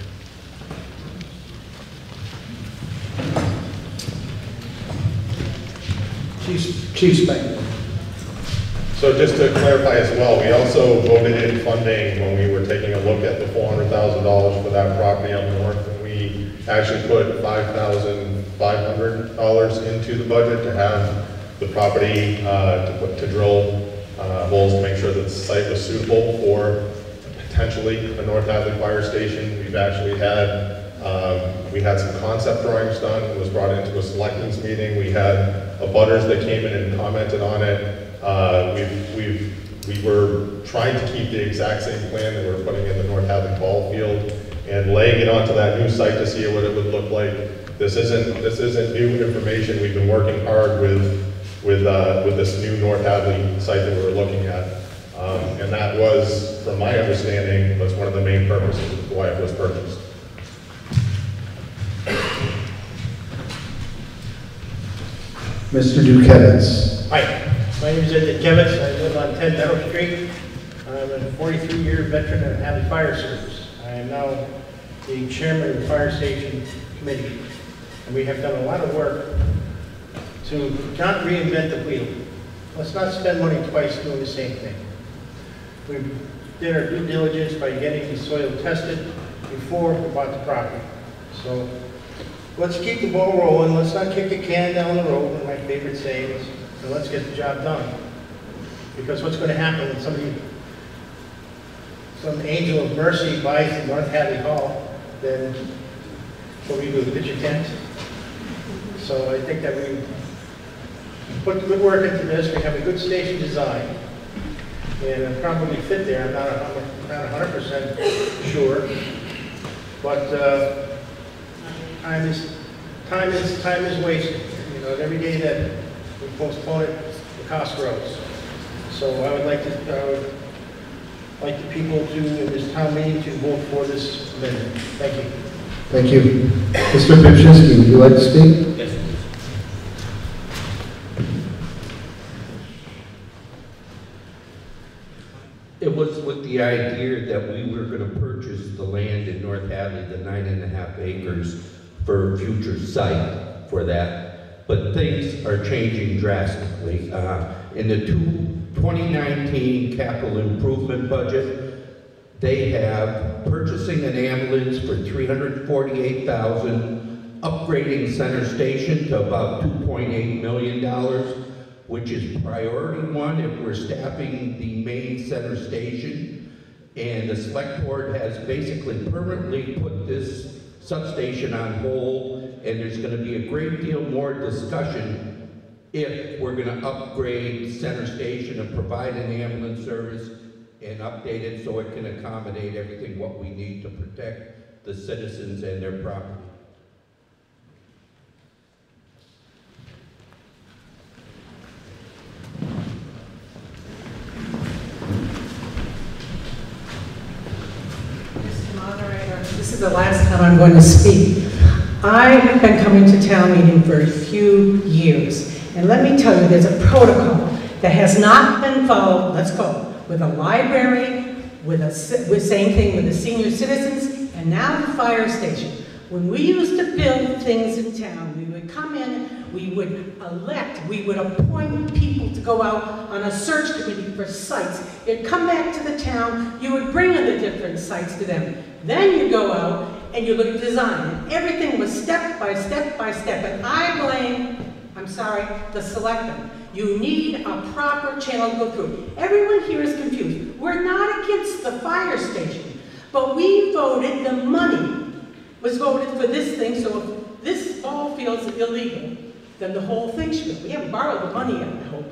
Chief Spangler. So just to clarify as well, we also voted in funding when we were taking a look at the $400,000 for that property up north, and we actually put $5,500 into the budget to have the property to drill holes to make sure that the site was suitable for potentially a North Hadley fire station. We've actually had we had some concept drawings done. It was brought into a selectmen's meeting. We had abutters that came in and commented on it. We were trying to keep the exact same plan that we were putting in the North Hadley ball field and laying it onto that new site to see what it would look like. This isn't new information. We've been working hard with this new North Hadley site that we were looking at, and that was, from my understanding, was one of the main purposes of why it was purchased. Mr. Dukevitz. Hi, my name is Ed Dukevitz. I live on 10 Meadow Street. I'm a 43-year veteran of the Hadley Fire Service. I am now the chairman of the Fire Station Committee. And we have done a lot of work to not reinvent the wheel. Let's not spend money twice doing the same thing. We did our due diligence by getting the soil tested before we bought the property. So let's keep the ball rolling. Let's not kick the can down the road, one of my favorite sayings, and let's get the job done. Because what's going to happen when some angel of mercy buys the North Hadley Hall, then what do we do, pitch a tent? So I think that we put good work into this. We have a good station design, and it'll probably fit there. I'm not 100% sure, but time is wasted. You know, every day that we postpone it, the cost grows. So I would like the people to, in this town meeting, to vote for this amendment. Thank you. Thank you. Mr. Pipchinsky, would you like to speak? Yes. It was with the idea that we were going to purchase the land in North Hadley, the 9.5 acres, for a future site for that. But things are changing drastically. In the 2019 capital improvement budget, they have purchasing an ambulance for $348,000, upgrading Center Station to about $2.8 million, which is priority one if we're staffing the main Center Station. And the select board has basically permanently put this substation on hold, and there's going to be a great deal more discussion if we're going to upgrade Center Station and provide an ambulance service and update it so it can accommodate everything what we need to protect the citizens and their property. Mr. Moderator, this is the last time I'm going to speak. I have been coming to town meeting for a few years, and let me tell you, there's a protocol that has not been followed, let's go, with a library, with same thing with the senior citizens, and now the fire station. When we used to build things in town, we would come in, we would elect, we would appoint people to go out on a search committee for sites. You'd come back to the town, you would bring in the different sites to them. Then you go out and you look at design. And everything was step by step by step. And I blame, I'm sorry, the selectmen. You need a proper channel to go through. Everyone here is confused. We're not against the fire station, but we voted, the money was voted for this thing, so if this ball field's illegal, then the whole thing should go. We haven't borrowed the money yet, I hope.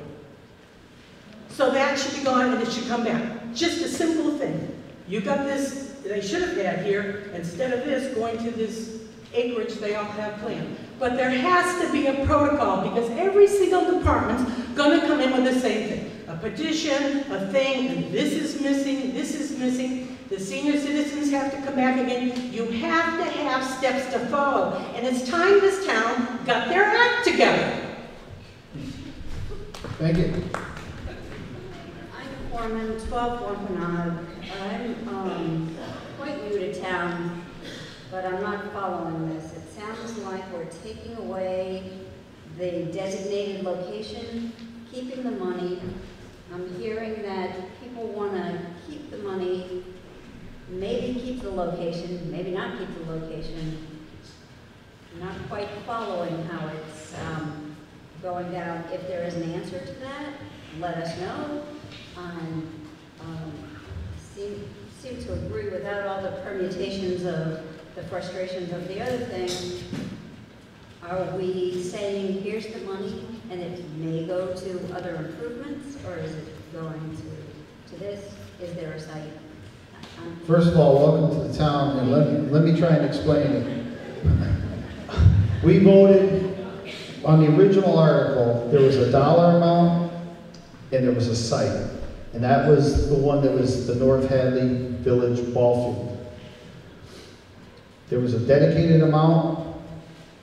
So that should be gone and it should come back. Just a simple thing. You got this, they should have had here, instead of this, going to this acreage they all have planned. But there has to be a protocol because every single department's gonna come in with the same thing. A petition, a thing, and this is missing, this is missing. The senior citizens have to come back again. You have to have steps to follow. And it's time this town got their act together. Thank you. I'm Foreman, 12 Wampanoag. I'm quite new to town, but I'm not following this. It sounds like we're taking away the designated location, keeping the money. I'm hearing that people want to keep the money, maybe keep the location, maybe not keep the location. Not quite following how it's going down. If there is an answer to that, let us know. Seem to agree without all the permutations of the frustrations of the other thing. Are we saying here's the money and it may go to other improvements, or is it going to this? Is there a site? First of all, welcome to the town, and let me try and explain it. We voted on the original article. There was a dollar amount and there was a site, and that was the one that was the North Hadley Village Ball Field. There was a dedicated amount.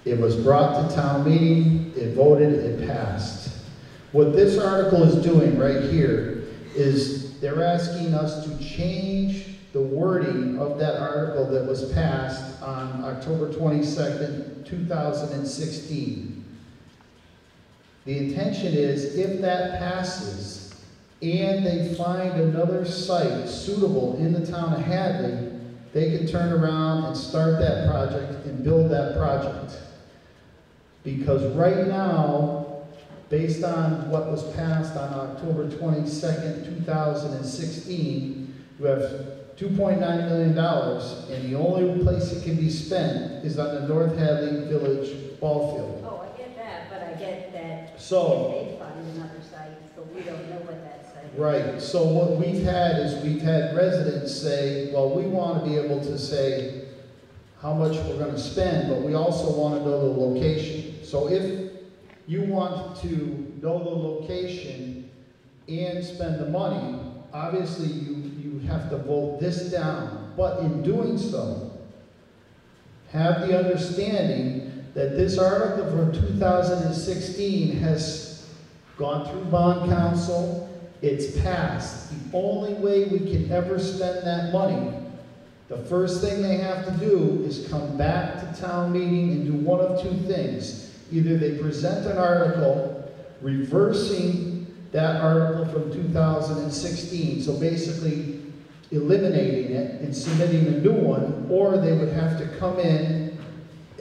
It was brought to town meeting. It voted. It passed. What this article is doing right here is they're asking us to change the wording of that article that was passed on October 22nd, 2016. The intention is if that passes and they find another site suitable in the town of Hadley, they can turn around and start that project and build that project. Because right now, based on what was passed on October 22nd, 2016, you have $2.9 million, and the only place it can be spent is on the North Hadley Village Ball Field. Oh, I get that, but I get that So, if they find another site, but we don't know what that site is. right, so what we've had is we've had residents say, well, we want to be able to say how much we're going to spend, but we also want to know the location. So if you want to know the location and spend the money, obviously you have to vote this down. But in doing so, have the understanding that this article from 2016 has gone through bond council, it's passed. The only way we can ever spend that money, the first thing they have to do is come back to town meeting and do one of two things. Either they present an article reversing that article from 2016, so basically eliminating it and submitting a new one, or they would have to come in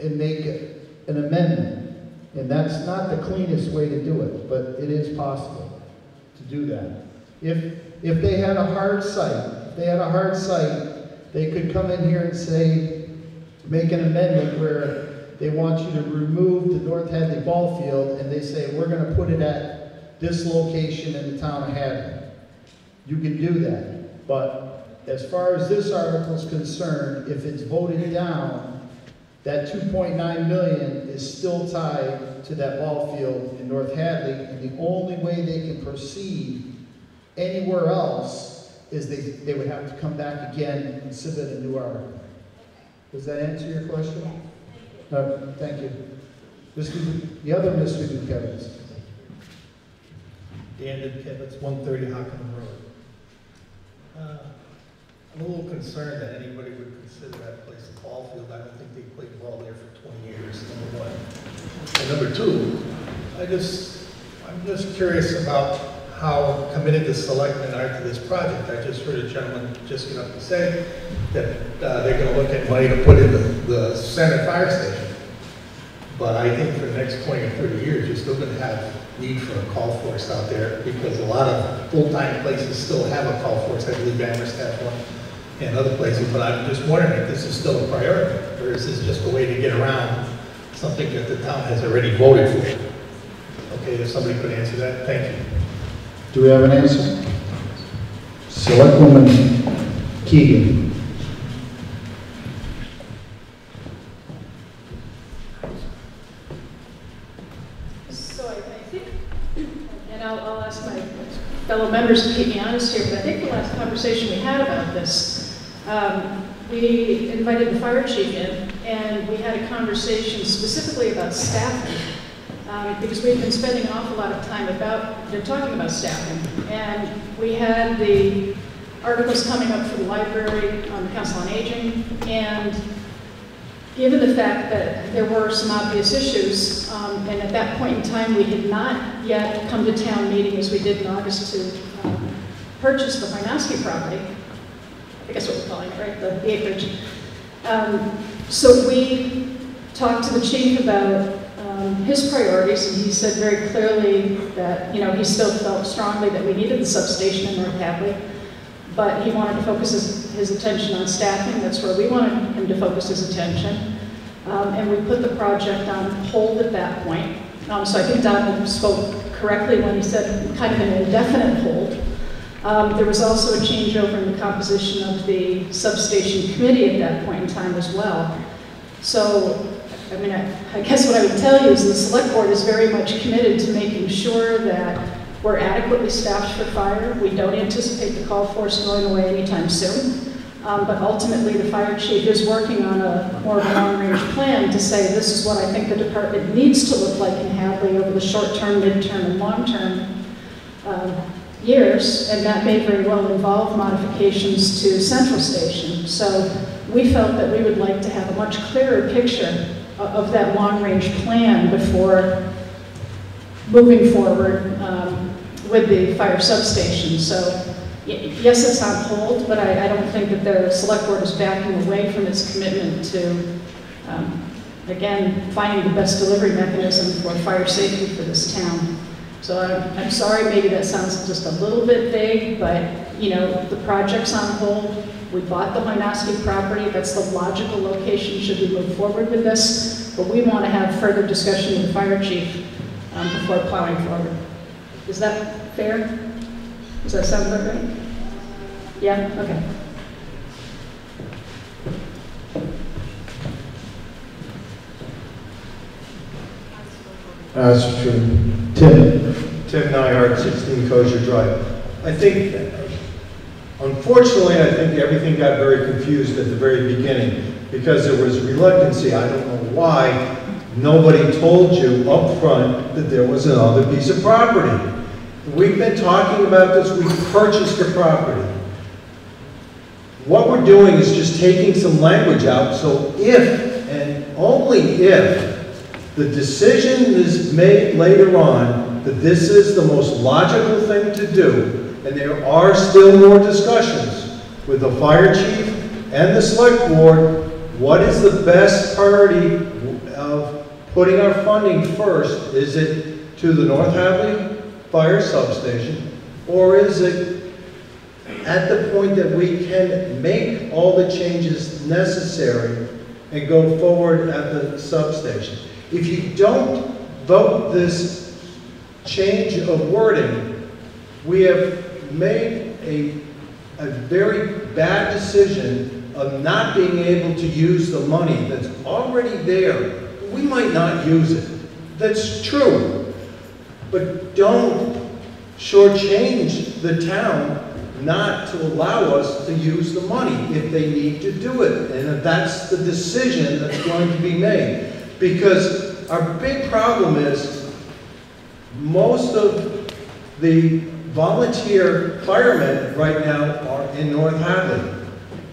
and make an amendment. And that's not the cleanest way to do it, but it is possible to do that. If they had a hard site, they could come in here and say, make an amendment where they want you to remove the North Hadley Ball Field, and they say, we're going to put it at this location in the town of Hadley. You can do that. But as far as this article is concerned, if it's voted down, that $2.9 million is still tied to that ball field in North Hadley, and the only way they can proceed anywhere else is they would have to come back again and submit a new article. Does that answer your question? No, thank you. The other Mr. Dukevitz. Dan Dukevitz, 130 Hockham Road. I'm a little concerned that anybody would consider that place a ball field. I don't think they played ball there for 20 years, number one. And number two, I'm just curious about how committed the selectmen are to this project. I just heard a gentleman just get up and say that they're going to look at money to put in the center fire station. But I think for the next 20 or 30 years, you're still going to have need for a call force out there because a lot of full-time places still have a call force. I believe Amherst has one and other places. But I'm just wondering if this is still a priority, or is this just a way to get around something that the town has already voted for? Okay, if somebody could answer that, thank you. Do we have an answer? Selectwoman Keegan. So I think, and I'll ask my fellow members to keep me honest here, but I think the last conversation we had about this, we invited the fire chief in, and we had a conversation specifically about staffing, because we've been spending an awful lot of time talking about staffing. And we had the articles coming up for the library on the Council on Aging, and given the fact that there were some obvious issues, and at that point in time we had not yet come to town meeting as we did in August to purchase the Wynoski property, I guess what we're calling it, right, the acreage. So we talked to the chief about his priorities, and he said very clearly that, you know, he still felt strongly that we needed the substation in North Hadley, but he wanted to focus his attention on staffing. That's where we wanted him to focus his attention. And we put the project on hold at that point. So I think Don spoke correctly when he said kind of an indefinite hold. There was also a changeover in the composition of the substation committee at that point in time as well. So, I mean, I guess what I would tell you is the select board is very much committed to making sure that we're adequately staffed for fire. We don't anticipate the call force going away anytime soon. But ultimately, the fire chief is working on more of a long-range plan to say this is what I think the department needs to look like in Hadley over the short-term, mid-term, and long-term years, and that may very well involve modifications to Central Station. So we felt that we would like to have a much clearer picture of that long-range plan before moving forward with the fire substation. So yes, it's on hold, but I don't think that the select board is backing away from its commitment to, again, finding the best delivery mechanism for fire safety for this town. So I'm sorry, maybe that sounds just a little bit vague, but you know, the project's on hold. We bought the Wynoski property. That's the logical location should we move forward with this. But we want to have further discussion with the fire chief before plowing forward. Is that fair? Does that sound about right? Yeah? Okay. That's true. Tim Nyhart, 16 Kosher Drive. I think, unfortunately, I think everything got very confused at the very beginning because there was reluctancy. I don't know why nobody told you up front that there was another piece of property. We've been talking about this. We purchased the property. What we're doing is just taking some language out, so if and only if the decision is made later on that this is the most logical thing to do, and there are still more discussions with the fire chief and the select board, what is the best priority of putting our funding first? Is it to the North Hadley fire substation, or is it at the point that we can make all the changes necessary and go forward at the substation? If you don't vote this change of wording, we have made a very bad decision of not being able to use the money that's already there. We might not use it. That's true. But don't shortchange the town not to allow us to use the money if they need to do it. And that's the decision that's going to be made. Because our big problem is most of the volunteer firemen right now are in North Hadley.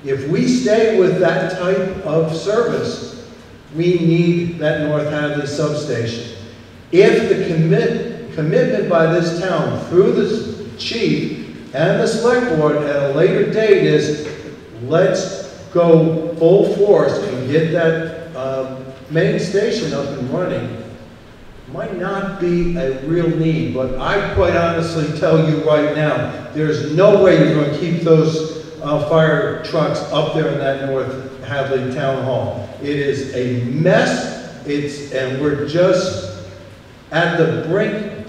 If we stay with that type of service, we need that North Hadley substation. If the commitment by this town through the chief and the select board at a later date is let's go full force and get that main station up and running, might not be a real need, but I quite honestly tell you right now, there's no way you're going to keep those fire trucks up there in that North Hadley Town Hall. It is a mess, and we're just at the brink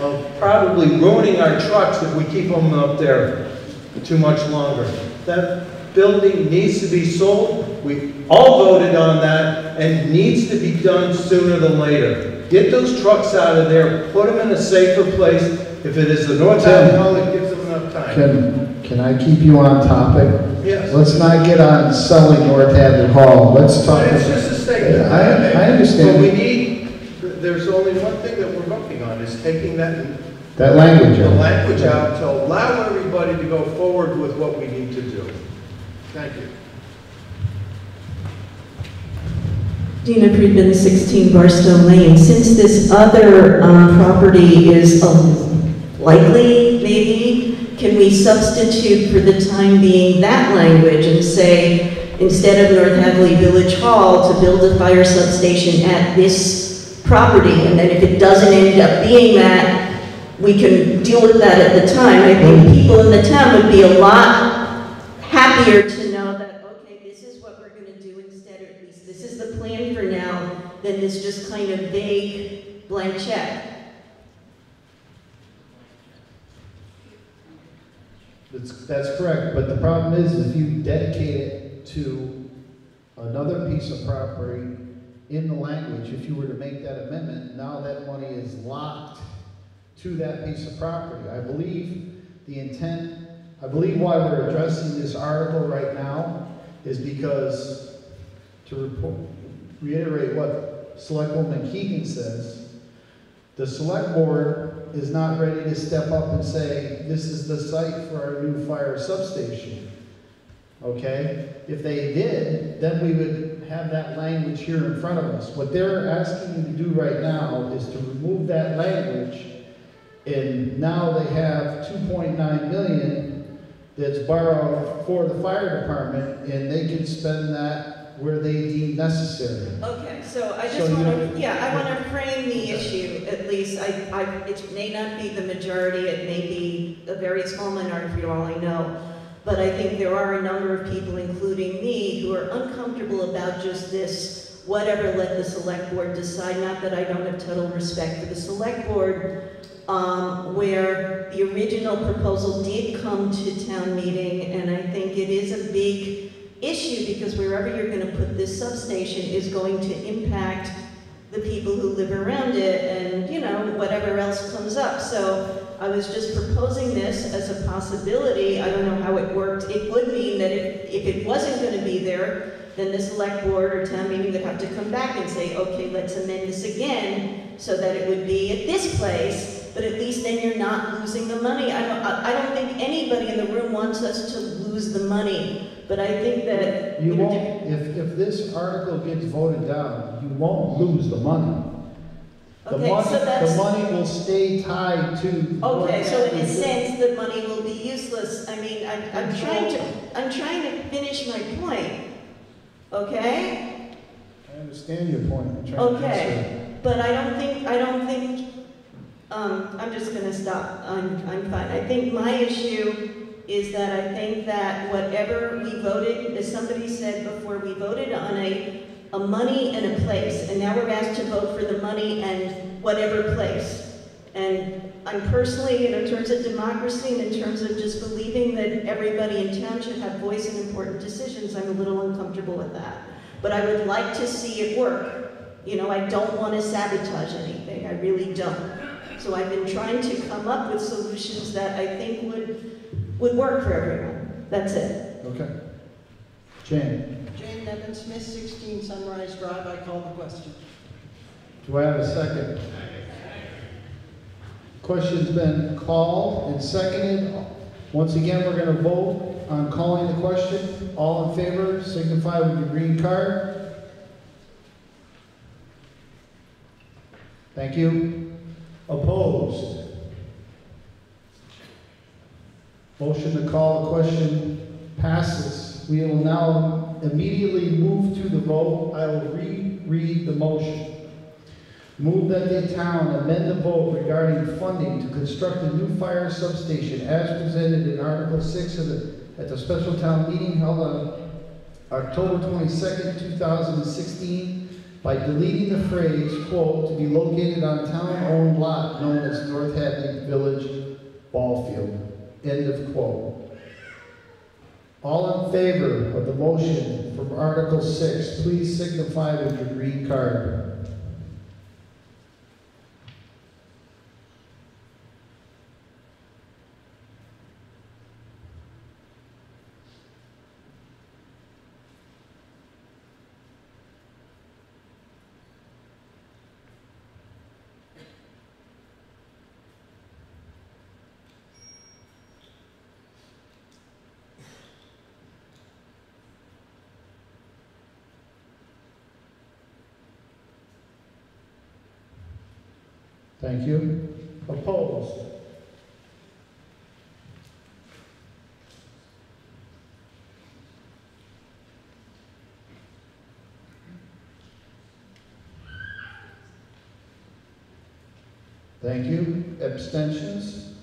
of probably ruining our trucks if we keep them up there too much longer. That building needs to be sold. We all voted on that, and it needs to be done sooner than later. Get those trucks out of there, put them in a safer place. If it is the North Haven Hall, it gives them enough time. Can I keep you on topic? Yes. Let's not get on selling North Haven Hall. Let's talk. But it's just a statement. I understand. But we need, there's only one thing that we're working on, is taking that language the out. language out to allow everybody to go forward with what we need to do. Thank you. Dina Friedman, 16 Barstow Lane. Since this other property is likely, maybe, can we substitute for the time being that language and say, instead of North Hadley Village Hall, to build a fire substation at this property, and then if it doesn't end up being that, we can deal with that at the time. I think people in the town would be a lot happier to know that, okay, this is what we're going to do instead, or at least this is the plan for now, than this just kind of vague blank check. That's correct, but the problem is if you dedicate it to another piece of property in the language, if you were to make that amendment, now that money is locked to that piece of property. I believe why we're addressing this article right now is because, to reiterate what Selectwoman Keegan says, the select board is not ready to step up and say, this is the site for our new fire substation. Okay? If they did, then we would have that language here in front of us. What they're asking you to do right now is to remove that language, and now they have 2.9 million that's borrowed for the fire department, and they can spend that where they deem necessary. Okay, so I just So want you- to, I want to frame the issue, at least. It may not be the majority, it may be a very small minority for all I know, but I think there are a number of people, including me, who are uncomfortable about just this, whatever, let the select board decide. Not that I don't have total respect for the select board, where the original proposal did come to town meeting, and I think it is a big issue because wherever you're going to put this substation is going to impact the people who live around it and, whatever else comes up. So I was just proposing this as a possibility. I don't know how it worked. It would mean that if it wasn't going to be there, then the select board or town meeting would have to come back and say, okay, let's amend this again so that it would be at this place. But at least then you're not losing the money. I don't think anybody in the room wants us to lose the money. But I think that You won't, if this article gets voted down, you won't lose the money. The Okay, money, so that's- the money will stay tied to. Okay, so in a sense, the money will be useless. I mean, I'm trying to finish my point, okay? I understand your point. I'm trying to answer Okay, but I don't think, I'm just gonna stop. I'm fine. I think my issue is that I think that whatever we voted, as somebody said before, we voted on a money and a place, and now we're asked to vote for the money and whatever place. And I'm personally, in terms of democracy and in terms of just believing that everybody in town should have voice in important decisions, I'm a little uncomfortable with that. But I would like to see it work. I don't want to sabotage anything. I really don't. So I've been trying to come up with solutions that I think would work for everyone. That's it. Okay. Jane, Jane Nevin Smith, 16 Sunrise Drive, I call the question. do I have a second? Question's been called and seconded. Once again, we're going to vote on calling the question. All in favor, signify with your green card. Thank you. Opposed? Motion to call the question passes. We will now immediately move to the vote. I will reread the motion. Move that the town amend the vote regarding funding to construct a new fire substation as presented in Article 6 at the special town meeting held on October 22nd, 2016, by deleting the phrase, quote, "to be located on town-owned lot known as North Hadley Village Ball Field," end of quote. All in favor of the motion from Article 6, please signify with your green card. Thank you. Opposed? Thank you. Abstentions?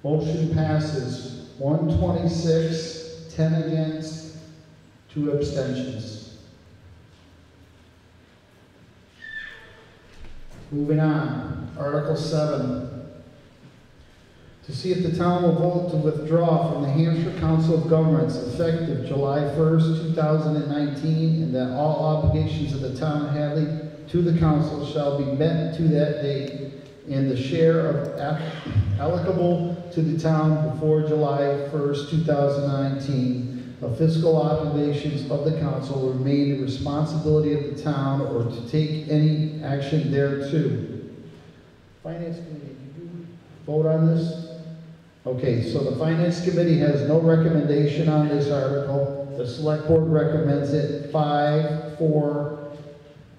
Motion passes. 126, 10 against, 2 abstentions. Moving on, Article 7. To see if the town will vote to withdraw from the Hampshire Council of Governments effective July 1st, 2019, and that all obligations of the town of Hadley to the council shall be met to that date, and the share of applicable to the town before July 1st, 2019, of fiscal obligations of the council will remain the responsibility of the town or to take any action thereto. Finance Committee, did you vote on this? Okay, so the Finance Committee has no recommendation on this article. The Select Board recommends it 5, 4,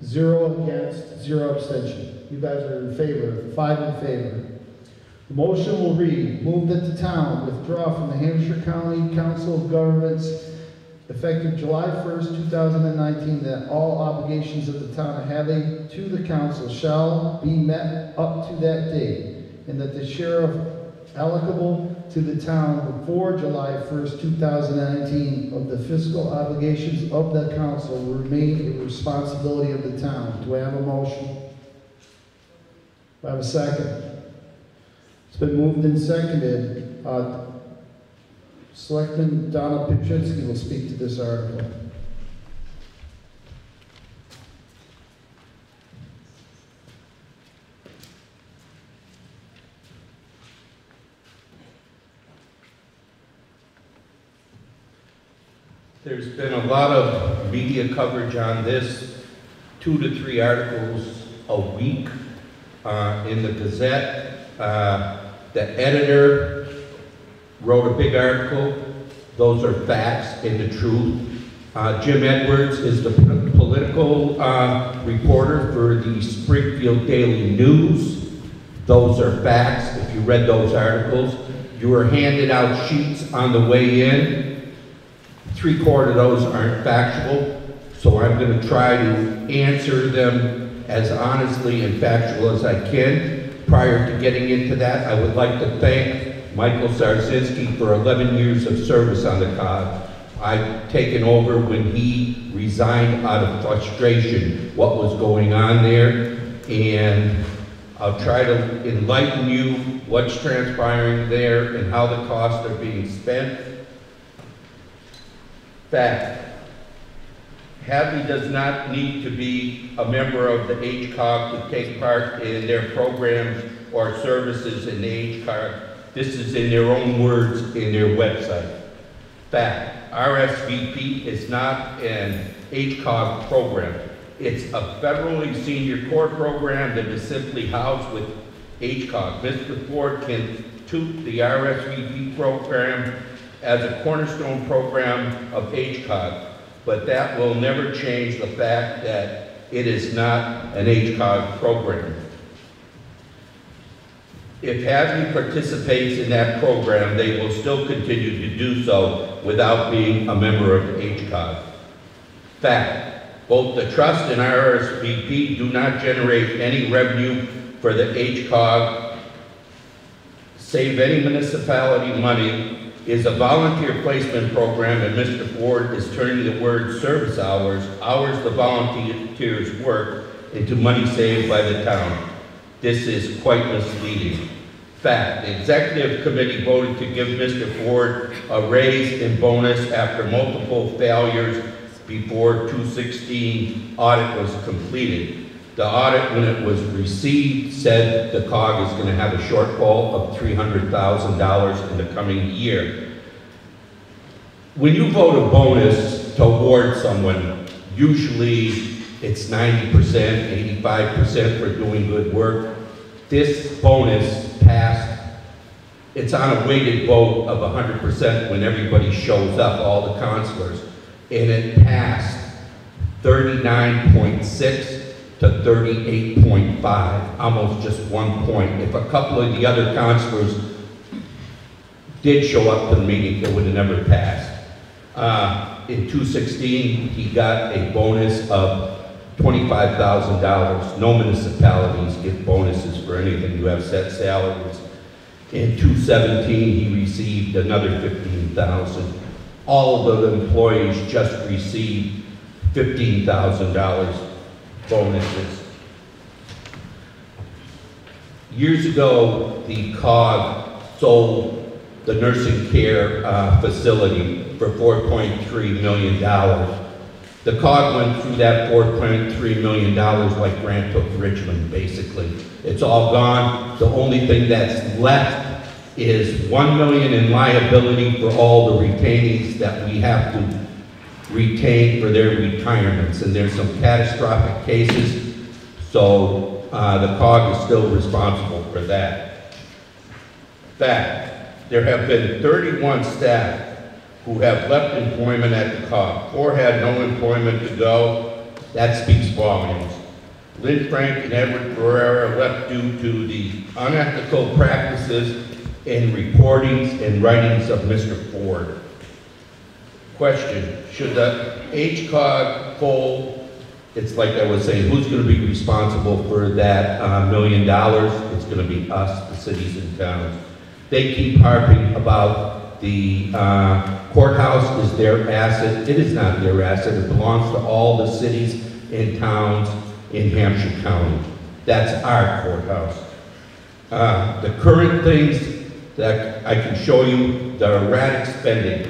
0 against, 0 abstention. You guys are in favor, 5 in favor. The motion will read, move that the town withdraw from the Hampshire County Council of Governments effective July 1st, 2019, that all obligations of the town of Hadley to the council shall be met up to that date, and that the share of applicable to the town before July 1st, 2019 of the fiscal obligations of the council will remain a responsibility of the town. Do I have a motion? Do I have a second? It's been moved and seconded. Selectman Donald Pichinsky will speak to this article. There's been a lot of media coverage on this, 2 to 3 articles a week in the Gazette. The editor wrote a big article. Those are facts and the truth. Jim Edwards is the political reporter for the Springfield Daily News. Those are facts. If you read those articles, you were handed out sheets on the way in. 3/4 of those aren't factual, so I'm going to try to answer them as honestly and factual as I can. Prior to getting into that, I would like to thank Michael Sarzinski for 11 years of service on the COG. I've taken over when he resigned out of frustration what was going on there, and I'll try to enlighten you what's transpiring there and how the costs are being spent. Fact. Hadley does not need to be a member of the HCOG to take part in their programs or services in the HCOG. This is in their own words in their website. Fact, RSVP is not an HCOG program. It's a federally senior corps program that is simply housed with HCOG. Mr. Ford can toot the RSVP program as a cornerstone program of HCOG. But that will never change the fact that it is not an HCOG program. If Hadley participates in that program, they will still continue to do so without being a member of HCOG. Fact, both the trust and RSVP do not generate any revenue for the HCOG save any municipality money is a volunteer placement program, and Mr. Ford is turning the word service hours the volunteers work, into money saved by the town. This is quite misleading. Fact, the executive committee voted to give Mr. Ford a raise and bonus after multiple failures before 216 audit was completed. The audit, when it was received, said the COG is going to have a shortfall of $300,000 in the coming year. When you vote a bonus to award someone, usually it's 90%, 85% for doing good work. This bonus passed, it's on a weighted vote of 100% when everybody shows up, all the councilors, and it passed 39.6 to 38.5, almost just 1 point. If a couple of the other councilors did show up to the meeting, it would have never passed. In 216, he got a bonus of $25,000. No municipalities give bonuses for anything. You have set salaries. In 217, he received another $15,000. All of the employees just received $15,000 bonuses. Years ago, the COG sold the nursing care facility for $4.3 million. The COG went through that $4.3 million like Grant took Richmond, basically. It's all gone. The only thing that's left is $1 million in liability for all the retainees that we have to retain for their retirements, and there's some catastrophic cases, so the COG is still responsible for that. Fact, there have been 31 staff who have left employment at the COG. 4 had no employment to go. That speaks volumes. Lynn Frank and Edward Ferreira left due to the unethical practices in reportings and writings of Mr. Ford. Question, should the HCOG fold? It's like I was saying, who's going to be responsible for that $1 million? It's going to be us, the cities and towns. They keep harping about the courthouse is their asset. It is not their asset. It belongs to all the cities and towns in Hampshire County. That's our courthouse. The current things that I can show you, the erratic spending.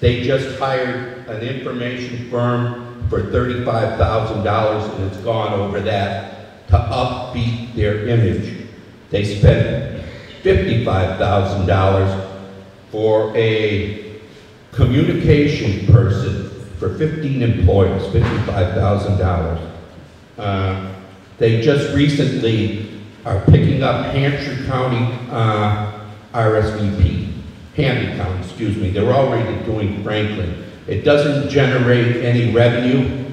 They just hired an information firm for $35,000, and it's gone over that to upbeat their image. They spent $55,000 for a communication person for 15 employees, $55,000. They just recently are picking up Hampshire County RSVP. Handy County, excuse me. They're already doing Franklin. It doesn't generate any revenue.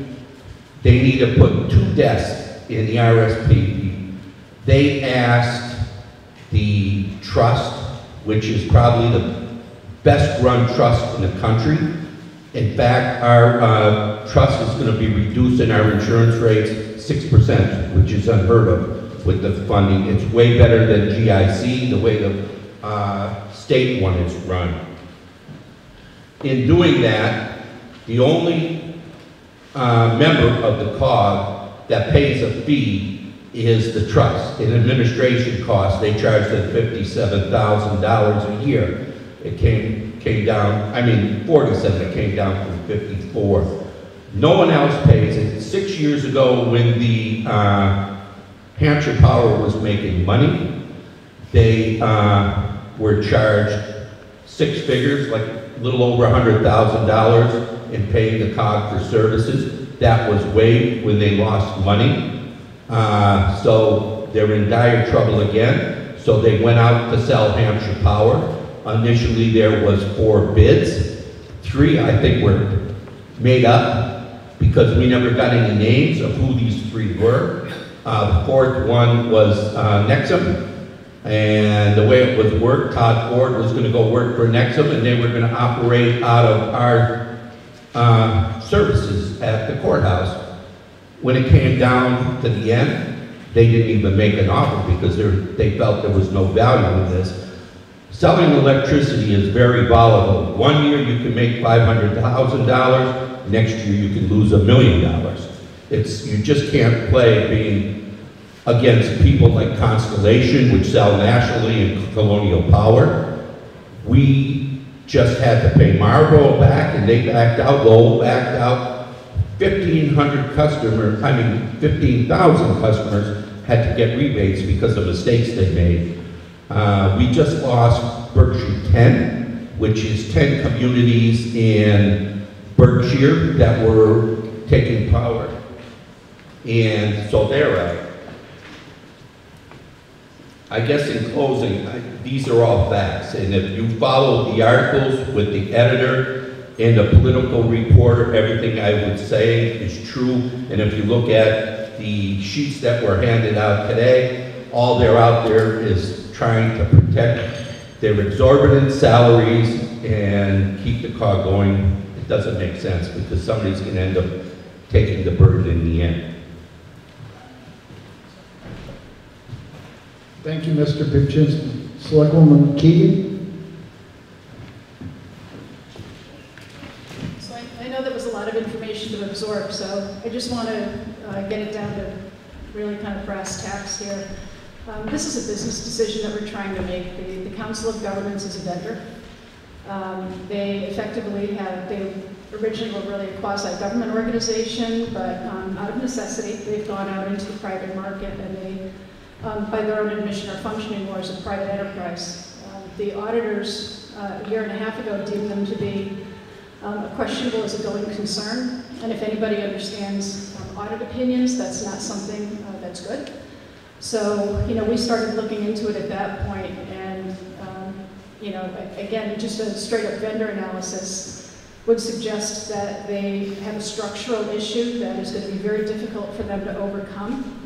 They need to put 2 desks in the RSVP. They asked the trust, which is probably the best run trust in the country. In fact, our trust is going to be reducing our insurance rates 6%, which is unheard of with the funding. It's way better than GIC, the way the state one is run. In doing that, the only member of the COG that pays a fee is the trust. In administration costs, they charge them $57,000 a year. It came down, I mean 47, it came down from 54. No one else pays it. 6 years ago when the Hampshire Power was making money, they were charged 6 figures, like a little over $100,000 in paying the COG for services. That was waived when they lost money. So they're in dire trouble again. So they went out to sell Hampshire Power. Initially there was 4 bids. 3, I think, were made up because we never got any names of who these 3 were. The 4th one was Nexum. And the way it was worked, Todd Ford was going to go work for Nexum, and they were going to operate out of our services at the courthouse. When it came down to the end, they didn't even make an offer because they felt there was no value in this. Selling electricity is very volatile. One year you can make $500,000, next year you can lose $1 million. You just can't play being against people like Constellation, which sell nationally, and Colonial Power. We just had to pay Marlboro back, and they backed out, Lowell backed out. 15,000 customers had to get rebates because of mistakes they made. We just lost Berkshire 10, which is 10 communities in Berkshire that were taking power. And so they're out. I guess in closing, these are all facts. And if you follow the articles with the editor and the political reporter, everything I would say is true. And if you look at the sheets that were handed out today, all they're out there is trying to protect their exorbitant salaries and keep the car going. It doesn't make sense because somebody's going to end up taking the burden in the end. Thank you, Mr. Pipchinsky. Selectwoman Keegan? So I know that was a lot of information to absorb, so I just want to get it down to really kind of brass tacks here. This is a business decision that we're trying to make. The Council of Governments is a vendor. They effectively they originally were really a quasi-government organization, but out of necessity, they've gone out into the private market, and they, by their own admission, are functioning more as a private enterprise. The auditors, a year and a half ago, deemed them to be questionable as a going concern, and if anybody understands audit opinions, that's not something that's good. So, we started looking into it at that point, and, again, just a straight-up vendor analysis would suggest that they have a structural issue that is going to be very difficult for them to overcome.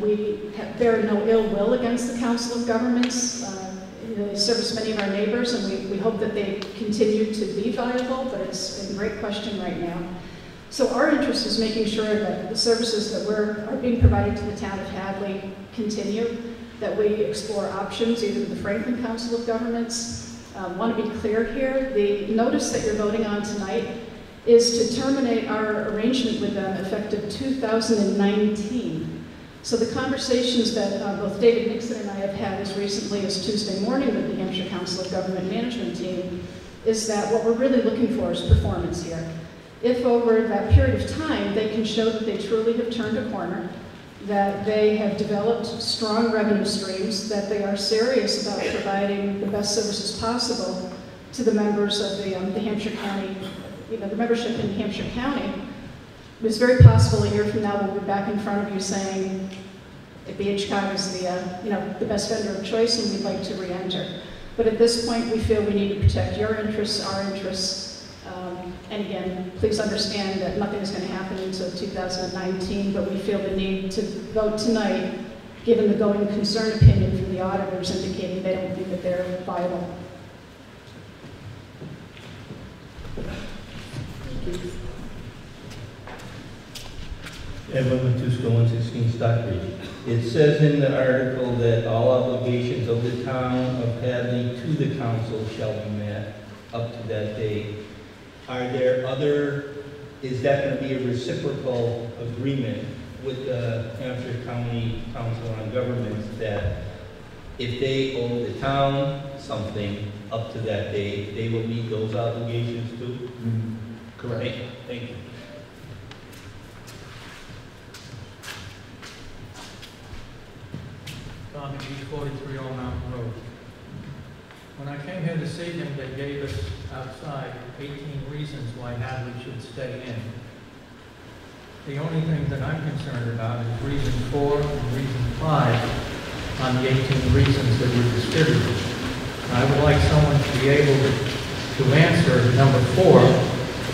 We bear no ill will against the Council of Governments. They service many of our neighbors, and we hope that they continue to be viable, but it's a great question right now. So our interest is making sure that the services that are being provided to the town of Hadley continue, that we explore options, either with the Franklin Council of Governments. Want to be clear here, the notice that you're voting on tonight is to terminate our arrangement with them effective 2019. So the conversations that both David Nixon and I have had as recently as Tuesday morning with the Hampshire Council of Government Management team is that what we're really looking for is performance here. If over that period of time they can show that they truly have turned a corner, that they have developed strong revenue streams, that they are serious about providing the best services possible to the members of the Hampshire County, the membership in Hampshire County, it's very possible a year from now we'll be back in front of you saying that BHCOG is the best vendor of choice and we'd like to re-enter. But at this point, we feel we need to protect your interests, our interess. And again, please understand that nothing is going to happen until 2019, but we feel the need to vote tonight, given the going concern opinion from the auditors indicating they don't think that they're viable. Edwin Matusko, 116 Stockbridge. It says in the article that all obligations of the town of Hadley to the council shall be met up to that date. Are there is that going to be a reciprocal agreement with the Hampshire County Council on Governments that if they owe the town something up to that date, they will meet those obligations too? Correct. Thank you. Tommy B. 43 Old Mountain Road. When I came here this evening, they gave us outside 18 reasons why Hadley should stay in. The only thing that I'm concerned about is reason 4 and reason 5 on the 18 reasons that were distributed. I would like someone to be able to answer number 4,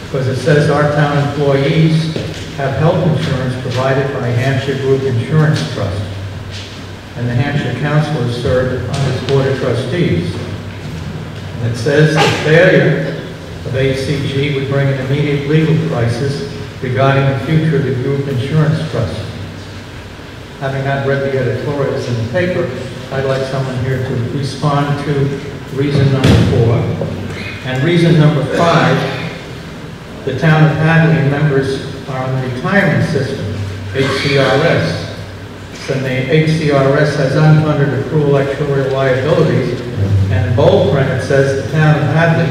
because it says our town employees have health insurance provided by Hampshire Group Insurance Trust, and the Hampshire Council is served on its Board of Trustees. And it says the failure of HCG would bring an immediate legal crisis regarding the future of the Group Insurance Trust. Having not read the editorials in the paper, I'd like someone here to respond to reason number 4. And reason number 5, the town of Hadley members are on the retirement system, HCRS. So the HCRS has unfunded accrual actuarial liabilities, and in bold print it says the town of Hadley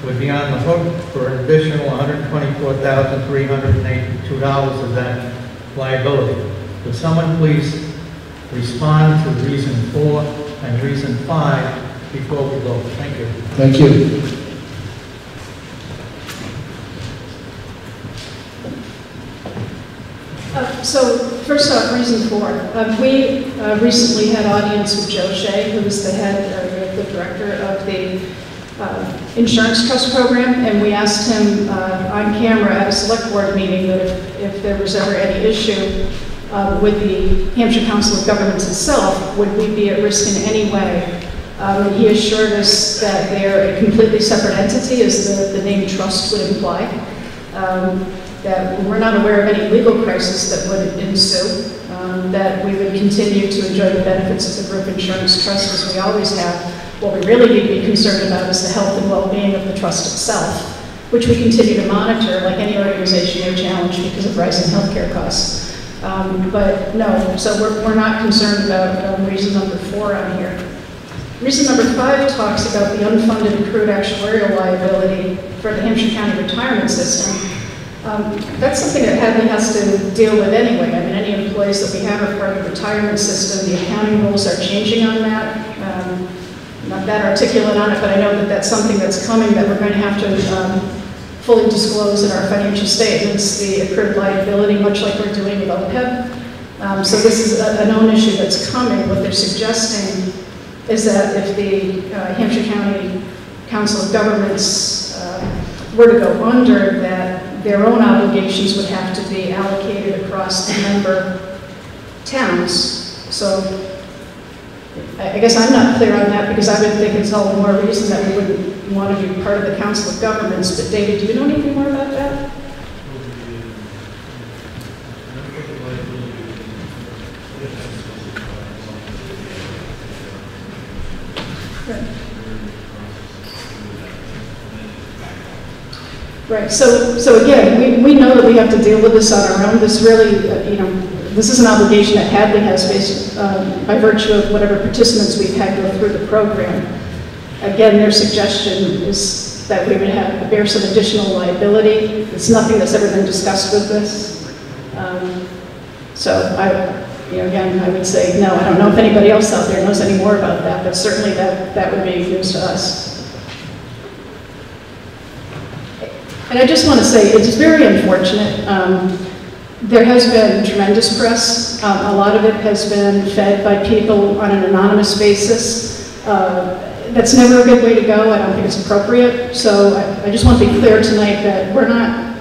would be on the hook for an additional $124,382 of that liability. Would someone please respond to reason 4 and reason 5 before we vote? Thank you. Thank you. So first off, reason 4. We recently had audience with Joe Shea, who is the head, the director of the insurance trust program, and we asked him on camera at a select board meeting that if there was ever any issue with the Hampshire Council of Governments itself, would we be at risk in any way? And he assured us that they're a completely separate entity, as the name trust would imply. That we're not aware of any legal crisis that would ensue, that we would continue to enjoy the benefits of the group insurance trust as we always have. What we really need to be concerned about is the health and well-being of the trust itself, which we continue to monitor like any organization or challenge because of rising healthcare costs. But no, so we're not concerned about reason number 4 on here. Reason number 5 talks about the unfunded accrued actuarial liability for the Hampshire County retirement system. That's something that Hadley has to deal with anyway. I mean, any employees that we have are part of the retirement system. The accounting rules are changing on that. Not that articulate on it, but I know that that's something that's coming that we're going to have to fully disclose in our financial statements, the accrued liability, much like we're doing with OPEB. So this is a known issue that's coming. What they're suggesting is that if the Hampshire County Council of Governments were to go under, that their own obligations would have to be allocated across the member towns. So I guess I'm not clear on that, because I would think it's all the more reason that we wouldn't want to be part of the Council of Governments. But David, do you know anything more about that? Right. So again, we know that we have to deal with this on our own. This really, this is an obligation that Hadley has based by virtue of whatever participants we've had go through the program. Again, their suggestion is that we would have to bear some additional liability. It's nothing that's ever been discussed with this. So again, I would say no. I don't know if anybody else out there knows any more about that, but certainly that would be news to us. And I just want to say, it's very unfortunate. There has been tremendous press. A lot of it has been fed by people on an anonymous basis. That's never a good way to go. I don't think it's appropriate. So I just want to be clear tonight that we're not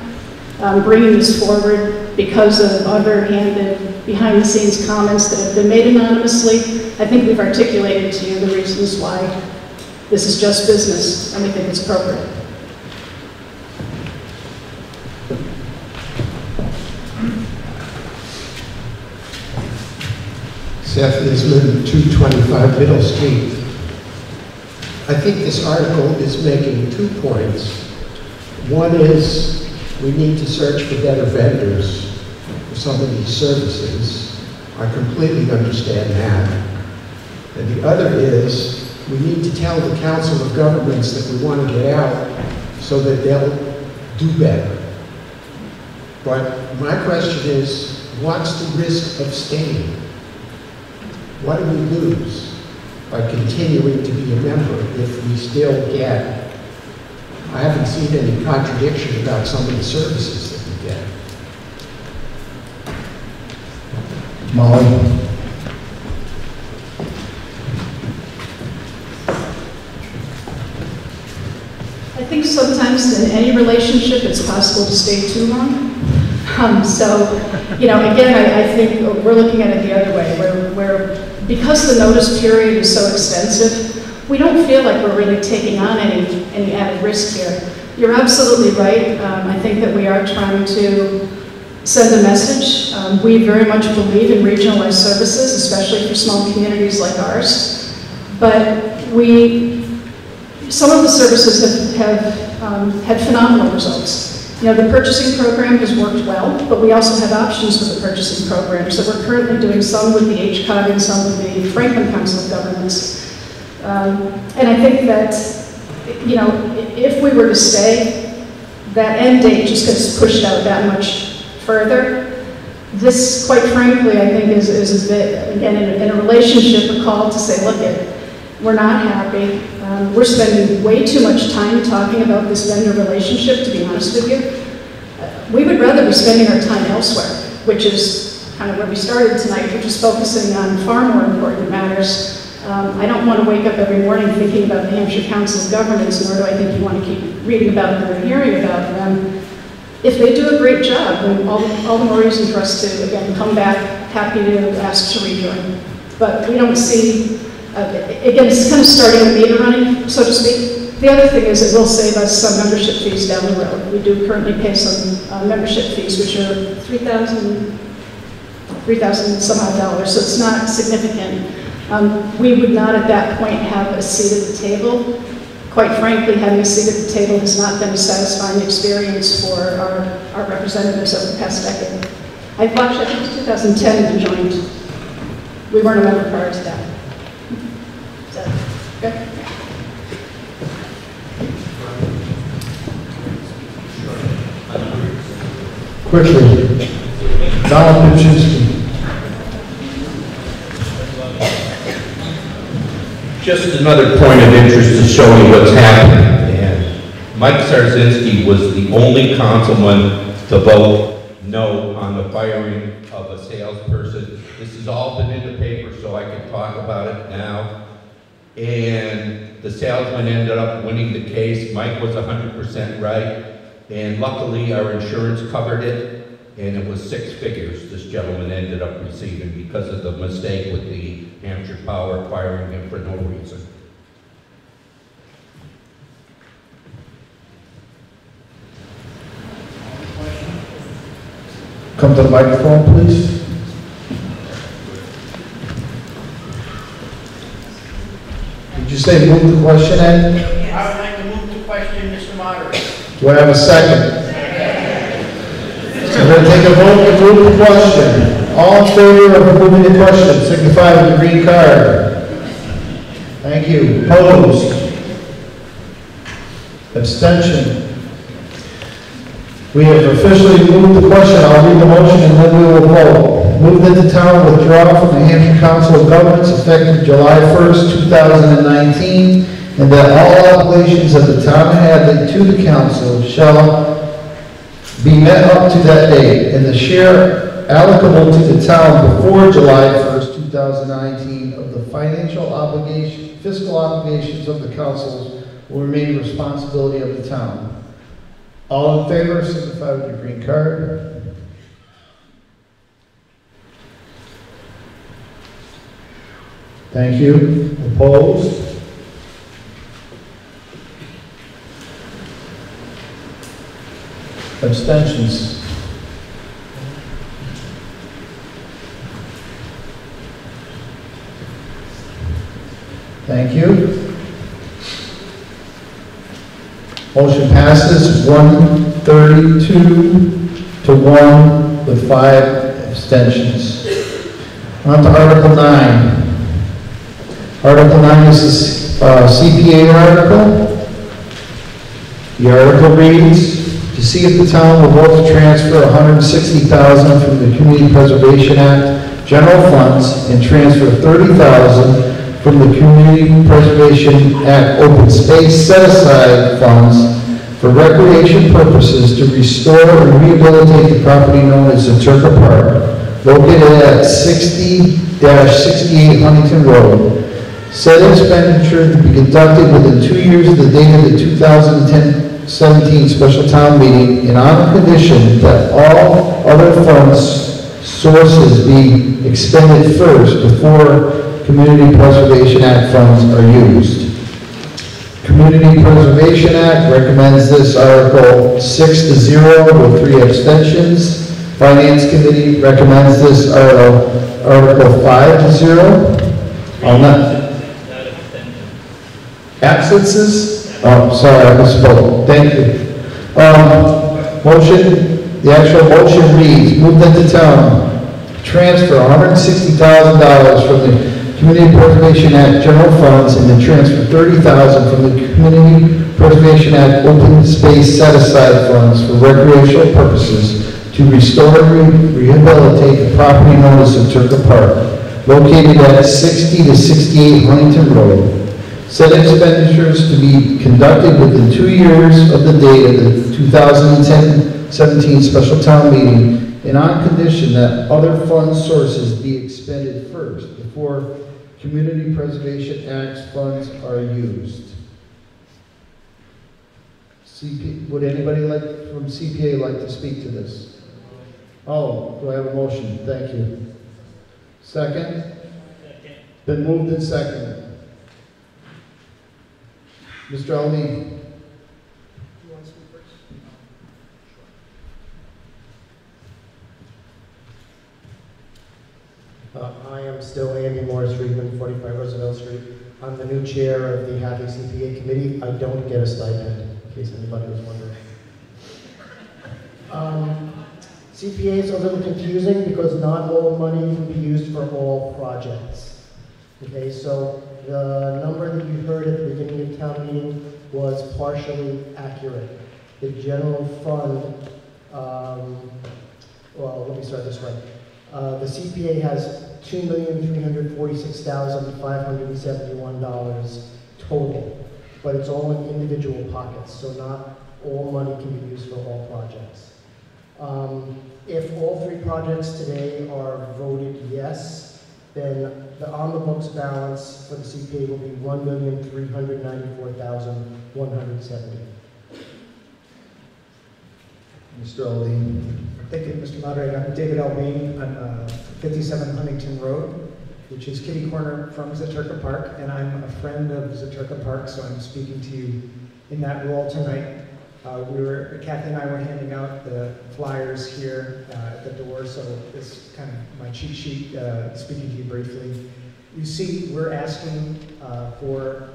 bringing this forward because of underhanded, behind-the-scenes comments that have been made anonymously. I think we've articulated to you the reasons why this is just business, and we think it's appropriate. Seth Isman, 225 Middle Street. I think this article is making 2 points. One is we need to search for better vendors for some of these services. I completely understand that. And the other is we need to tell the Council of Governments that we want to get out so that they'll do better. But my question is, what's the risk of staying? What do we lose by continuing to be a member if we still get? I haven't seen any contradiction about some of the services that we get. Molly? I think sometimes in any relationship it's possible to stay too long. Again, I think we're looking at it the other way, where because the notice period is so extensive, we don't feel like we're really taking on any added risk here. You're absolutely right. I think that we are trying to send a message. We very much believe in regionalized services, especially for small communities like ours. But some of the services have had phenomenal results. You know, the purchasing program has worked well, but we also have options with the purchasing program. So we're currently doing some with the HCOG and some with the Franklin Council of Governments. And I think that, you know, if we were to stay, that end date just gets pushed out that much further. This, quite frankly, I think is a bit, again, in a relationship, a call to say, look, we're not happy. We're spending way too much time talking about this vendor relationship, to be honest with you. We would rather be spending our time elsewhere, which is kind of where we started tonight, which is focusing on far more important matters. I don't want to wake up every morning thinking about the Hampshire Council of Governments, nor do I think you want to keep reading about them or hearing about them. If they do a great job, then all the more reason for us to, again, come back, happy to ask to rejoin. But we don't see, again, it's kind of starting a meter running, so to speak. The other thing is it will save us some membership fees down the road. We do currently pay some membership fees, which are $3,000 some odd dollars, so it's not significant. We would not at that point have a seat at the table. Quite frankly, having a seat at the table has not been a satisfying experience for our representatives over the past decade. I think it was 2010 we joined. We weren't a member prior to that. So, okay. Quickly, Donald Kuczynski. Just another point of interest to show you what's happening. And Mike Sarzinski was the only councilman to vote no on the firing of a salesperson. This has all been in the paper, so I can talk about it now. And the salesman ended up winning the case. Mike was 100% right. And luckily, our insurance covered it. And it was 6 figures this gentleman ended up receiving because of the mistake with the Hampshire Power firing him for no reason. Come to the microphone, please. Did you say move the question, Ed? I would like to move the question, Mr. Moderator. Do I have a second? So we're going to take a vote to move the question. All in favor of moving the question, signify with the green card. Thank you. Opposed? Abstention? We have officially moved the question. I'll read the motion and then we will vote. Move that the town withdraw from the Hampshire Council of Governments effective July 1st, 2019, and that all obligations of the town of Hadley to the council shall be met up to that date, and the share allocable to the town before July 1st, 2019 of the fiscal obligations of the councils will remain the responsibility of the town. All in favor, signify with your green card. Thank you. Opposed? Abstentions? Thank you. Motion passes 132 to 1 with 5 abstentions. On to Article 9. Article 9 is the CPA article. The article reads, to see if the town will vote to transfer $160,000 from the Community Preservation Act general funds and transfer $30,000 from the Community Preservation Act open space set-aside funds for recreation purposes to restore and rehabilitate the property known as the Turka Park, located at 60-68 Huntington Road. Said expenditure to be conducted within 2 years of the date of the 2017 special town meeting, and on the condition that all other funds sources be expended first before Community Preservation Act funds are used. Community Preservation Act recommends this article 6-0 with 3 abstentions. Finance Committee recommends this Article 5-0. I'll not. Absences? Oh, sorry, I misspoke. Thank you. Motion, the actual motion reads, move that the town transfer $160,000 from the Community Preservation Act general funds and then transfer $30,000 from the Community Preservation Act open space set-aside funds for recreational purposes to restore and rehabilitate the property known as Zaturka Park, located at 60 to 68 Huntington Road. Said expenditures to be conducted within 2 years of the date of the 2010-17 special town meeting, and on condition that other fund sources be expended first before Community Preservation Act funds are used. Would anybody from CPA like to speak to this? Oh, do I have a motion? Thank you. Second? Been moved and seconded. Mr. Ali. I am still Andy Morris Friedman, 45 Roosevelt Street. I'm the new chair of the Hadley CPA committee. I don't get a stipend, in case anybody was wondering. CPA is a little confusing because not all money can be used for all projects. Okay, so the number that you heard at the beginning of town meeting was partially accurate. The general fund, well, let me start this way. The CPA has $2,346,571 total, but it's all in individual pockets, so not all money can be used for all projects. If all three projects today are voted yes, then the on-the-books balance for the CPA will be $1,394,170. Mr. Aldean. Thank you, Mr. Moderator. I'm David Aldean. I'm 57 Huntington Road, which is kitty corner from Zaturka Park, and I'm a friend of Zaturka Park, so I'm speaking to you in that role tonight. Kathy and I were handing out the flyers here at the door, so this is kind of my cheat sheet, speaking to you briefly. You see, we're asking for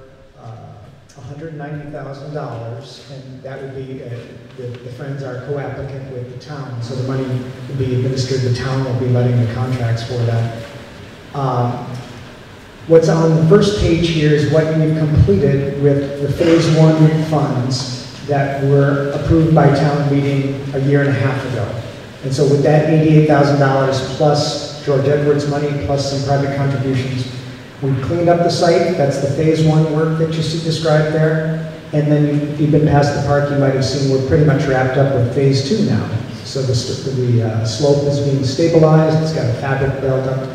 $190,000, and that would be, the Friends are co-applicant with the town, so the money will be administered, the town will be letting the contracts for that. What's on the first page here is what we've completed with the Phase 1 funds that were approved by town meeting a year and a half ago. And so with that $88,000 plus George Edwards money plus some private contributions, we cleaned up the site. That's the Phase 1 work that you see described there. And then if you've been past the park, you might have seen we're pretty much wrapped up with Phase 2 now. So the slope is being stabilized. It's got a fabric belt up,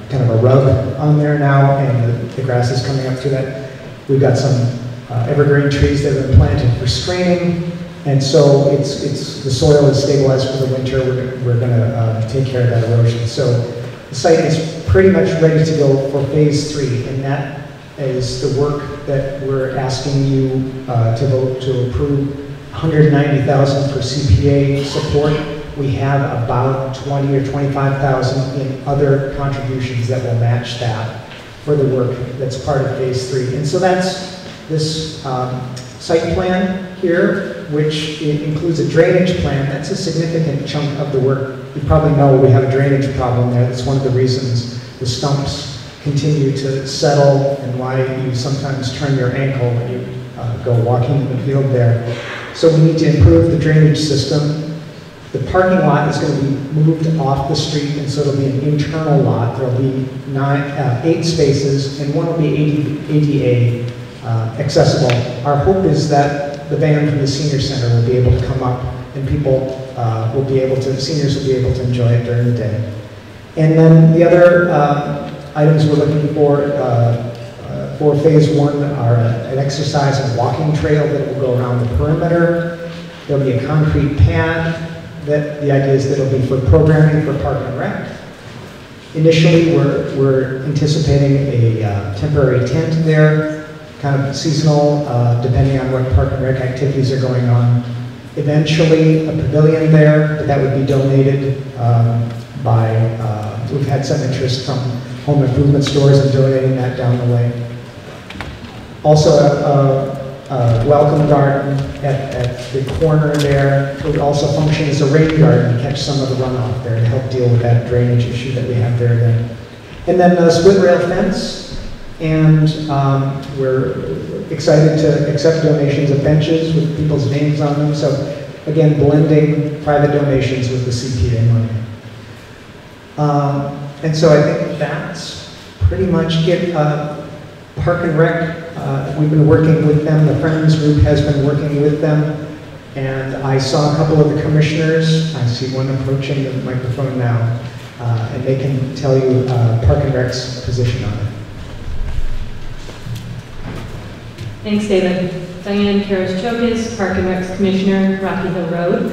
kind of a rug on there now, and the grass is coming up to that. We've got some evergreen trees that have been planted for screening, and so the soil is stabilized for the winter. We're going to take care of that erosion. So the site is pretty much ready to go for Phase 3, and that is the work that we're asking you to vote to approve. $190,000 for CPA support. We have about $20,000 or $25,000 in other contributions that will match that for the work that's part of Phase 3. And so that's this site plan here, which includes a drainage plan. That's a significant chunk of the work. You probably know we have a drainage problem there. That's one of the reasons the stumps continue to settle and why you sometimes turn your ankle when you go walking in the field there. So we need to improve the drainage system. The parking lot is going to be moved off the street, and so it'll be an internal lot. There'll be 8 spaces, and one will be ADA accessible. Our hope is that the van from the senior center will be able to come up, and people will be able to, seniors will be able to enjoy it during the day. And then the other items we're looking for Phase 1 are an exercise and walking trail that will go around the perimeter. There'll be a concrete pad. That the idea is that it'll be for programming for Park and Rec. Initially, we're anticipating a temporary tent there, kind of seasonal, depending on what Park and Rec activities are going on. eventually a pavilion there, but that would be donated we've had some interest from home improvement stores in donating that down the way. Also, a welcome garden at the corner there. It would also function as a rain garden to catch some of the runoff there to help deal with that drainage issue that we have there then. And then the split rail fence, and we're excited to accept donations of benches with people's names on them. So again, blending private donations with the CPA money. And so I think that's pretty much it. Park and Rec, we've been working with them. The Friends Group has been working with them. And I saw a couple of the commissioners. I see one approaching the microphone now. And they can tell you Park and Rec's position on it. Thanks, David. Diane Karas-Chokis, Park and Rec's Commissioner, Rocky Hill Road.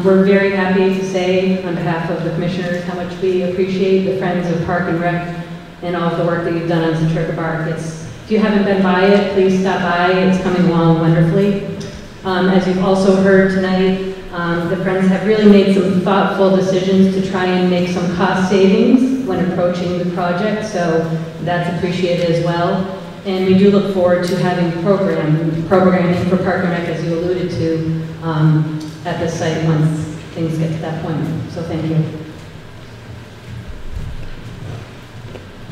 We're very happy to say, on behalf of the commissioners, how much we appreciate the Friends of Park and Rec and all of the work that you've done on Centerca Park. If you haven't been by it, please stop by. It's coming along wonderfully. As you've also heard tonight, the Friends have really made some thoughtful decisions to try and make some cost savings when approaching the project, so that's appreciated as well. And we do look forward to having programming for Park and Rec, as you alluded to, at this site once things get to that point. So thank you.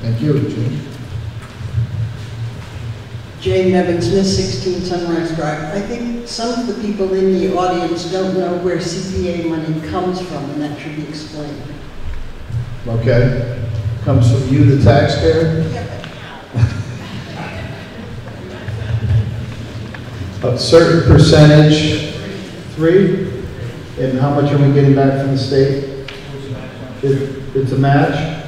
Thank you, Jane. Jane Nevin Smith, 16 Sunrise Drive. I think some of the people in the audience don't know where CPA money comes from, and that should be explained. Okay. Comes from you, the taxpayer? A certain percentage, 3, and how much are we getting back from the state? It's a match?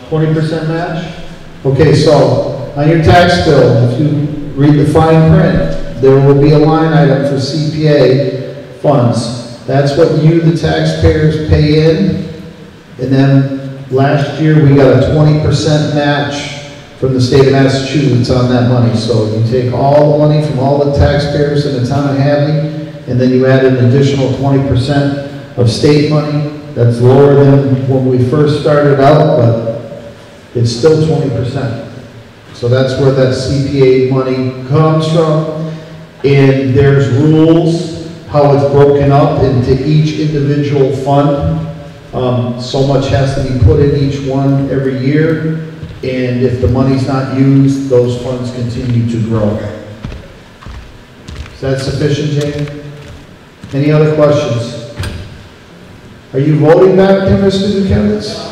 20% match? Okay, so on your tax bill, if you read the fine print, there will be a line item for CPA funds. That's what you, the taxpayers, pay in. And then last year we got a 20% match from the state of Massachusetts on that money. So you take all the money from all the taxpayers in the town of Hadley, and then you add an additional 20% of state money. That's lower than when we first started out, but it's still 20%. So that's where that CPA money comes from. And there's rules, how it's broken up into each individual fund. So much has to be put in each one every year. And if the money's not used, those funds continue to grow. Is that sufficient, Jane? Any other questions? Are you voting back there, Mr. Dukakis?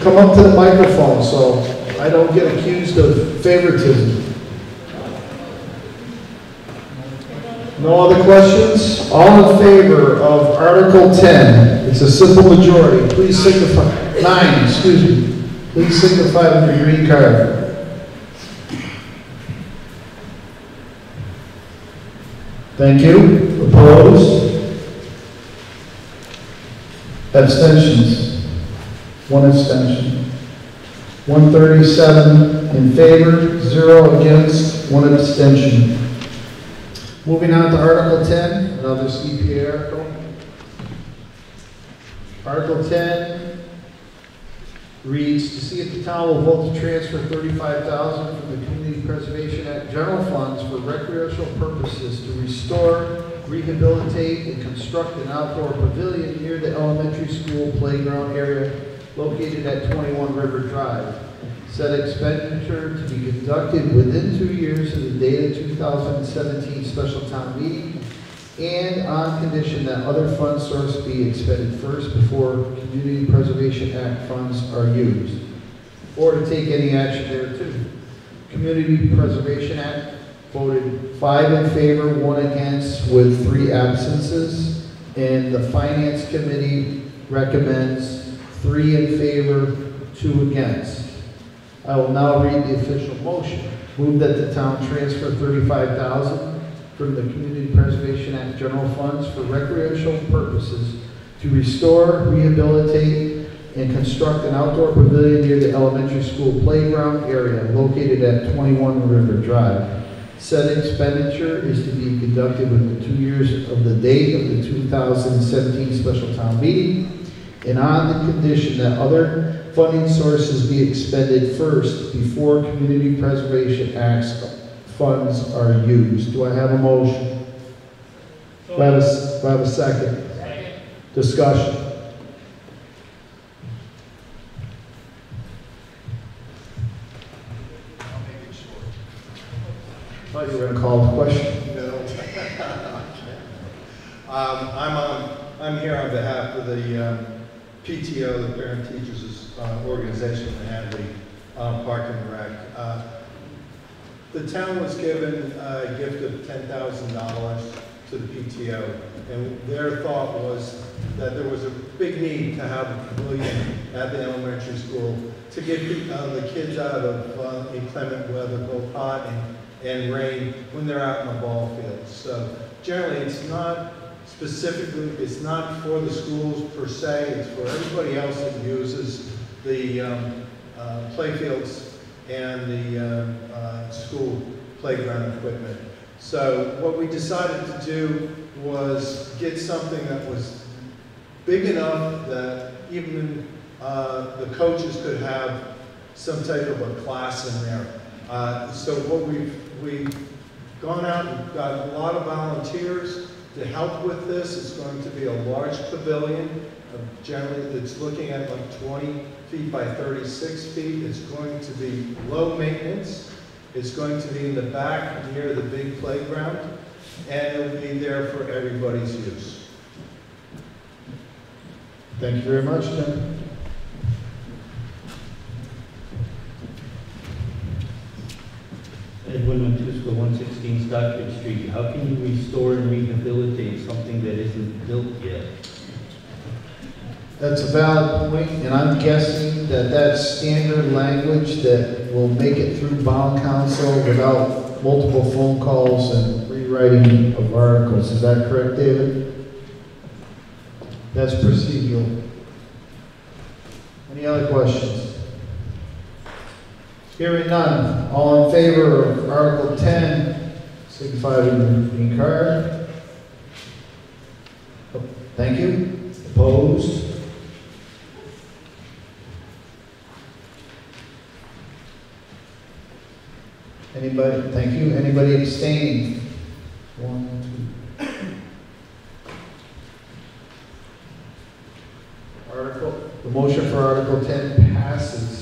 Come up to the microphone so I don't get accused of favoritism. No other questions? All in favor of Article 10? It's a simple majority. Please signify. 9, excuse me. Please signify with your green card. Thank you. Opposed? Abstentions? 1 abstention. 137 in favor, 0 against, 1 abstention. Moving on to Article 10, another CPA article. Article 10 reads, to see if the town will vote to transfer $35,000 from the Community Preservation Act general funds for recreational purposes to restore, rehabilitate, and construct an outdoor pavilion near the elementary school playground area located at 21 River Drive. Said expenditure to be conducted within 2 years of the date of 2017 special town meeting, and on condition that other fund source be expended first before Community Preservation Act funds are used, or to take any action thereto. Community Preservation Act voted 5 in favor, 1 against, with 3 absences, and the Finance Committee recommends 3 in favor, 2 against. I will now read the official motion. Move that the town transfer $35,000 from the Community Preservation Act general funds for recreational purposes to restore, rehabilitate, and construct an outdoor pavilion near the elementary school playground area located at 21 River Drive. Said expenditure is to be conducted within 2 years of the date of the 2017 special town meeting, and on the condition that other funding sources be expended first before Community Preservation Act funds are used. Do I have a motion? Do I have a second? Discussion. I thought you were going to call the question. No. I'm here on behalf of the PTO, the Parent Teachers Organization in Hadley, Park and Rec. The town was given a gift of $10,000 to the PTO, and their thought was that there was a big need to have a pavilion at the elementary school to get the kids out of inclement weather, both hot and rain, when they're out in the ball fields. So generally, it's not specifically, it's not for the schools per se, it's for everybody else that uses the playfields and the school playground equipment. So what we decided to do was get something that was big enough that even the coaches could have some type of a class in there. So what we've gone out and got a lot of volunteers to help with this. It's going to be a large pavilion, generally it's looking at like 20 feet by 36 feet. It's going to be low maintenance. It's going to be in the back near the big playground, and it'll be there for everybody's use. Thank you very much, Tim. Edwin Matuska, 116 Stockbridge Street. How can you restore and rehabilitate something that isn't built yet? That's a valid point, and I'm guessing that that's standard language that will make it through bond council without multiple phone calls and rewriting of articles. Is that correct, David? That's procedural. Any other questions? Hearing none. All in favor of Article 10, signify with your green card. Thank you. Opposed? Anybody? Thank you. Anybody abstaining? 1, 2. The motion for Article 10 passes.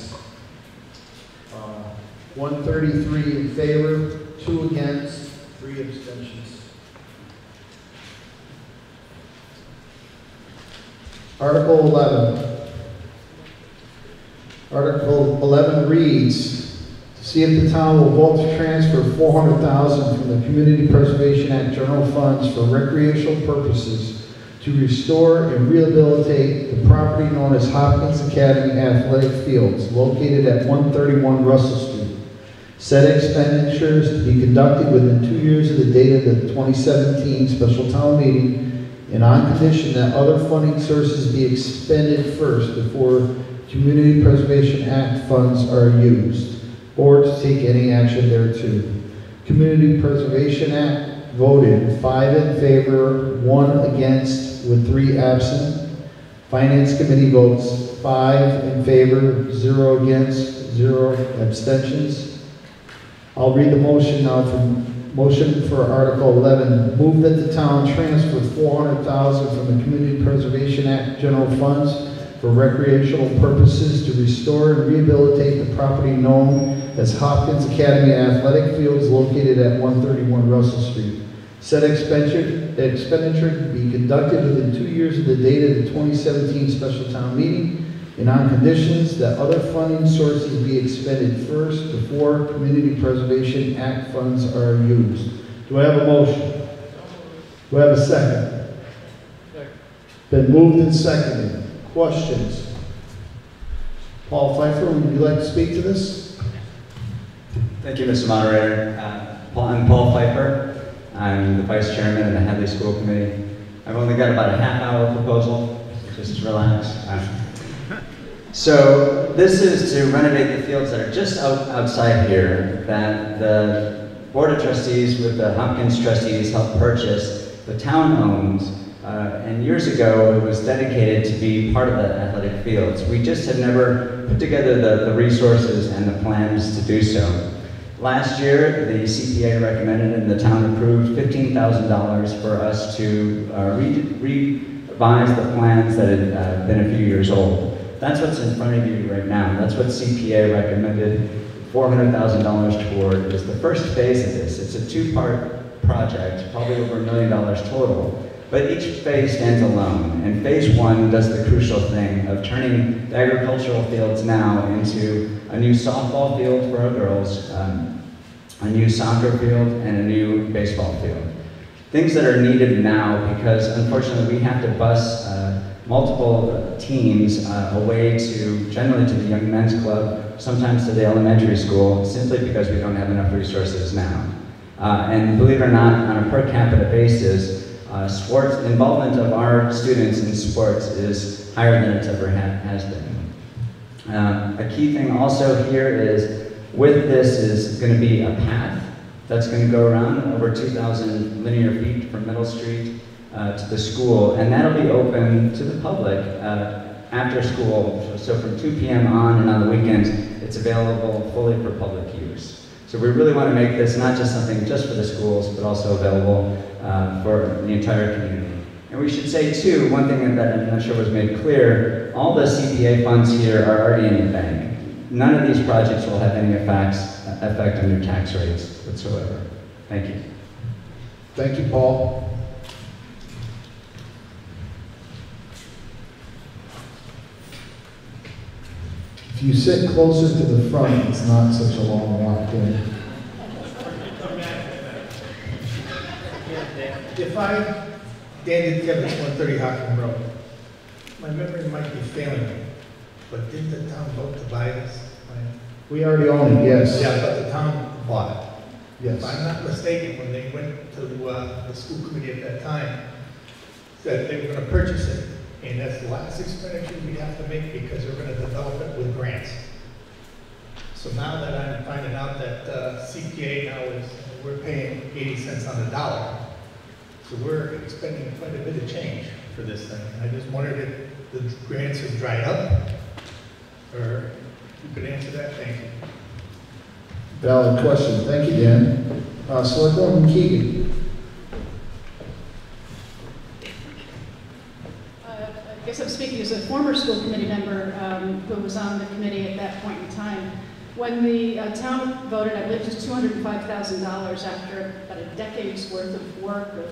133 in favor, 2 against, 3 abstentions. Article 11. Article 11 reads, to see if the town will vote to transfer $400,000 from the Community Preservation Act general funds for recreational purposes to restore and rehabilitate the property known as Hopkins Academy Athletic Fields, located at 131 Russell Street. Said expenditures to be conducted within 2 years of the date of the 2017 special town meeting, and on condition that other funding sources be expended first before Community Preservation Act funds are used, or to take any action thereto. Community Preservation Act voted 5 in favor, 1 against, with 3 absent. Finance Committee votes 5 in favor, 0 against, 0 abstentions. I'll read the motion now. Motion for Article 11. Move that the town transfer $400,000 from the Community Preservation Act general funds for recreational purposes to restore and rehabilitate the property known as Hopkins Academy Athletic Fields, located at 131 Russell Street. Said expenditure to be conducted within 2 years of the date of the 2017 special town meeting, and on conditions that other funding sources be expended first before Community Preservation Act funds are used. Do I have a motion? Do I have a second? Second. Been moved and seconded. Questions? Paul Pfeiffer, would you like to speak to this? Thank you, Mr. Moderator. I'm Paul Pfeiffer. I'm the Vice Chairman of the Hadley School Committee. I've only got about a half-hour proposal. Just relax. So this is to renovate the fields that are just outside here that the Board of Trustees with the Hopkins trustees helped purchase, the town owns, and years ago it was dedicated to be part of the athletic fields. We just had never put together the resources and the plans to do so. Last year, the CPA recommended and the town approved $15,000 for us to revise the plans that had been a few years old. That's what's in front of you right now. That's what CPA recommended $400,000 toward is the first phase of this. It's a two-part project, probably over $1 million total. But each phase stands alone, and phase one does the crucial thing of turning the agricultural fields now into a new softball field for our girls, a new soccer field, and a new baseball field. Things that are needed now because unfortunately we have to bus multiple teams away to, generally to the Young Men's Club, sometimes to the elementary school, simply because we don't have enough resources now. And believe it or not, on a per capita basis, sports involvement of our students in sports is higher than it's ever has been. A key thing also here is, with this is going to be a path that's going to go around over 2,000 linear feet from Middle Street to the school, and that'll be open to the public after school. So from 2 p.m. on and on the weekends, it's available fully for public use. So we really want to make this not just something just for the schools, but also available for the entire community. And we should say too, one thing that I'm not sure was made clear, all the CPA funds here are already in the bank. None of these projects will have any effect on your tax rates whatsoever. Thank you. Thank you, Paul. If you sit closer to the front, it's not such a long walk in. If Dan Kevitz, 130 Hockham Road, my memory might be failing me, but didn't the town vote to buy this land? We already own it, yes. Yeah, but the town bought it. Yes. If I'm not mistaken, when they went to the school committee at that time, said they were going to purchase it, and that's the last expenditure we have to make because they're going to develop it with grants. So now that I'm finding out that CPA now is, we're paying 80 cents on the dollar, so we're expending quite a bit of change for this thing. I just wondered if the grants have dried up, or you could answer that. Thank you. Valid question. Thank you, Dan. Selectwoman Keegan. I guess I'm speaking as a former school committee member who was on the committee at that point in time. When the town voted, I believe it was $205,000 after about a decade's worth of work of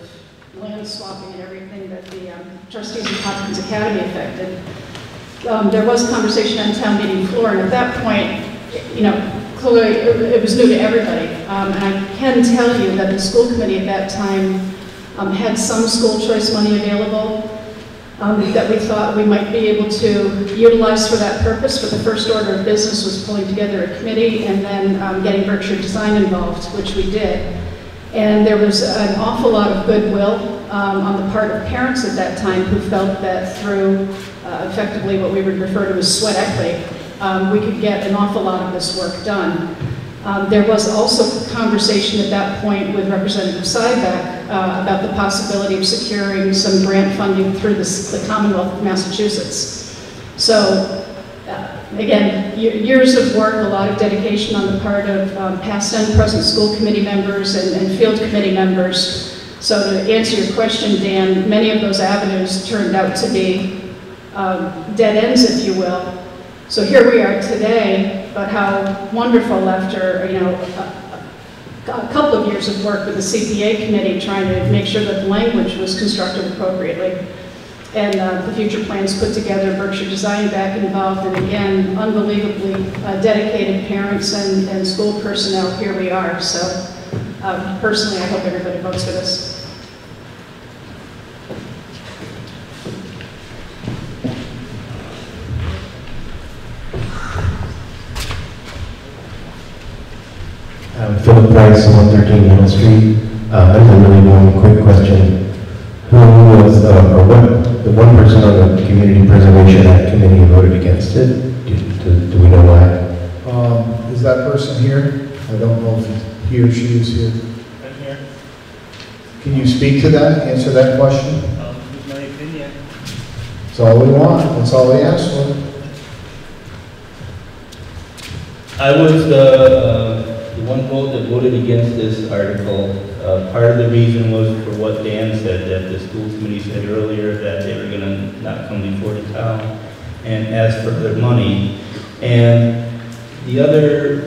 land swapping and everything that the trustees of Hopkins Academy affected. There was conversation on town meeting floor, and at that point, you know, clearly it was new to everybody. And I can tell you that the school committee at that time had some school choice money available that we thought we might be able to utilize for that purpose. But the first order of business was pulling together a committee and then getting Berkshire Design involved, which we did. And there was an awful lot of goodwill on the part of parents at that time who felt that through effectively what we would refer to as sweat equity, we could get an awful lot of this work done. There was also conversation at that point with Representative Syback about the possibility of securing some grant funding through the Commonwealth of Massachusetts. So again, years of work, a lot of dedication on the part of past and present school committee members and field committee members. So to answer your question, Dan, many of those avenues turned out to be dead ends, if you will. So here we are today, but how wonderful after, you know, a couple of years of work with the CPA committee trying to make sure that the language was constructed appropriately. And the future plans put together, Berkshire Design back involved, and again, unbelievably dedicated parents and school personnel, here we are. So personally, I hope everybody votes for this. Philip Price, 113 Middle Street. I have a really one quick question. Who was, or what, the one person on the Community Preservation Act committee who voted against it? Do we know why? Is that person here? I don't know if he's... he or she is here. I'm here. Can you speak to that, answer that question? Here's my opinion. That's all we want, that's all we ask for. I was the one vote that voted against this article. Part of the reason was for what Dan said, that the school committee said earlier that they were gonna not come before the town and ask for their money. And the other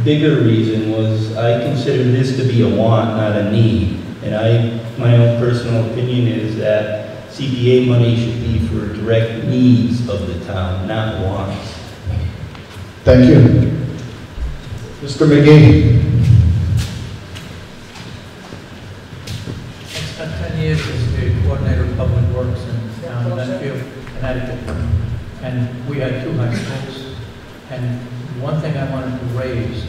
bigger reason was I consider this to be a want, not a need. And my own personal opinion is that CPA money should be for direct needs of the town, not wants. Thank you. Mr. McGee. I spent 10 years as the coordinator of public works in the town of Medfield, Connecticut. And we had 2 high schools. And one thing I wanted to raise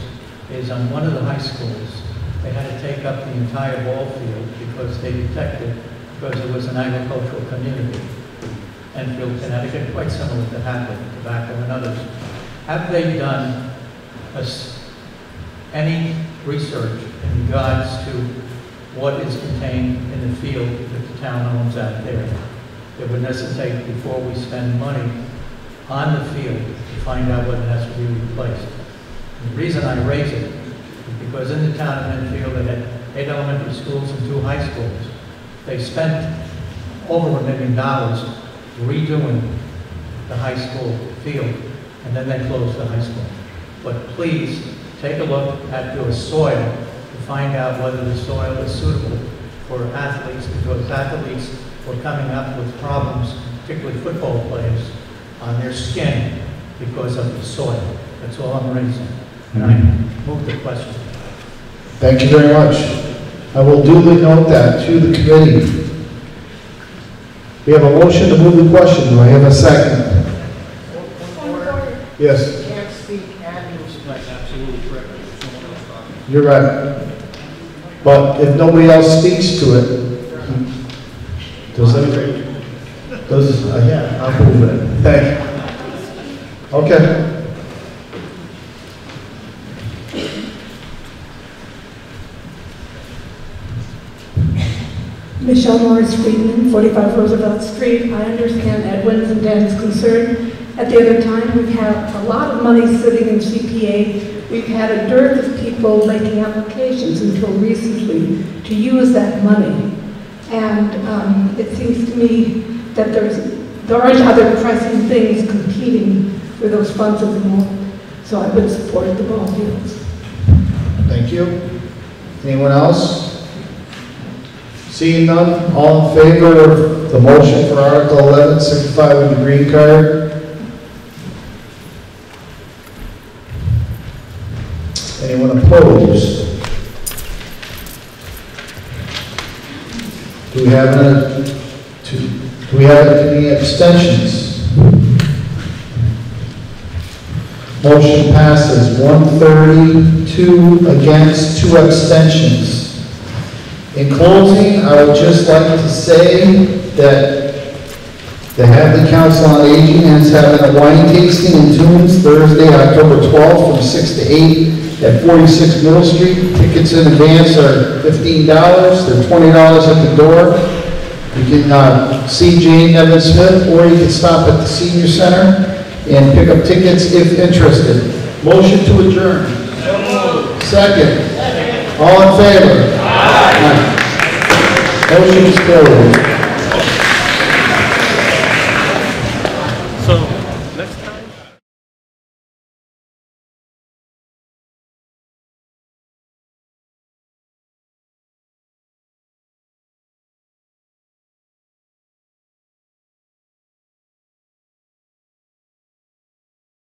is on one of the high schools, they had to take up the entire ball field because they detected, because it was an agricultural community. Enfield, Connecticut, quite similar to Hadley, tobacco and others. Have they done any research in regards to what is contained in the field that the town owns out there? It would necessitate before we spend money on the field to find out whether it has to be replaced. The reason I raise it is because in the town of Enfield, they had 8 elementary schools and 2 high schools. They spent over $1 million redoing the high school field, and then they closed the high school. But please, take a look at your soil to find out whether the soil is suitable for athletes, because athletes were coming up with problems, particularly football players, on their skin because of the soil. That's all I'm raising. And I move the question. Thank you very much. I will duly note that to the committee. We have a motion to move the question. Do I have a second? Yes. Can't speak and that's absolutely correct. You're right. But if nobody else speaks to it, yeah, I'll move it. Thank you. Okay. Michelle Morris Friedman, 45 Roosevelt Street. I understand Edwin's and Dan's concern. At the other time, we've had a lot of money sitting in CPA. We've had a dearth of people making applications until recently to use that money. And it seems to me that there aren't other pressing things competing for those funds at the moment. So I would support the ball fields. Thank you. Anyone else? Seeing none, all in favor of the motion for Article 11, signify with the green card. Anyone opposed? Do we have any abstentions? Motion passes 132 against, 2 abstentions. In closing, I would just like to say that the Hadley Council on Aging is having a wine tasting in Tunes Thursday, October 12th from 6 to 8 at 46 Middle Street. Tickets in advance are $15. They're $20 at the door. You can see Jane Nevin Smith, or you can stop at the Senior Center and pick up tickets if interested. Motion to adjourn. Second. All in favor? Aye. Motion is closed.